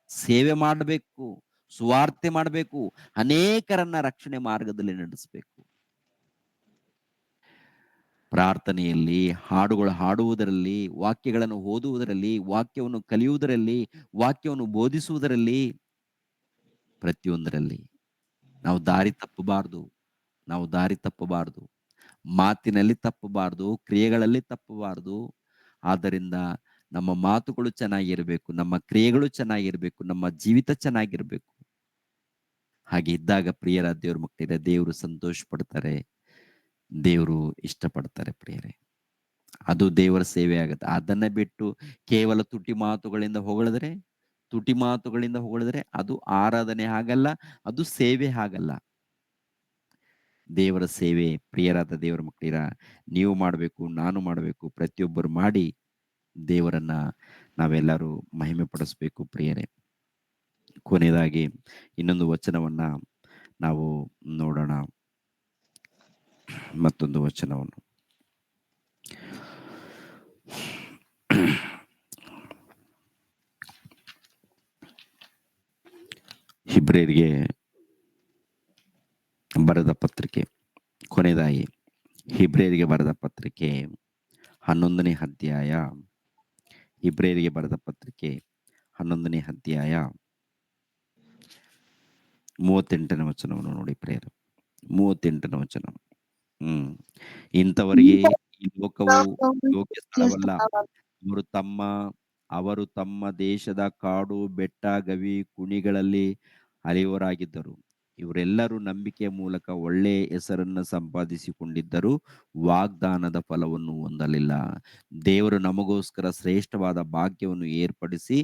ಸೇವೆ ಮಾಡಬೇಕು. ಸುವಾರ್ತೆ ಮಾಡಬೇಕು. ಅನೇಕರನ್ನ ರಕ್ಷಣೆ ಮಾರ್ಗದಲ್ಲಿ ನಡೆಸಬೇಕು. ಪ್ರಾರ್ಥನೆಯಲ್ಲಿ, ಹಾಡುಗಳು ಹಾಡುವುದರಲ್ಲಿ, ವಾಕ್ಯಗಳನ್ನು ಓದುವುದರಲ್ಲಿ, ವಾಕ್ಯವನ್ನು ಕಲಿಯುವುದರಲ್ಲಿ, ವಾಕ್ಯವನ್ನು ಬೋಧಿಸುವುದರಲ್ಲಿ, ಪ್ರತಿಯೊಂದರಲ್ಲಿ ನಾವು ದಾರಿ ತಪ್ಪಬಾರದು. ನಾವು ದಾರಿ ತಪ್ಪಬಾರದು. ಮಾತಿನಲ್ಲಿ ತಪ್ಪಬಾರದು. ಕ್ರಿಯೆಗಳಲ್ಲಿ ತಪ್ಪಬಾರದು. ಆದ್ದರಿಂದ ನಮ್ಮ ಮಾತುಗಳು ಚೆನ್ನಾಗಿರಬೇಕು. ನಮ್ಮ ಕ್ರಿಯೆಗಳು ಚೆನ್ನಾಗಿರಬೇಕು. ನಮ್ಮ ಜೀವಿತ ಚೆನ್ನಾಗಿರಬೇಕು. ಹಾಗೆ ಇದ್ದಾಗ ಪ್ರಿಯರ ದೇವ್ರ ಮಕ್ಕಳಿಗೆ ದೇವರು ಸಂತೋಷ ಪಡ್ತಾರೆ. ದೇವರು ಇಷ್ಟಪಡ್ತಾರೆ ಪ್ರಿಯರೇ. ಅದು ದೇವರ ಸೇವೆ ಆಗುತ್ತೆ. ಅದನ್ನ ಬಿಟ್ಟು ಕೇವಲ ತುಟಿ ಮಾತುಗಳಿಂದ ಹೊಗಳಿದ್ರೆ ತುಟಿ ಮಾತುಗಳಿಂದ ಹೊಗಳಿದ್ರೆ ಅದು ಆರಾಧನೆ ಆಗಲ್ಲ, ಅದು ಸೇವೆ ಆಗಲ್ಲ. ದೇವರ ಸೇವೆ ಪ್ರಿಯರಾದ ದೇವರ ಮಕ್ಕಳಿರ ನೀವು ಮಾಡಬೇಕು, ನಾನು ಮಾಡಬೇಕು, ಪ್ರತಿಯೊಬ್ಬರು ಮಾಡಿ ದೇವರನ್ನ ನಾವೆಲ್ಲರೂ ಮಹಿಮೆ ಪಡಿಸಬೇಕು ಪ್ರಿಯರೇ. ಕೊನೆಯದಾಗಿ ಇನ್ನೊಂದು ವಚನವನ್ನ ನಾವು ನೋಡೋಣ. ಮತ್ತೊಂದು ವಚನವನ್ನು ಹಿಬ್ರಿಯರಿಗೆ ಬರೆದ ಪತ್ರಿಕೆ, ಕೊನೆಯದಾಗಿ ಹಿಬ್ರಿಯರಿಗೆ ಬರೆದ ಪತ್ರಿಕೆ 11ನೇ ಅಧ್ಯಾಯ, ಹಿಬ್ರಿಯರಿಗೆ ಬರೆದ ಪತ್ರಿಕೆ 11ನೇ ಅಧ್ಯಾಯ 38ನೇ ವಚನವನ್ನು ನೋಡಿ ಪ್ರಿಯರೇ. 38ನೇ ವಚನ. ಇಂಥವರಿಗೆ ಈ ಲೋಕವು ಯೋಗ್ಯ ಸ್ಥಳವಲ್ಲ. ಅವರು ತಮ್ಮ ದೇಶದ ಕಾಡು ಬೆಟ್ಟ ಗವಿ ಕುಣಿಗಳಲ್ಲಿ ಅಲೆಯುವವರಾಗಿದ್ದರು. ಇವರೆಲ್ಲರೂ ನಂಬಿಕೆಯ ಮೂಲಕ ಒಳ್ಳೆಯ ಹೆಸರನ್ನು ಸಂಪಾದಿಸಿಕೊಂಡಿದ್ದರೂ ವಾಗ್ದಾನದ ಫಲವನ್ನು ಹೊಂದಲಿಲ್ಲ. ದೇವರು ನಮಗೋಸ್ಕರ ಶ್ರೇಷ್ಠವಾದ ಭಾಗ್ಯವನ್ನು ಏರ್ಪಡಿಸಿ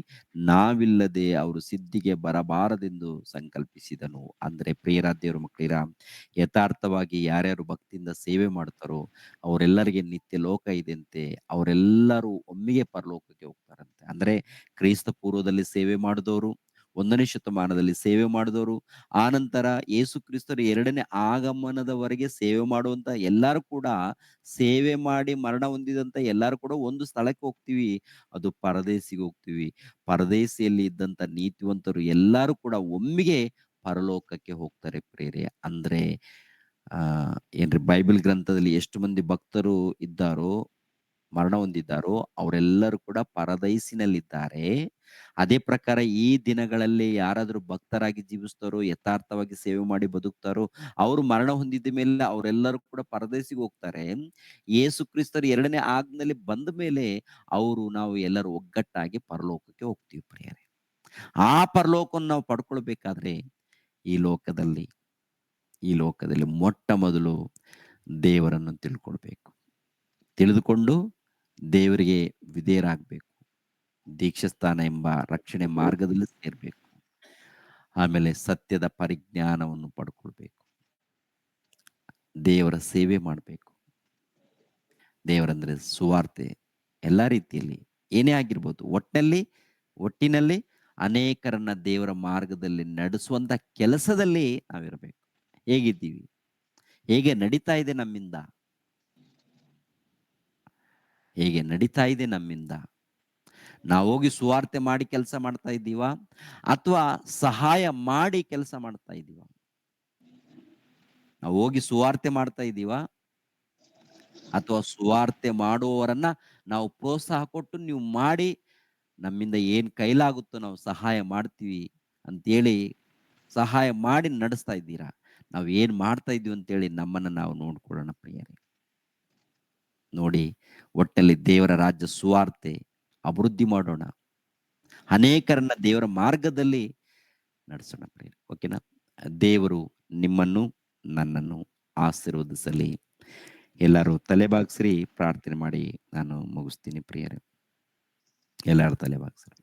ನಾವಿಲ್ಲದೆ ಅವರು ಸಿದ್ಧಿಗೆ ಬರಬಾರದೆಂದು ಸಂಕಲ್ಪಿಸಿದನು. ಅಂದ್ರೆ ಪ್ರಿಯರ ದೇವರ ಮಕ್ಕಳಿರ, ಯಥಾರ್ಥವಾಗಿ ಯಾರ್ಯಾರು ಭಕ್ತಿಯಿಂದ ಸೇವೆ ಮಾಡ್ತಾರೋ ಅವರೆಲ್ಲರಿಗೆ ನಿತ್ಯ ಲೋಕ ಇದೆಯಂತೆ. ಅವರೆಲ್ಲರೂ ಒಮ್ಮೆಗೆ ಪರಲೋಕಕ್ಕೆ ಹೋಗ್ತಾರಂತೆ. ಅಂದ್ರೆ ಕ್ರೈಸ್ತ ಪೂರ್ವದಲ್ಲಿ ಸೇವೆ ಮಾಡಿದವರು, 1ನೇ ಶತಮಾನದಲ್ಲಿ ಸೇವೆ ಮಾಡಿದವರು, ಆನಂತರ ಯೇಸು ಕ್ರಿಸ್ತರ 2ನೇ ಆಗಮನದವರೆಗೆ ಸೇವೆ ಮಾಡುವಂತ ಎಲ್ಲರೂ ಕೂಡ, ಸೇವೆ ಮಾಡಿ ಮರಣ ಹೊಂದಿದಂತ ಎಲ್ಲರೂ ಕೂಡ ಒಂದು ಸ್ಥಳಕ್ಕೆ ಹೋಗ್ತೀವಿ, ಅದು ಪರದೇಶಿಗೆ ಹೋಗ್ತೀವಿ. ಪರದೇಶಿಯಲ್ಲಿ ಇದ್ದಂತ ನೀತಿವಂತರು ಎಲ್ಲರೂ ಕೂಡ ಒಮ್ಮೆಗೆ ಪರಲೋಕಕ್ಕೆ ಹೋಗ್ತಾರೆ ಪ್ರಿಯರೇ. ಅಂದ್ರೆ ಏನ್ರಿ, ಬೈಬಲ್ ಗ್ರಂಥದಲ್ಲಿ ಎಷ್ಟು ಮಂದಿ ಭಕ್ತರು ಇದ್ದಾರೋ, ಮರಣ ಹೊಂದಿದ್ದಾರೋ ಅವರೆಲ್ಲರೂ ಕೂಡ ಪರದೈಸಿನಲ್ಲಿದ್ದಾರೆ. ಅದೇ ಪ್ರಕಾರ ಈ ದಿನಗಳಲ್ಲಿ ಯಾರಾದ್ರೂ ಭಕ್ತರಾಗಿ ಜೀವಿಸ್ತಾರೋ, ಯಥಾರ್ಥವಾಗಿ ಸೇವೆ ಮಾಡಿ ಬದುಕ್ತಾರೋ, ಅವರು ಮರಣ ಹೊಂದಿದ ಮೇಲೆ ಅವರೆಲ್ಲರೂ ಕೂಡ ಪರದೇಶಿಗೆ ಹೋಗ್ತಾರೆ. ಯೇಸು ಕ್ರಿಸ್ತರು 2ನೇ ಆಗಮನದಲ್ಲಿ ಬಂದ ಮೇಲೆ ನಾವು ಎಲ್ಲರೂ ಒಗ್ಗಟ್ಟಾಗಿ ಪರಲೋಕಕ್ಕೆ ಹೋಗ್ತೀವಿ ಪ್ರಿಯರೇ. ಆ ಪರಲೋಕವನ್ನು ನಾವು ಪಡ್ಕೊಳ್ಬೇಕಾದ್ರೆ ಈ ಲೋಕದಲ್ಲಿ ಮೊಟ್ಟ ಮೊದಲು ದೇವರನ್ನು ತಿಳ್ಕೊಳ್ಬೇಕು. ತಿಳಿದುಕೊಂಡು ದೇವರಿಗೆ ವಿಧೇಯರಾಗಬೇಕು. ದೀಕ್ಷಾಸ್ಥಾನ ಎಂಬ ರಕ್ಷಣೆ ಮಾರ್ಗದಲ್ಲಿ ಸೇರ್ಬೇಕು. ಆಮೇಲೆ ಸತ್ಯದ ಪರಿಜ್ಞಾನವನ್ನು ಪಡ್ಕೊಳ್ಬೇಕು. ದೇವರ ಸೇವೆ ಮಾಡಬೇಕು. ದೇವರಂದ್ರೆ ಸುವಾರ್ತೆ ಎಲ್ಲ ರೀತಿಯಲ್ಲಿ ಏನೇ ಆಗಿರ್ಬೋದು, ಒಟ್ಟಿನಲ್ಲಿ ಅನೇಕರನ್ನ ದೇವರ ಮಾರ್ಗದಲ್ಲಿ ನಡೆಸುವಂತ ಕೆಲಸದಲ್ಲಿ ನಾವಿರಬೇಕು. ಹೇಗಿದ್ದೀವಿ? ಹೇಗೆ ನಡೀತಾ ಇದೆ ನಮ್ಮಿಂದ? ಹೇಗೆ ನಡೀತಾ ಇದೆ ನಮ್ಮಿಂದ? ನಾವು ಹೋಗಿ ಸುವಾರ್ತೆ ಮಾಡಿ ಕೆಲಸ ಮಾಡ್ತಾ ಇದ್ದೀವಾ, ಅಥವಾ ಸಹಾಯ ಮಾಡಿ ಕೆಲಸ ಮಾಡ್ತಾ ಇದ್ದೀವಾ? ನಾವು ಹೋಗಿ ಸುವಾರ್ತೆ ಮಾಡ್ತಾ ಇದ್ದೀವಾ, ಅಥವಾ ಸುವಾರ್ತೆ ಮಾಡುವವರನ್ನ ನಾವು ಪ್ರೋತ್ಸಾಹ ಕೊಟ್ಟು ನೀವು ಮಾಡಿ, ನಮ್ಮಿಂದ ಏನ್ ಕೈಲಾಗುತ್ತೋ ನಾವು ಸಹಾಯ ಮಾಡ್ತೀವಿ ಅಂತೇಳಿ ಸಹಾಯ ಮಾಡಿ ನಡೆಸ್ತಾ ಇದ್ದೀರಾ? ನಾವು ಏನ್ ಮಾಡ್ತಾ ಇದೀವಿ ಅಂತೇಳಿ ನಮ್ಮನ್ನ ನಾವು ನೋಡ್ಕೊಳ್ಳೋಣ ಪ್ರಿಯರೇ. ನೋಡಿ, ಒಟ್ಟಲ್ಲಿ ದೇವರ ರಾಜ್ಯ ಸುವಾರ್ತೆ ಅಭಿವೃದ್ಧಿ ಮಾಡೋಣ. ಅನೇಕರನ್ನ ದೇವರ ಮಾರ್ಗದಲ್ಲಿ ನಡೆಸೋಣ ಪ್ರಿಯರೇ. ಓಕೆನಾ? ದೇವರು ನಿಮ್ಮನ್ನು ನನ್ನನ್ನು ಆಶೀರ್ವದಿಸಲಿ. ಎಲ್ಲರೂ ತಲೆಬಾಗ್ಸ್ರಿ, ಪ್ರಾರ್ಥನೆ ಮಾಡಿ ನಾನು ಮುಗಿಸ್ತೀನಿ ಪ್ರಿಯರೇ. ಎಲ್ಲರೂ ತಲೆಬಾಗ್ಸ್ರಿ.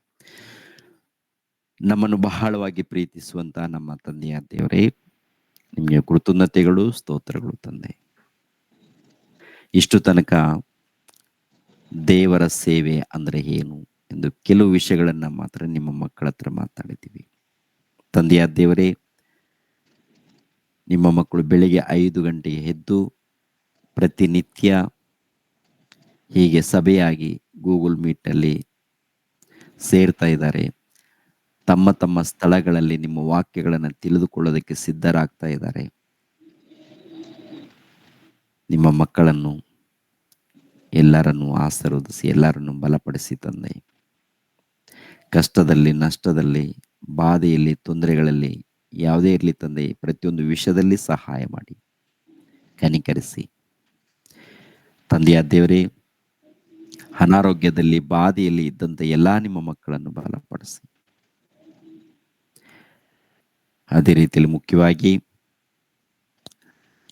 ನಮ್ಮನ್ನು ಬಹಳವಾಗಿ ಪ್ರೀತಿಸುವಂತ ನಮ್ಮ ತಂದೆಯ ದೇವರೇ, ನಿಮಗೆ ಕೃತಜ್ಞತೆಗಳು, ಸ್ತೋತ್ರಗಳು ತಂದೆ. ಇಷ್ಟು ತನಕ ದೇವರ ಸೇವೆ ಅಂದ್ರೆ ಏನು ಎಂದು ಕೆಲವು ವಿಷಯಗಳನ್ನ ಮಾತ್ರ ನಿಮ್ಮ ಮಕ್ಕಳ ಹತ್ರ ಮಾತಾಡಿದ್ದೀವಿ. ತಂದೆಯ ದೇವರೇ, ನಿಮ್ಮ ಮಕ್ಕಳು ಬೆಳಿಗ್ಗೆ 5 ಗಂಟೆಗೆ ಎದ್ದು ಪ್ರತಿನಿತ್ಯ ಹೀಗೆ ಸಭೆಯಾಗಿ ಗೂಗಲ್ ಮೀಟ್ನಲ್ಲಿ ಸೇರ್ತಾ ಇದ್ದಾರೆ. ತಮ್ಮ ತಮ್ಮ ಸ್ಥಳಗಳಲ್ಲಿ ನಿಮ್ಮ ವಾಕ್ಯಗಳನ್ನು ತಿಳಿದುಕೊಳ್ಳೋದಕ್ಕೆ ಸಿದ್ಧರಾಗ್ತಾ ಇದ್ದಾರೆ. ನಿಮ್ಮ ಮಕ್ಕಳನ್ನು ಎಲ್ಲರನ್ನು ಆಶೀರ್ವದಿಸಿ, ಎಲ್ಲರನ್ನು ಬಲಪಡಿಸಿ ತಂದೆ. ಕಷ್ಟದಲ್ಲಿ, ನಷ್ಟದಲ್ಲಿ, ಬಾಧೆಯಲ್ಲಿ, ತೊಂದರೆಗಳಲ್ಲಿ ಯಾವುದೇ ಇರಲಿ ತಂದೆ, ಪ್ರತಿಯೊಂದು ವಿಷಯದಲ್ಲಿ ಸಹಾಯ ಮಾಡಿ, ಕನಿಕರಿಸಿ. ತಂದೆಯ ದೇವರೇ, ಅನಾರೋಗ್ಯದಲ್ಲಿ, ಬಾಧೆಯಲ್ಲಿ ಇದ್ದಂತ ಎಲ್ಲಾ ನಿಮ್ಮ ಮಕ್ಕಳನ್ನು ಬಲಪಡಿಸಿ. ಅದೇ ರೀತಿಯಲ್ಲಿ ಮುಖ್ಯವಾಗಿ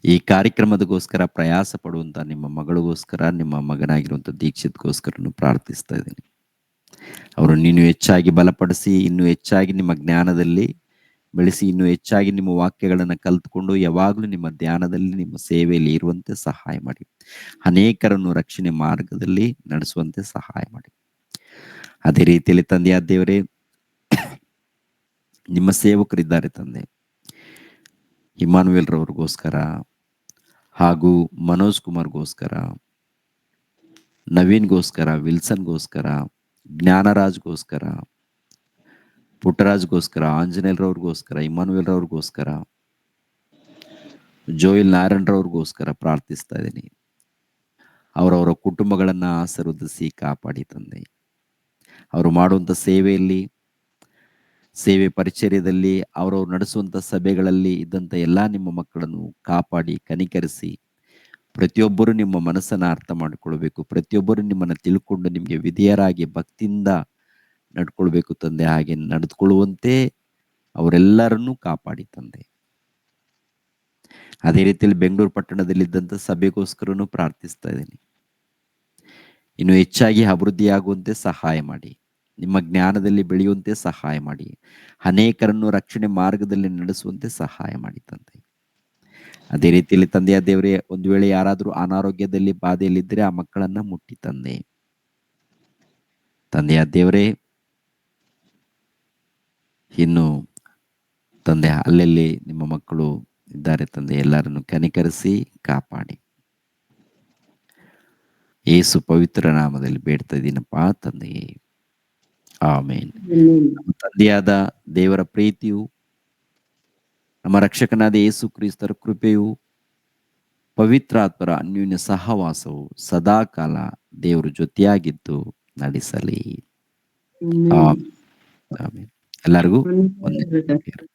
ಈ ಕಾರ್ಯಕ್ರಮದಗೋಸ್ಕರ ಪ್ರಯಾಸ ಪಡುವಂತ ನಿಮ್ಮ ಮಗಳಿಗೋಸ್ಕರ, ನಿಮ್ಮ ಮಗನಾಗಿರುವಂತ ದೀಕ್ಷಿತ್ಗೋಸ್ಕರನು ಪ್ರಾರ್ಥಿಸ್ತಾ ಇದ್ದೀನಿ. ಅವರನ್ನು ಇನ್ನೂ ಹೆಚ್ಚಾಗಿ ಬಲಪಡಿಸಿ, ಇನ್ನೂ ಹೆಚ್ಚಾಗಿ ನಿಮ್ಮ ಜ್ಞಾನದಲ್ಲಿ ಬೆಳೆಸಿ, ಇನ್ನೂ ಹೆಚ್ಚಾಗಿ ನಿಮ್ಮ ವಾಕ್ಯಗಳನ್ನು ಕಲಿತುಕೊಂಡು ಯಾವಾಗಲೂ ನಿಮ್ಮ ಧ್ಯಾನದಲ್ಲಿ, ನಿಮ್ಮ ಸೇವೆಯಲ್ಲಿ ಇರುವಂತೆ ಸಹಾಯ ಮಾಡಿ. ಅನೇಕರನ್ನು ರಕ್ಷಣೆ ಮಾರ್ಗದಲ್ಲಿ ನಡೆಸುವಂತೆ ಸಹಾಯ ಮಾಡಿ. ಅದೇ ರೀತಿಯಲ್ಲಿ ತಂದೆಯಾದ ದೇವರೇ, ನಿಮ್ಮ ಸೇವಕರಿದ್ದಾರೆ ತಂದೆ, ಇಮ್ಮಾನುವೇಲ್ ರವ್ರಿಗೋಸ್ಕರ ಹಾಗೂ ಮನೋಜ್ ಕುಮಾರ್ಗೋಸ್ಕರ, ನವೀನ್ಗೋಸ್ಕರ, ವಿಲ್ಸನ್ಗೋಸ್ಕರ, ಜ್ಞಾನರಾಜ್ಗೋಸ್ಕರ, ಪುಟ್ಟರಾಜ್ಗೋಸ್ಕರ, ಆಂಜನೇಯರವ್ರಿಗೋಸ್ಕರ, ಇಮ್ಮಾನುವೇಲ್ ರವ್ರಿಗೋಸ್ಕರ, ಜೋಯಿಲ್ ನಾರಾಯಣ್ ರವ್ರಿಗೋಸ್ಕರ ಪ್ರಾರ್ಥಿಸ್ತಾ ಇದ್ದೀನಿ. ಅವರವರ ಕುಟುಂಬಗಳನ್ನ ಆಶೀರ್ವದಿಸಿ ಕಾಪಾಡಿ ತಂದೆ. ಅವರು ಮಾಡುವಂಥ ಸೇವೆಯಲ್ಲಿ, ಸೇವೆ ಪರಿಚರ್ಯದಲ್ಲಿ, ಅವರವರು ನಡೆಸುವಂಥ ಸಭೆಗಳಲ್ಲಿ ಇದ್ದಂಥ ಎಲ್ಲ ನಿಮ್ಮ ಮಕ್ಕಳನ್ನು ಕಾಪಾಡಿ ಕನಿಕರಿಸಿ, ಪ್ರತಿಯೊಬ್ಬರು ನಿಮ್ಮ ಮನಸ್ಸನ್ನು ಅರ್ಥ ಮಾಡಿಕೊಳ್ಬೇಕು, ಪ್ರತಿಯೊಬ್ಬರು ನಿಮ್ಮನ್ನು ತಿಳ್ಕೊಂಡು ನಿಮಗೆ ವಿಧೇಯರಾಗಿ ಭಕ್ತಿಯಿಂದ ನಡ್ಕೊಳ್ಬೇಕು ತಂದೆ. ಹಾಗೆ ನಡೆದುಕೊಳ್ಳುವಂತೆ ಅವರೆಲ್ಲರನ್ನೂ ಕಾಪಾಡಿ ತಂದೆ. ಅದೇ ರೀತಿಯಲ್ಲಿ ಬೆಂಗಳೂರು ಪಟ್ಟಣದಲ್ಲಿದ್ದಂಥ ಸಭೆಗೋಸ್ಕರನೂ ಪ್ರಾರ್ಥಿಸ್ತಾ ಇದ್ದೀನಿ. ಇನ್ನು ಹೆಚ್ಚಾಗಿ ಅಭಿವೃದ್ಧಿಯಾಗುವಂತೆ ಸಹಾಯ ಮಾಡಿ, ನಿಮ್ಮ ಜ್ಞಾನದಲ್ಲಿ ಬೆಳೆಯುವಂತೆ ಸಹಾಯ ಮಾಡಿ, ಅನೇಕರನ್ನು ರಕ್ಷಣೆ ಮಾರ್ಗದಲ್ಲಿ ನಡೆಸುವಂತೆ ಸಹಾಯ ಮಾಡಿ ತಂದೆ. ಅದೇ ರೀತಿಯಲ್ಲಿ ತಂದೆಯ ದೇವರೇ, ಒಂದು ವೇಳೆ ಯಾರಾದರೂ ಅನಾರೋಗ್ಯದಲ್ಲಿ ಬಾಧೆಯಲ್ಲಿದ್ದರೆ ಆ ಮಕ್ಕಳನ್ನ ಮುಟ್ಟಿ ತಂದೆ. ತಂದೆಯ ದೇವರೇ, ಇನ್ನು ತಂದೆ ಅಲ್ಲಲ್ಲಿ ನಿಮ್ಮ ಮಕ್ಕಳು ಇದ್ದಾರೆ ತಂದೆ, ಎಲ್ಲರನ್ನು ಕನಿಕರಿಸಿ ಕಾಪಾಡಿ. ಯೇಸು ಪವಿತ್ರ ನಾಮದಲ್ಲಿ ಬೇಡ್ತಾ ಇದ್ದೀನಪ್ಪ ತಂದೆಯೇ, ಆಮೇನ್. ನಮ್ಮ ತಂದೆಯಾದ ದೇವರ ಪ್ರೀತಿಯು, ನಮ್ಮ ರಕ್ಷಕನಾದ ಯೇಸು ಕ್ರಿಸ್ತರ ಕೃಪೆಯು, ಪವಿತ್ರಾತ್ಮರ ಅನ್ಯೋನ್ಯ ಸಹವಾಸವು ಸದಾಕಾಲ ದೇವರು ಜೊತೆಯಾಗಿದ್ದು ನಡೆಸಲಿ. ಆಮೇನ್. ಎಲ್ಲರಿಗೂ ವಂದನೆಗಳು.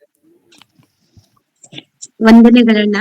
ವಂದನೆಗಳನ್ನ